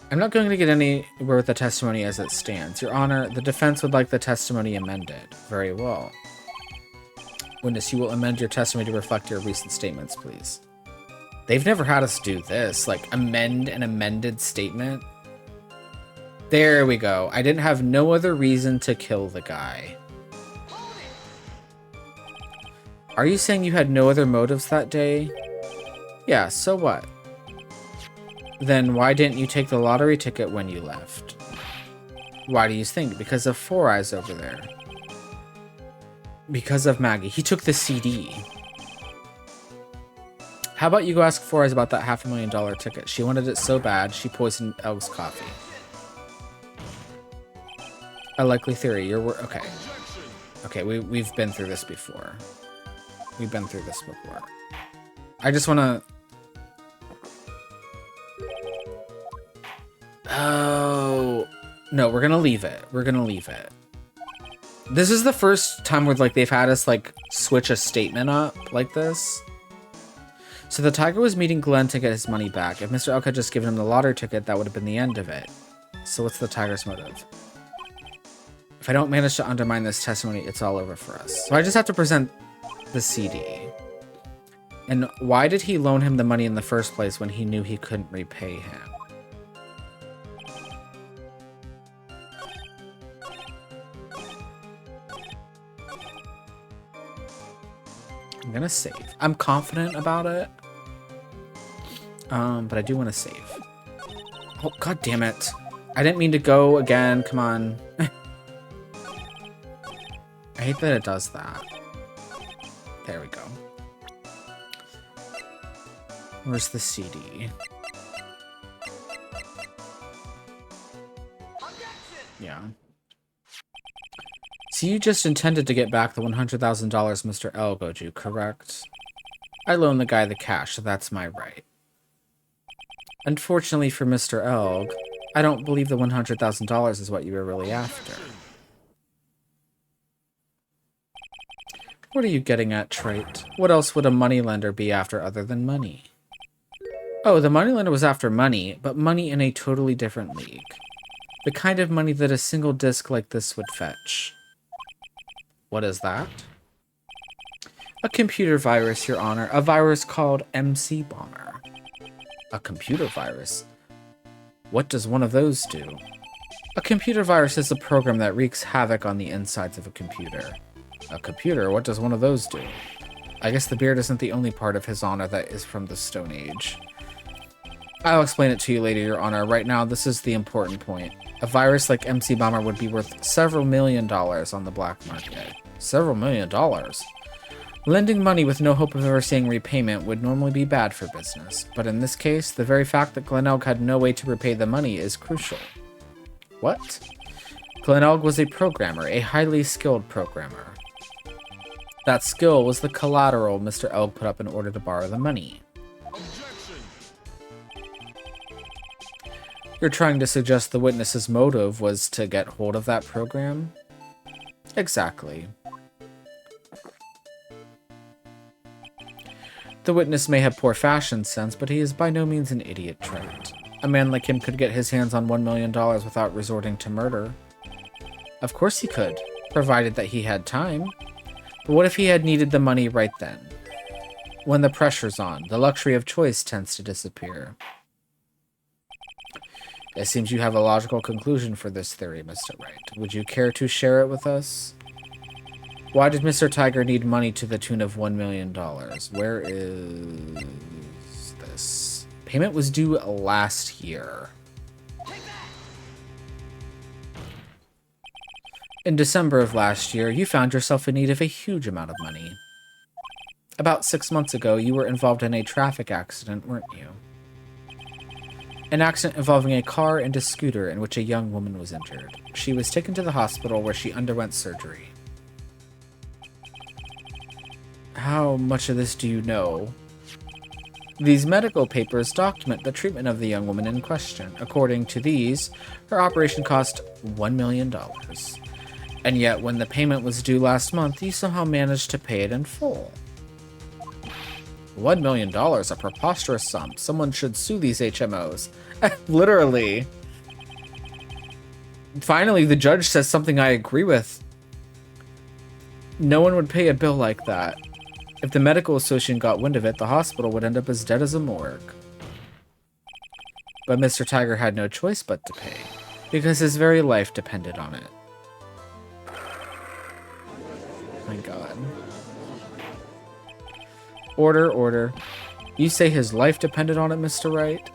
I'm not going to get anywhere with the testimony as it stands. Your Honor, the defense would like the testimony amended. Very well. Witness, you will amend your testimony to reflect your recent statements, please. They've never had us do this, like amend an amended statement. There we go. I didn't have no other reason to kill the guy. Are you saying you had no other motives that day? Yeah, so what? Then why didn't you take the lottery ticket when you left? Why do you think? Because of Four Eyes over there. Because of Maggie. He took the CD. How about you go ask Four Eyes about that $500,000 ticket? She wanted it so bad, she poisoned Elg's coffee. A likely theory. You're okay. Okay, we've been through this before. We've been through this before. I just want to... Oh... No, we're gonna leave it. We're gonna leave it. This is the first time where, like, they've had us, like, switch a statement up like this. So the tiger was meeting Glenn to get his money back. If Mr. Elk had just given him the lottery ticket, that would have been the end of it. So what's the tiger's motive? If I don't manage to undermine this testimony, it's all over for us. So I just have to present the CD. And why did he loan him the money in the first place when he knew he couldn't repay him? I'm gonna save. I'm confident about it. But I do want to save. Oh, god damn it. I didn't mean to go again. Come on. I hate that it does that. There we go. Where's the CD? Yeah. So you just intended to get back the $100,000 Mr. L owed you, correct? I loaned the guy the cash, so that's my right. Unfortunately for Mr. Elg, I don't believe the $100,000 is what you were really after. What are you getting at, Trait? What else would a moneylender be after other than money? Oh, the moneylender was after money, but money in a totally different league. The kind of money that a single disc like this would fetch. What is that? A computer virus, Your Honor. A virus called MC Bomber. A computer virus? What does one of those do? A computer virus is a program that wreaks havoc on the insides of a computer. A computer? What does one of those do? I guess the beard isn't the only part of His Honor that is from the Stone Age. I'll explain it to you later, Your Honor. Right now, this is the important point. A virus like MC Bomber would be worth several $1 million on the black market. Several $1 million? Lending money with no hope of ever seeing repayment would normally be bad for business, but in this case, the very fact that Glen Elg had no way to repay the money is crucial. What? Glen Elg was a programmer, a highly skilled programmer. That skill was the collateral Mr. Elg put up in order to borrow the money. You're trying to suggest the witness's motive was to get hold of that program? Exactly. The witness may have poor fashion sense, but he is by no means an idiot, Trent. A man like him could get his hands on $1 million without resorting to murder. Of course he could, provided that he had time. But what if he had needed the money right then? When the pressure's on, the luxury of choice tends to disappear. It seems you have a logical conclusion for this theory, Mr. Wright. Would you care to share it with us? Why did Mr. Tiger need money to the tune of $1 million? Where is this? Payment was due last year. In December of last year, you found yourself in need of a huge amount of money. About 6 months ago, you were involved in a traffic accident, weren't you? An accident involving a car and a scooter in which a young woman was injured. She was taken to the hospital where she underwent surgery. How much of this do you know? These medical papers document the treatment of the young woman in question. According to these, her operation cost $1 million. And yet, when the payment was due last month, you somehow managed to pay it in full. $1 million, a preposterous sum. Someone should sue these HMOs. Literally. Finally, the judge says something I agree with. No one would pay a bill like that. If the medical association got wind of it, the hospital would end up as dead as a morgue. But Mr. Tiger had no choice but to pay, because his very life depended on it. My God. Order, order. You say his life depended on it, Mr. Wright?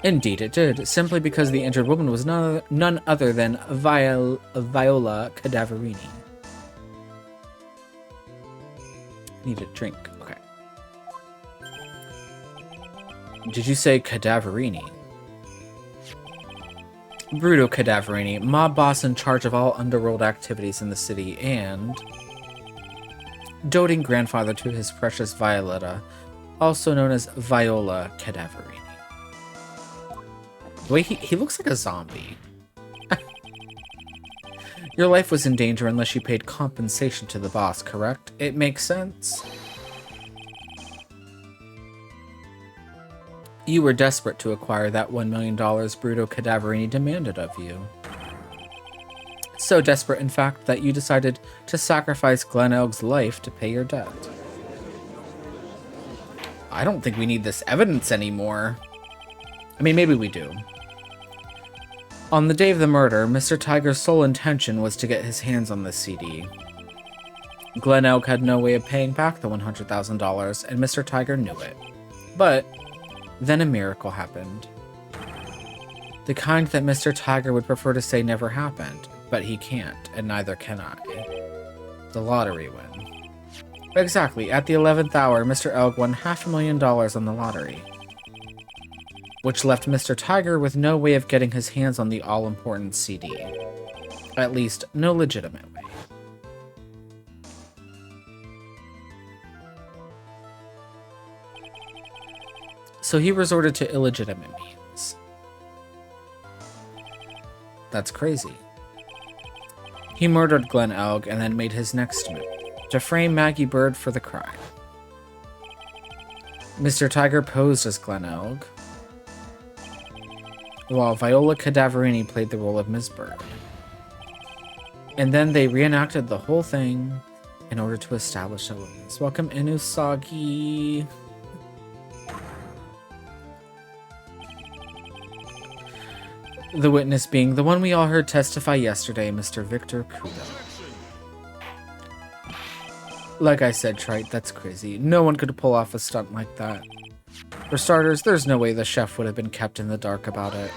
Indeed it did, simply because the injured woman was none other than Viola Cadaverini. Need a drink. Okay. Did you say Cadaverini? Bruto Cadaverini, mob boss in charge of all underworld activities in the city, and doting grandfather to his precious Violetta, also known as Viola Cadaverini. The way he looks like a zombie. Your life was in danger unless you paid compensation to the boss, correct? It makes sense. You were desperate to acquire that $1 million Bruto Cadaverini demanded of you. So desperate, in fact, that you decided to sacrifice Glen Elg's life to pay your debt. I don't think we need this evidence anymore. I mean, maybe we do. On the day of the murder, Mr. Tiger's sole intention was to get his hands on this CD. Glen Elg had no way of paying back the $100,000, and Mr. Tiger knew it. But then a miracle happened. The kind that Mr. Tiger would prefer to say never happened, but he can't, and neither can I. The lottery win. Exactly, at the 11th hour, Mr. Elg won $500,000 on the lottery, which left Mr. Tiger with no way of getting his hands on the all-important CD. At least, no legitimate way. So he resorted to illegitimate means. That's crazy. He murdered Glen Elg and then made his next move, to frame Maggie Bird for the crime. Mr. Tiger posed as Glen Elg, while Viola Cadaverini played the role of Ms. Bird. And then they reenacted the whole thing in order to establish a witness. Welcome, Inusagi. The witness being the one we all heard testify yesterday, Mr. Victor Kudo. Like I said, Trite, that's crazy. No one could pull off a stunt like that. For starters, there's no way the chef would have been kept in the dark about it.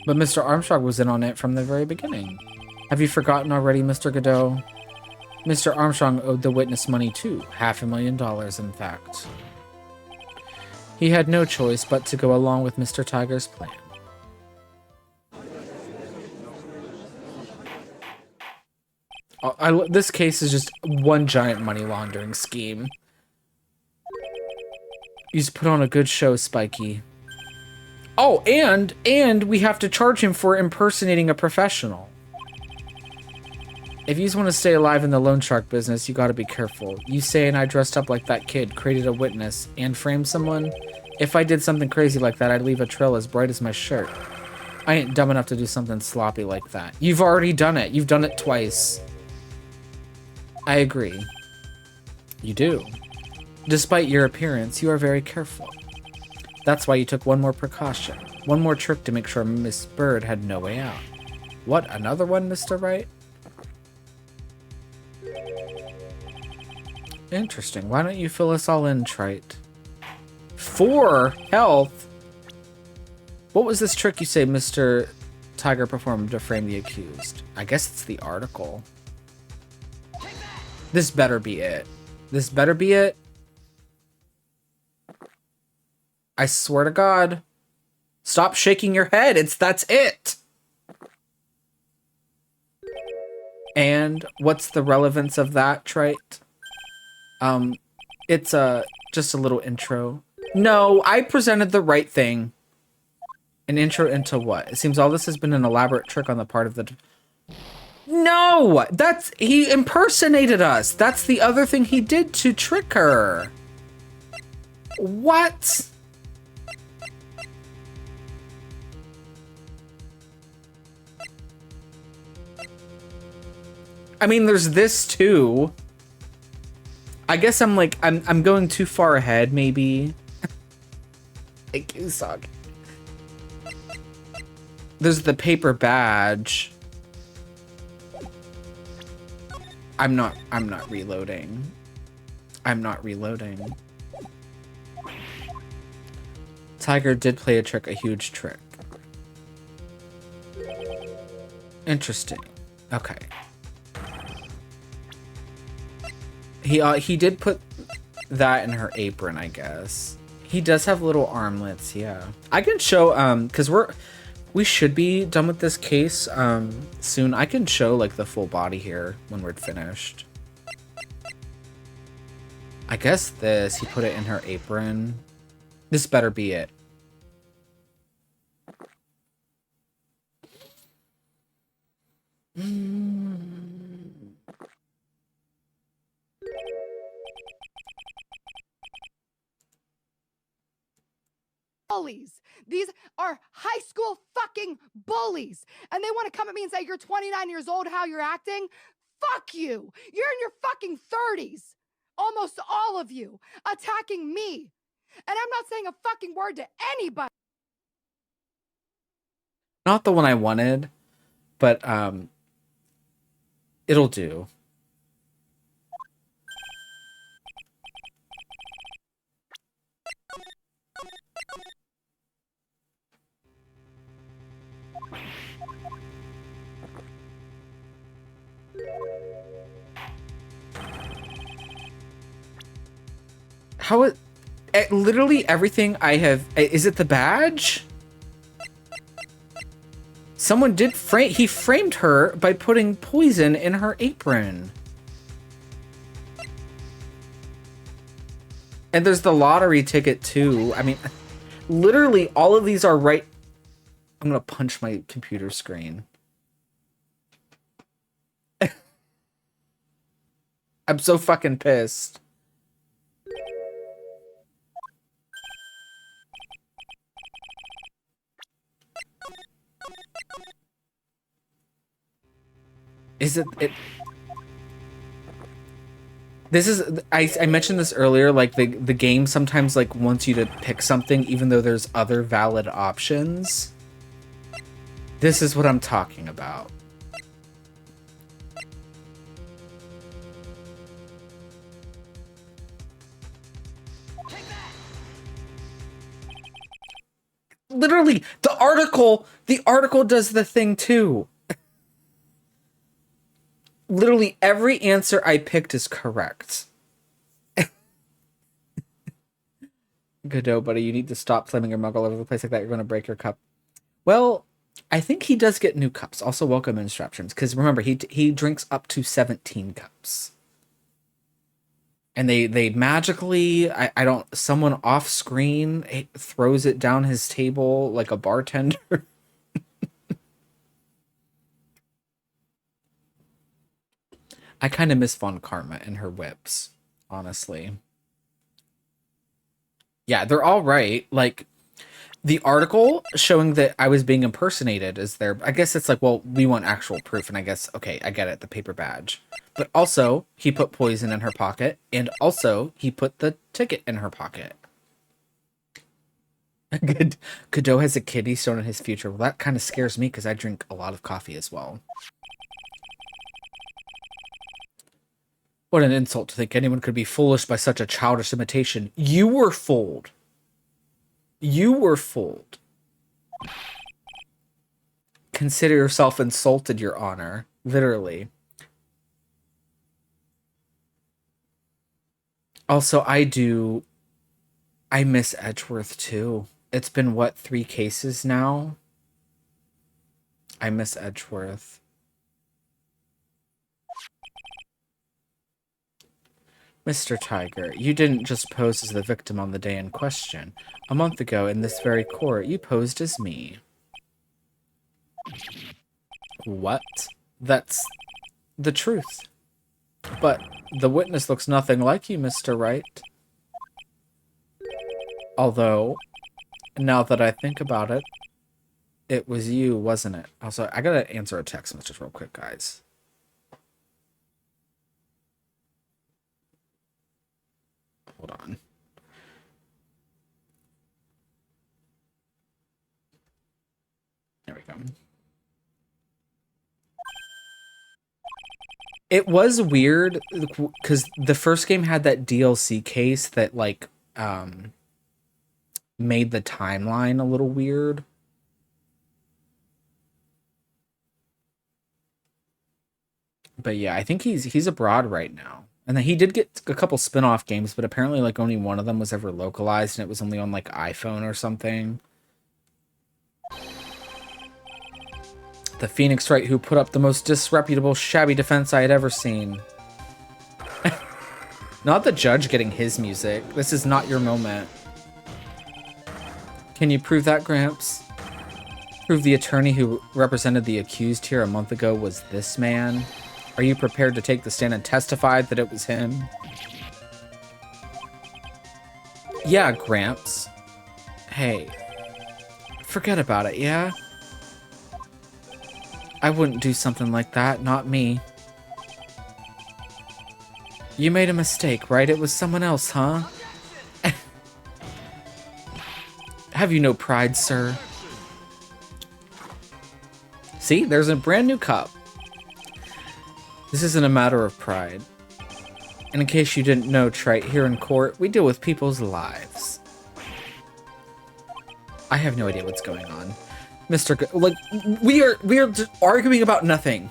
But Mr. Armstrong was in on it from the very beginning. Have you forgotten already, Mr. Godot? Mr. Armstrong owed the witness money too, $500,000 in fact. He had no choice but to go along with Mr. Tiger's plan. This case is just one giant money laundering scheme. You just put on a good show, Spiky. Oh, and we have to charge him for impersonating a professional. If you just want to stay alive in the loan shark business, you gotta be careful. You saying I dressed up like that kid, created a witness, and framed someone? If I did something crazy like that, I'd leave a trail as bright as my shirt. I ain't dumb enough to do something sloppy like that. You've already done it. You've done it twice. I agree. You do. Despite your appearance, you are very careful. That's why you took one more precaution. One more trick to make sure Miss Bird had no way out. What, another one, Mr. Wright? Interesting. Why don't you fill us all in, Trite? 4 health? What was this trick you say Mr. Tiger performed to frame the accused? I guess it's the article. This better be it. This better be it. I swear to God. Stop shaking your head. That's it. And what's the relevance of that, Trite? It's just a little intro. No, I presented the right thing. An intro into what? It seems all this has been an elaborate trick on the part of the... No! He impersonated us! That's the other thing he did to trick her! What? I mean, there's this too. I guess I'm going too far ahead, maybe. Thank you, Sog. There's the paper badge. I'm not reloading. I'm not reloading. Tiger did play a trick, a huge trick. Interesting. Okay. He did put that in her apron, I guess. He does have little armlets, yeah. I can show because we should be done with this case soon. I can show like the full body here when we're finished. I guess he put it in her apron. This better be it. Bullies. These are high school fucking bullies. And they want to come at me and say, you're 29 years old, how you're acting? Fuck you. You're in your fucking 30s. Almost all of you attacking me. And I'm not saying a fucking word to anybody. Not the one I wanted, but it'll do. How it literally everything I have. Is it the badge? Someone did he framed her by putting poison in her apron. And there's the lottery ticket too. I mean, literally all of these are right. I'm gonna punch my computer screen. I'm so fucking pissed. Is it? This is, I mentioned this earlier, like the game sometimes like wants you to pick something even though there's other valid options. This is what I'm talking about. Literally, the article does the thing too. Literally every answer I picked is correct. Godot, buddy, you need to stop slamming your mug all over the place like that. You're going to break your cup. Well, I think he does get new cups. Also, welcome instructions. Because remember, he drinks up to 17 cups. And they magically, I don't, someone off screen throws it down his table like a bartender. I kind of miss Von Karma and her whips, honestly. Yeah, they're all right. Like, the article showing that I was being impersonated is there. I guess it's like, well, we want actual proof. And I guess, okay, I get it, the paper badge. But also, he put poison in her pocket. And also, he put the ticket in her pocket. Godot has a kidney stone in his future. Well, that kind of scares me because I drink a lot of coffee as well. What an insult to think anyone could be foolish by such a childish imitation. You were fooled. You were fooled. Consider yourself insulted, Your Honor. Literally. Also, I miss Edgeworth too. It's been, what, 3 cases now? I miss Edgeworth. Mr. Tiger, you didn't just pose as the victim on the day in question. A month ago, in this very court, you posed as me. What? That's the truth. But the witness looks nothing like you, Mr. Wright. Although, now that I think about it, it was you, wasn't it? Also, I gotta answer a text message real quick, guys. Hold on. There we go. It was weird because the first game had that DLC case that like made the timeline a little weird. But yeah, I think he's abroad right now. And then he did get a couple spin-off games, but apparently like only one of them was ever localized and it was only on like iPhone or something. The Phoenix Wright who put up the most disreputable, shabby defense I had ever seen. Not the judge getting his music. This is not your moment. Can you prove that, Gramps? Prove the attorney who represented the accused here a month ago was this man? Are you prepared to take the stand and testify that it was him? Yeah, Gramps. Hey. Forget about it, yeah? I wouldn't do something like that, not me. You made a mistake, right? It was someone else, huh? Have you no pride, sir? See, there's a brand new cup. This isn't a matter of pride. And in case you didn't know, Trite, here in court, we deal with people's lives. I have no idea what's going on. Mr. Like, we are just arguing about nothing.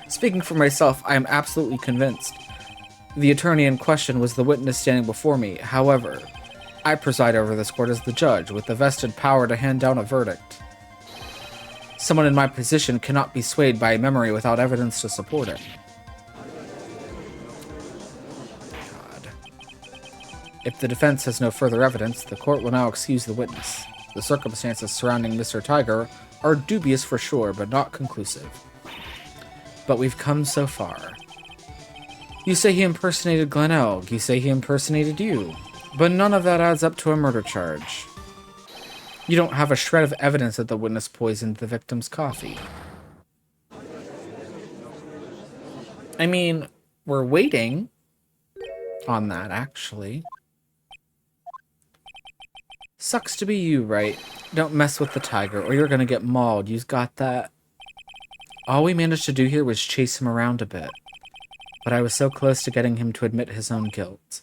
Speaking for myself, I am absolutely convinced. The attorney in question was the witness standing before me. However, I preside over this court as the judge, with the vested power to hand down a verdict. Someone in my position cannot be swayed by a memory without evidence to support it. God. If the defense has no further evidence, the court will now excuse the witness. The circumstances surrounding Mr. Tiger are dubious for sure, but not conclusive. But we've come so far. You say he impersonated Glen Elg, you say he impersonated you, but none of that adds up to a murder charge. You don't have a shred of evidence that the witness poisoned the victim's coffee. I mean, we're waiting on that, actually. Sucks to be you, right? Don't mess with the tiger, or you're gonna get mauled. You've got that. All we managed to do here was chase him around a bit. But I was so close to getting him to admit his own guilt.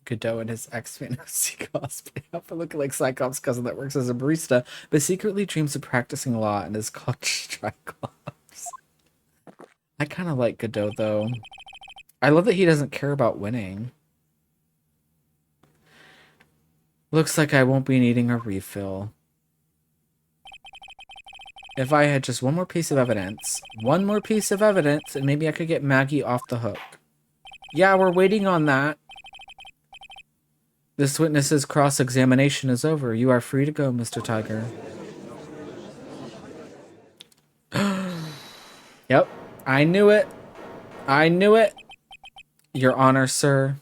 Godot and his ex-fantasy cosplay outfit looking like Cyclops' cousin that works as a barista, but secretly dreams of practicing law and is called Triclops. I kind of like Godot, though. I love that he doesn't care about winning. Looks like I won't be needing a refill. If I had just one more piece of evidence, and maybe I could get Maggie off the hook. Yeah, we're waiting on that. This witness's cross-examination is over. You are free to go, Mr. Tiger. Yep, I knew it. I knew it. Your Honor, sir.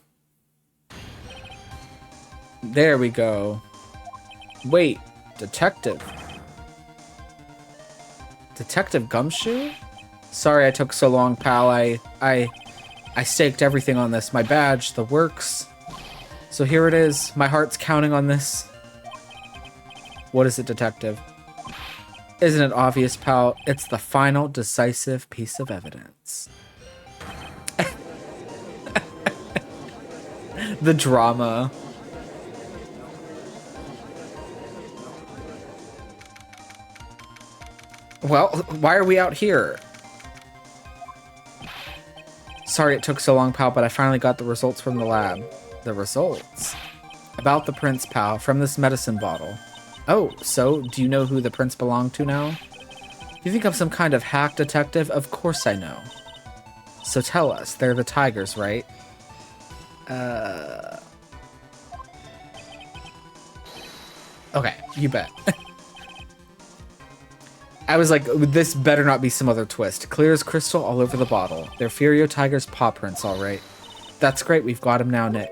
There we go. Wait, detective. Detective Gumshoe? Sorry I took so long, pal. I staked everything on this. My badge, the works. So here it is. My heart's counting on this. What is it, detective? Isn't it obvious, pal? It's the final decisive piece of evidence. The drama. Well, why are we out here? Sorry it took so long, pal, but I finally got the results from the lab. The results? About the prince, pal, from this medicine bottle. Oh, so do you know who the prince belonged to now? You think I'm some kind of hack detective? Of course I know. So tell us, they're the tigers, right? Okay, you bet. I was like, this better not be some other twist. Clear as crystal all over the bottle. They're Furio Tiger's paw prints, all right. That's great, we've got him now, Nick.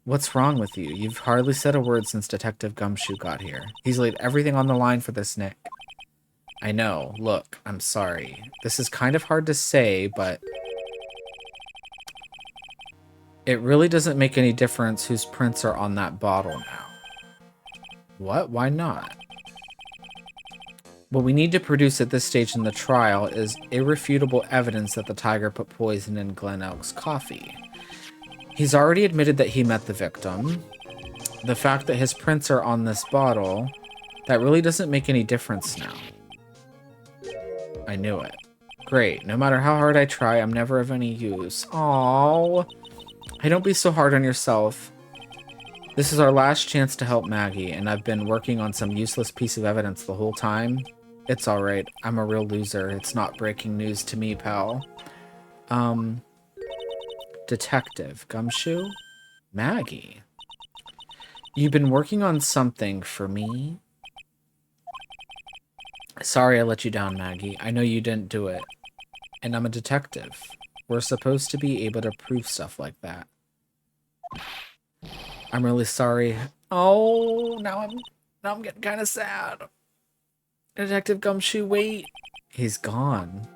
What's wrong with you? You've hardly said a word since Detective Gumshoe got here. He's laid everything on the line for this, Nick. I know. Look, I'm sorry. This is kind of hard to say, but it really doesn't make any difference whose prints are on that bottle now. What? Why not? What we need to produce at this stage in the trial is irrefutable evidence that the tiger put poison in Glen Elk's coffee. He's already admitted that he met the victim. The fact that his prints are on this bottle, that really doesn't make any difference now. I knew it. Great. No matter how hard I try, I'm never of any use. Aww. Hey, don't be so hard on yourself. This is our last chance to help Maggie, and I've been working on some useless piece of evidence the whole time. It's alright. I'm a real loser. It's not breaking news to me, pal. Detective. Gumshoe? Maggie? You've been working on something for me? Sorry I let you down, Maggie. I know you didn't do it. And I'm a detective. We're supposed to be able to prove stuff like that. I'm really sorry. Oh, now I'm getting kind of sad. Detective Gumshoe, wait. He's gone.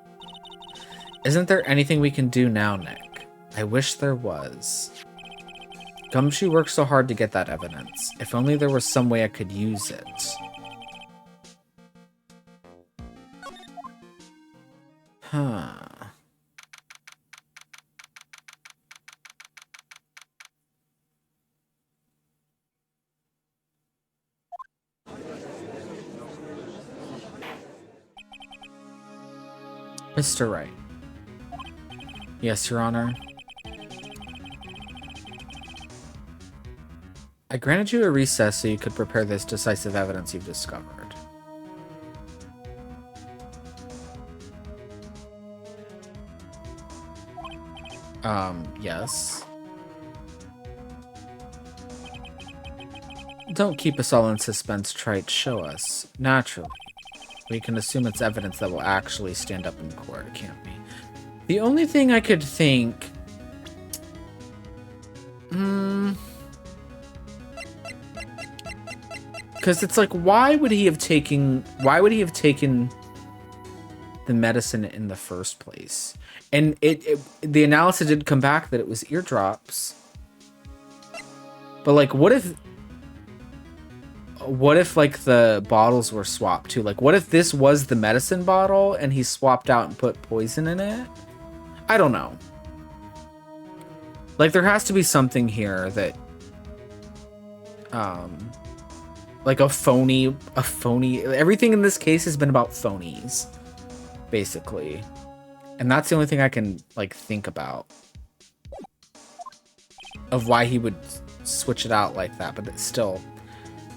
Isn't there anything we can do now, Nick? I wish there was. Gumshoe worked so hard to get that evidence. If only there was some way I could use it. Huh. Mr. Wright. Yes, Your Honor. I granted you a recess so you could prepare this decisive evidence you've discovered. Yes. Don't keep us all in suspense, Trite. Show us. Naturally. We can assume it's evidence that will actually stand up in court, can't we? The only thing I could think... Because it's like, why would he have taken the medicine in the first place? And the analysis did come back that it was eardrops. But like, what if like the bottles were swapped too? Like, what if this was the medicine bottle and he swapped out and put poison in it? I don't know. Like, there has to be something here that, like a phony, everything in this case has been about phonies, basically. And that's the only thing I can, like, think about of why he would switch it out like that. But it's still,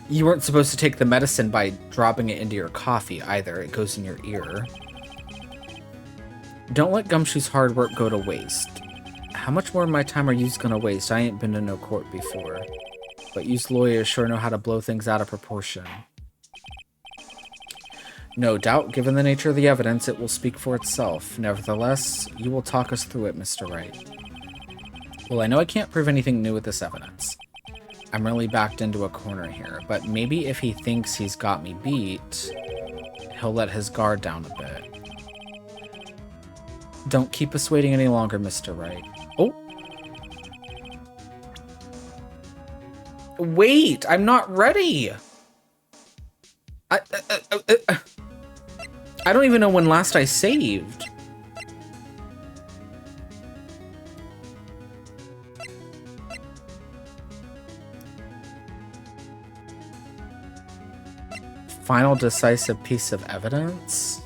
you weren't supposed to take the medicine by dropping it into your coffee either. It goes in your ear. Don't let Gumshoe's hard work go to waste. How much more of my time are you gonna waste? I ain't been to no court before. But yous lawyers sure know how to blow things out of proportion. No doubt, given the nature of the evidence, it will speak for itself. Nevertheless, you will talk us through it, Mr. Wright. Well, I know I can't prove anything new with this evidence. I'm really backed into a corner here, but maybe if he thinks he's got me beat, he'll let his guard down a bit. Don't keep us waiting any longer, Mr. Wright. Oh! Wait! I'm not ready! I don't even know when last I saved. Final decisive piece of evidence?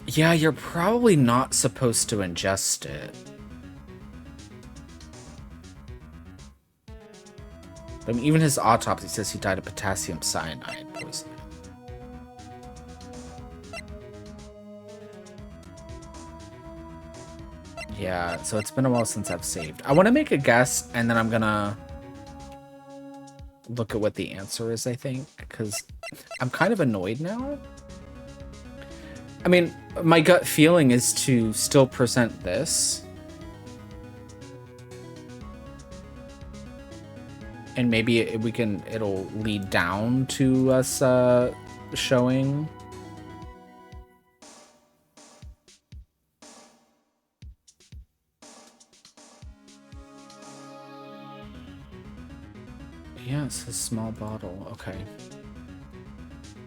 Yeah, you're probably not supposed to ingest it. I mean, even his autopsy says he died of potassium cyanide poisoning. Yeah, so it's been a while since I've saved. I want to make a guess, and then I'm gonna look at what the answer is, I think, because I'm kind of annoyed now. I mean, my gut feeling is to still present this. And maybe it'll lead down to us showing. Yeah, it's a small bottle. Okay.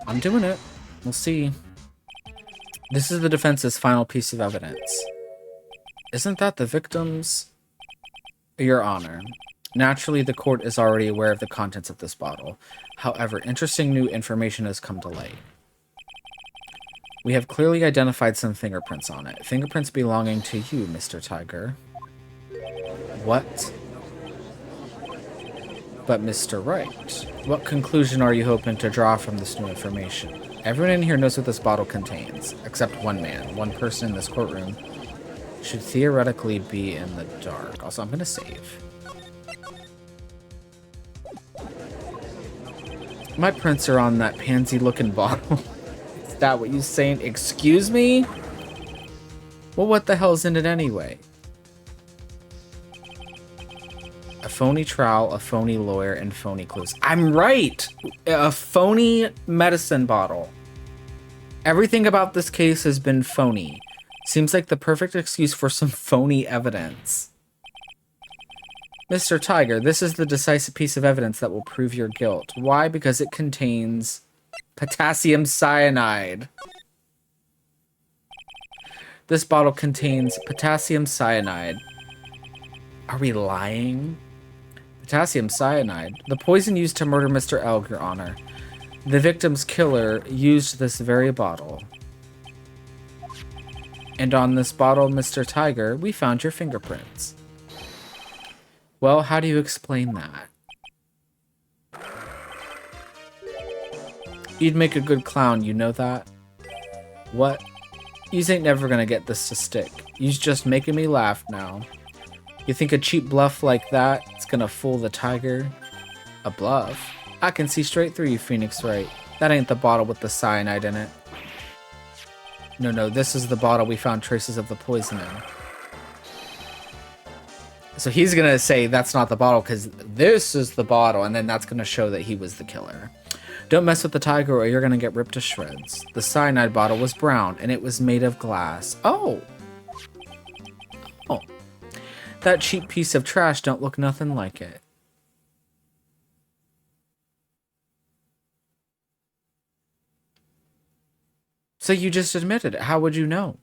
I'm doing it. We'll see. This is the defense's final piece of evidence. Isn't that the victim's? Your Honor. Naturally, the court is already aware of the contents of this bottle. However, interesting new information has come to light. We have clearly identified some fingerprints on it. Fingerprints belonging to you, Mr. Tiger. What? But Mr. Wright, what conclusion are you hoping to draw from this new information? Everyone in here knows what this bottle contains, except one man. One person in this courtroom should theoretically be in the dark. Also, I'm going to save. My prints are on that pansy-looking bottle. Is that what you saying? Excuse me? Well, what the hell's in it anyway? A phony trowel, a phony lawyer, and phony clues. I'm right! A phony medicine bottle. Everything about this case has been phony. Seems like the perfect excuse for some phony evidence. Mr. Tiger, this is the decisive piece of evidence that will prove your guilt. Why? Because it contains potassium cyanide. This bottle contains potassium cyanide. Are we lying? Potassium cyanide. The poison used to murder Mr. Elg, Your Honor. The victim's killer used this very bottle. And on this bottle, Mr. Tiger, we found your fingerprints. Well, how do you explain that? You'd make a good clown, you know that? What? Yous ain't never gonna get this to stick. You's just making me laugh now. You think a cheap bluff like that is gonna fool the tiger? A bluff? I can see straight through you, Phoenix Wright. That ain't the bottle with the cyanide in it. No, this is the bottle we found traces of the poison in. So he's gonna say that's not the bottle because this is the bottle, and then that's gonna show that he was the killer. Don't mess with the tiger or you're gonna get ripped to shreds. The cyanide bottle was brown, and it was made of glass. Oh! That cheap piece of trash don't look nothing like it. So you just admitted it. How would you know?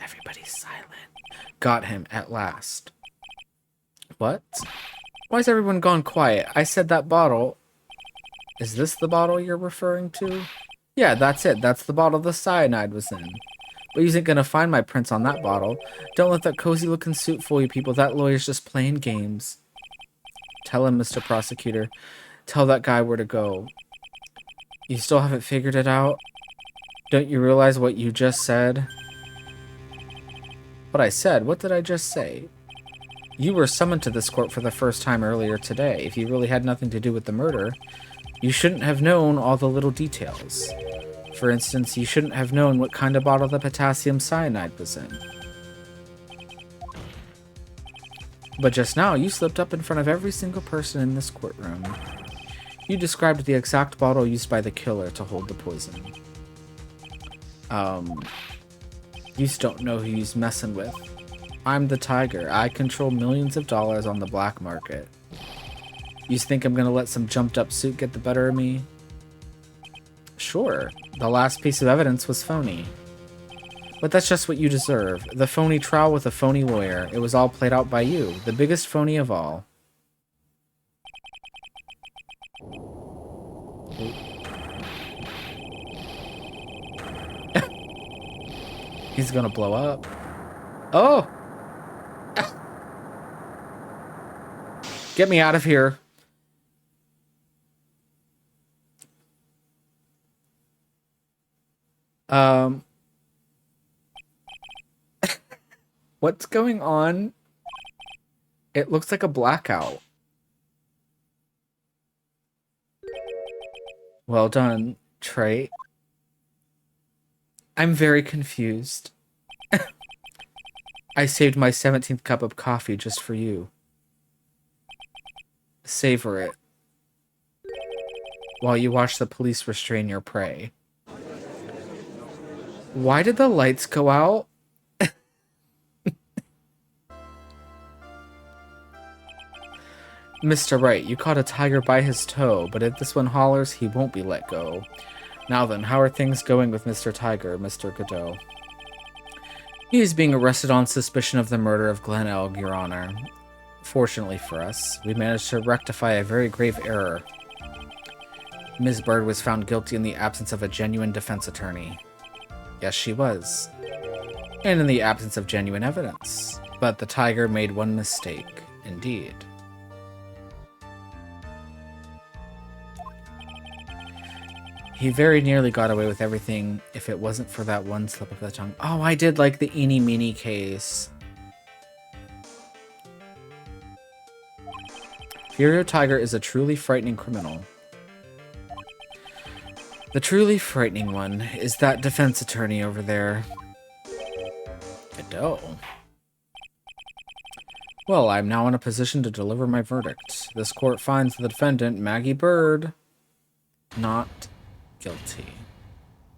Everybody's silent. Got him at last. What? Why is everyone gone quiet? I said that bottle. Is this the bottle you're referring to? Yeah, that's it. That's the bottle the cyanide was in. But you ain't gonna find my prints on that bottle. Don't let that cozy looking suit fool you people. That lawyer's just playing games. Tell him, Mr. Prosecutor. Tell that guy where to go. You still haven't figured it out? Don't you realize what you just said? What I said? What did I just say? You were summoned to this court for the first time earlier today. If you really had nothing to do with the murder, you shouldn't have known all the little details. For instance, you shouldn't have known what kind of bottle the potassium cyanide was in. But just now, you slipped up in front of every single person in this courtroom. You described the exact bottle used by the killer to hold the poison. You just don't know who he's messing with. I'm the tiger. I control millions of dollars on the black market. You think I'm gonna let some jumped up suit get the better of me? Sure, the last piece of evidence was phony. But that's just what you deserve. The phony trial with a phony lawyer. It was all played out by you. The biggest phony of all. He's gonna blow up. Oh! Get me out of here. What's going on? It looks like a blackout. Well done, Trey. I'm very confused. I saved my 17th cup of coffee just for you. Savor it. While you watch the police restrain your prey. Why did the lights go out? Mr. Wright, you caught a tiger by his toe, but if this one hollers, he won't be let go. Now then, how are things going with Mr. Tiger, Mr. Godot? He is being arrested on suspicion of the murder of Glen Elg, Your Honor. Fortunately for us, we managed to rectify a very grave error. Ms. Bird was found guilty in the absence of a genuine defense attorney. Yes, she was. And in the absence of genuine evidence. But the tiger made one mistake, indeed. He very nearly got away with everything if it wasn't for that one slip of the tongue. Oh, I did like the eeny meeny case. Furio Tiger is a truly frightening criminal. The truly frightening one is that defense attorney over there. Godot. Well, I'm now in a position to deliver my verdict. This court finds the defendant, Maggie Bird, not guilty.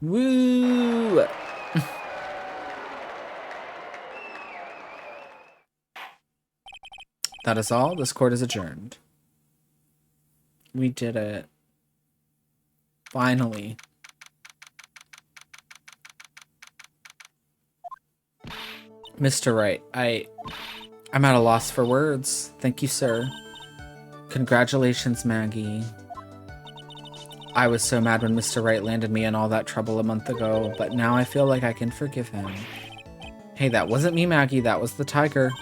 Woo! That is all. This court is adjourned. We did it. Finally. Mr. Wright, I'm at a loss for words. Thank you, sir. Congratulations, Maggie. I was so mad when Mr. Wright landed me in all that trouble a month ago, but now I feel like I can forgive him. Hey, that wasn't me, Maggie. That was the tiger.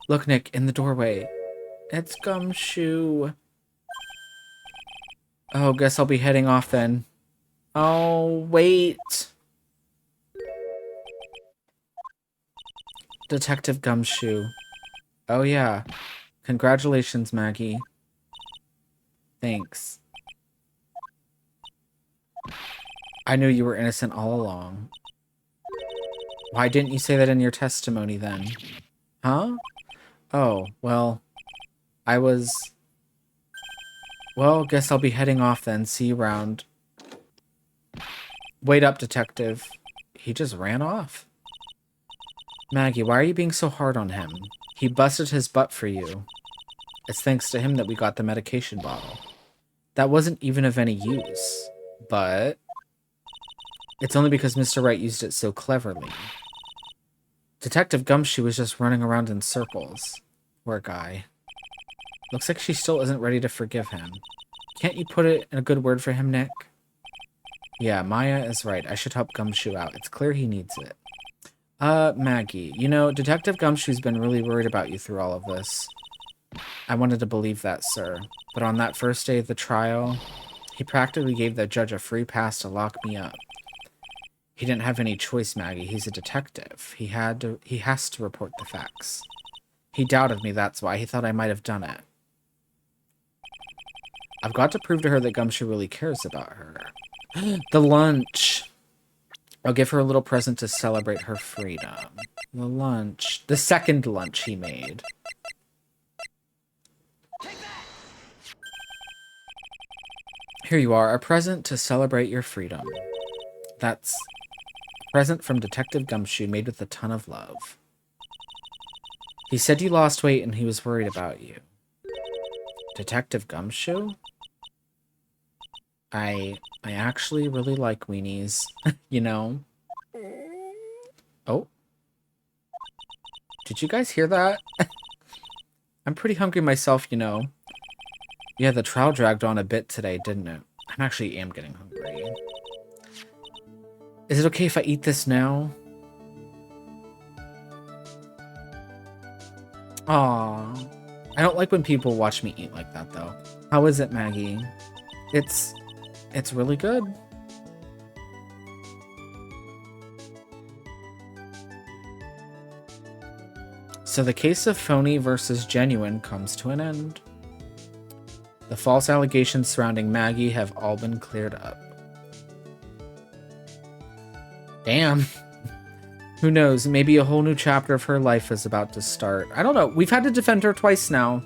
Look, Nick, in the doorway. It's Gumshoe. Oh, guess I'll be heading off then. Oh, wait. Detective Gumshoe. Oh, yeah. Congratulations, Maggie. Thanks. I knew you were innocent all along. Why didn't you say that in your testimony then? Huh? Oh, well, well, guess I'll be heading off then. See you around. Wait up, detective. He just ran off. Maggie, why are you being so hard on him? He busted his butt for you. It's thanks to him that we got the medication bottle. That wasn't even of any use, but it's only because Mr. Wright used it so cleverly. Detective Gumshoe was just running around in circles. Poor guy. Looks like she still isn't ready to forgive him. Can't you put it in a good word for him, Nick? Yeah, Maya is right. I should help Gumshoe out. It's clear he needs it. Maggie, you know, Detective Gumshoe's been really worried about you through all of this. I wanted to believe that, sir. But on that first day of the trial, he practically gave the judge a free pass to lock me up. He didn't have any choice, Maggie. He's a detective. He has to report the facts. He doubted me, that's why. He thought I might have done it. I've got to prove to her that Gumshoe really cares about her. The lunch. I'll give her a little present to celebrate her freedom. The lunch. The second lunch he made. Here you are, a present to celebrate your freedom. That's a present from Detective Gumshoe made with a ton of love. He said you lost weight and he was worried about you. Detective Gumshoe? I actually really like weenies, you know? Oh. Did you guys hear that? I'm pretty hungry myself, you know. Yeah, the trial dragged on a bit today, didn't it? I actually am getting hungry. Is it okay if I eat this now? Aww. I don't like when people watch me eat like that, though. How is it, Maggie? It's really good. So the case of phony versus genuine comes to an end. The false allegations surrounding Maggie have all been cleared up. Damn. Who knows? Maybe a whole new chapter of her life is about to start. I don't know. We've had to defend her twice now.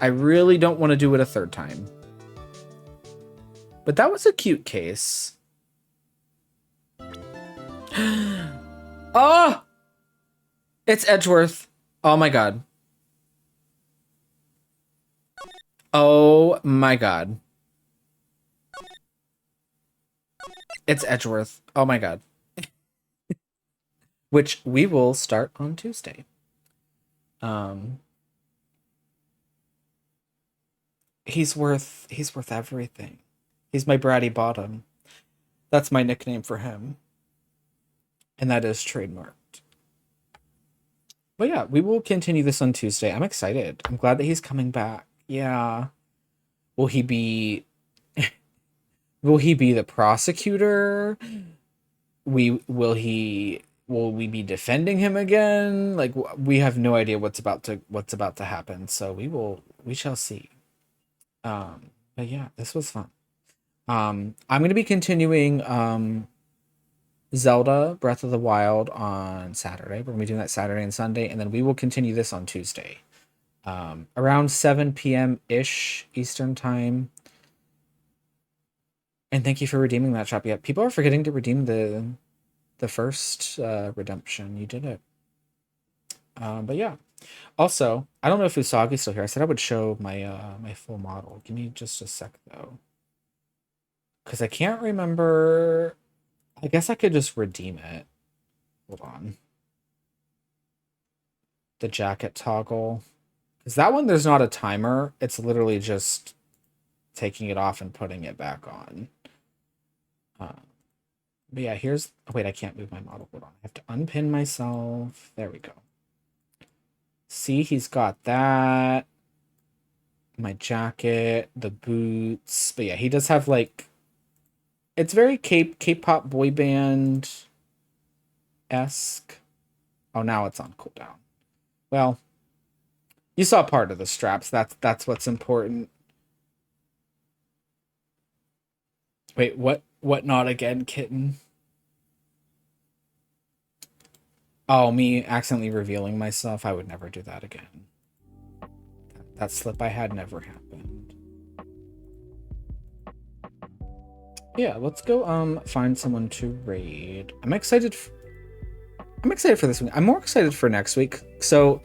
I really don't want to do it a third time. But that was a cute case. Oh! It's Edgeworth. Oh my god. Oh my god. It's Edgeworth. Oh my god. Which we will start on Tuesday. Um he's worth everything. He's my bratty bottom. That's my nickname for him. And that is trademarked. But yeah, we will continue this on Tuesday. I'm excited. I'm glad that he's coming back. Yeah. Will he be will he be the prosecutor? Will we be defending him again? Like we have no idea what's about to happen. So we shall see. But yeah, this was fun. I'm gonna be continuing Zelda Breath of the Wild on Saturday. We're gonna be doing that Saturday and Sunday, and then we will continue this on Tuesday. Around 7 p.m. ish Eastern time. And thank you for redeeming that shop. Yeah, people are forgetting to redeem the first redemption. You did it. But yeah. Also, I don't know if Usagi's still here. I said I would show my full model. Give me just a sec though. Because I can't remember. I guess I could just redeem it. Hold on. The jacket toggle. Because that one, there's not a timer. It's literally just taking it off and putting it back on. But yeah, here's... Oh, wait, I can't move my model. Hold on. I have to unpin myself. There we go. See, he's got that. My jacket, the boots. But yeah, he does have like... It's very K-pop boy band-esque. Oh, now it's on cooldown. Well, you saw part of the straps. That's what's important. Wait, what not again, kitten? Oh, me accidentally revealing myself. I would never do that again. That slip I had never happened. Yeah, let's go find someone to raid. I'm excited for this week. I'm more excited for next week. So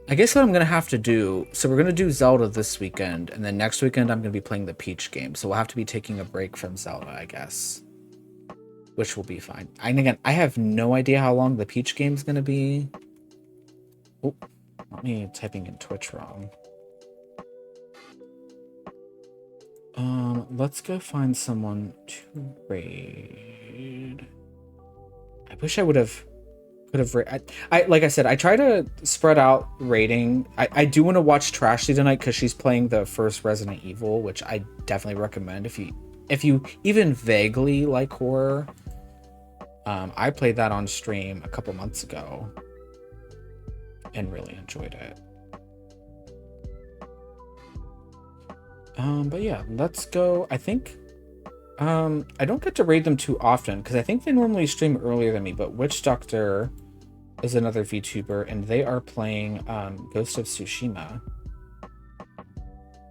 I guess what I'm gonna have to do, so we're gonna do Zelda this weekend, and then next weekend I'm gonna be playing the Peach game. So we'll have to be taking a break from Zelda, I guess. Which will be fine. And again, I have no idea how long the Peach game's gonna be. Oh, not me typing in Twitch wrong. Let's go find someone to raid. I wish I could have I like I said, I try to spread out rating. I do want to watch Trashy tonight because she's playing the first Resident Evil, which I definitely recommend if you even vaguely like horror. I played that on stream a couple months ago and really enjoyed it. But yeah, let's go. I think I don't get to raid them too often because I think they normally stream earlier than me, but Witch Doctor is another VTuber and they are playing Ghost of Tsushima.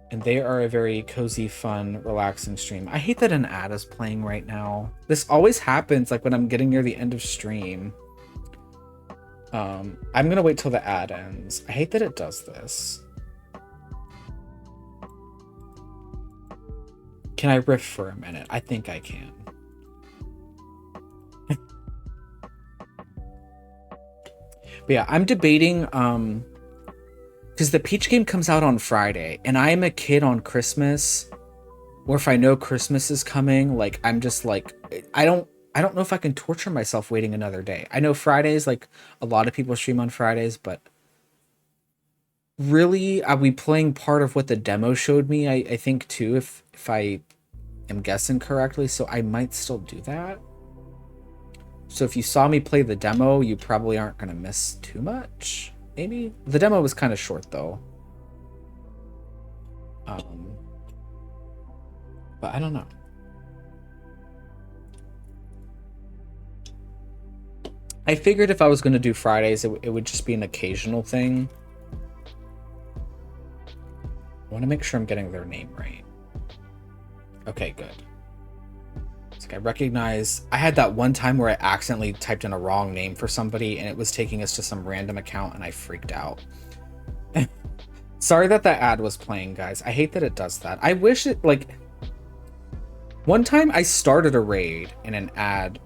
And they are a very cozy, fun, relaxing stream. I hate that an ad is playing right now. This always happens like when I'm getting near the end of stream. I'm gonna wait till the ad ends. I hate that it does this. Can I riff for a minute? I think I can. But yeah, I'm debating because the Peach game comes out on Friday and I am a kid on Christmas, or if I know Christmas is coming, like I'm just like I don't know if I can torture myself waiting another day. I know Fridays, like a lot of people stream on Fridays, but really, are we playing part of what the demo showed me? I think too, if I am guessing correctly, so I might still do that. So if you saw me play the demo, you probably aren't gonna miss too much. Maybe the demo was kind of short though. But I don't know. I figured if I was gonna do Fridays, it would just be an occasional thing. I want to make sure I'm getting their name right. Okay, good. It's like I recognize I had that one time where I accidentally typed in a wrong name for somebody and it was taking us to some random account and I freaked out. Sorry that that ad was playing, guys. I hate that it does that. I wish it, like, one time I started a raid and an ad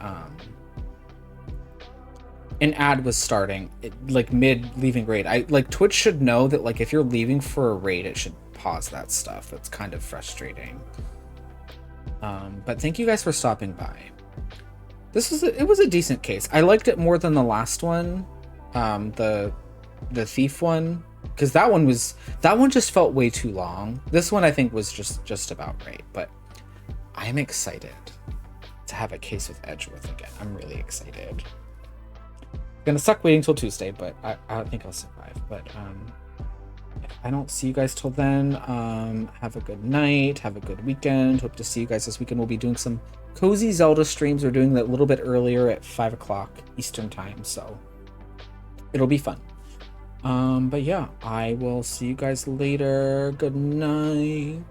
was starting, like, mid leaving raid. Like, Twitch should know that, like, if you're leaving for a raid, it should pause that stuff. It's kind of frustrating. But thank you guys for stopping by. It was a decent case. I liked it more than the last one, the thief one, because that one just felt way too long. This one I think was just about right. But I'm excited to have a case with Edgeworth again. I'm really excited. Gonna suck waiting till Tuesday, but I think I'll survive. But if I don't see you guys till then, have a good night, have a good weekend. Hope to see you guys this weekend. We'll be doing some cozy Zelda streams. We're doing that a little bit earlier at 5 o'clock Eastern time, so it'll be fun. But yeah, I will see you guys later. Good night.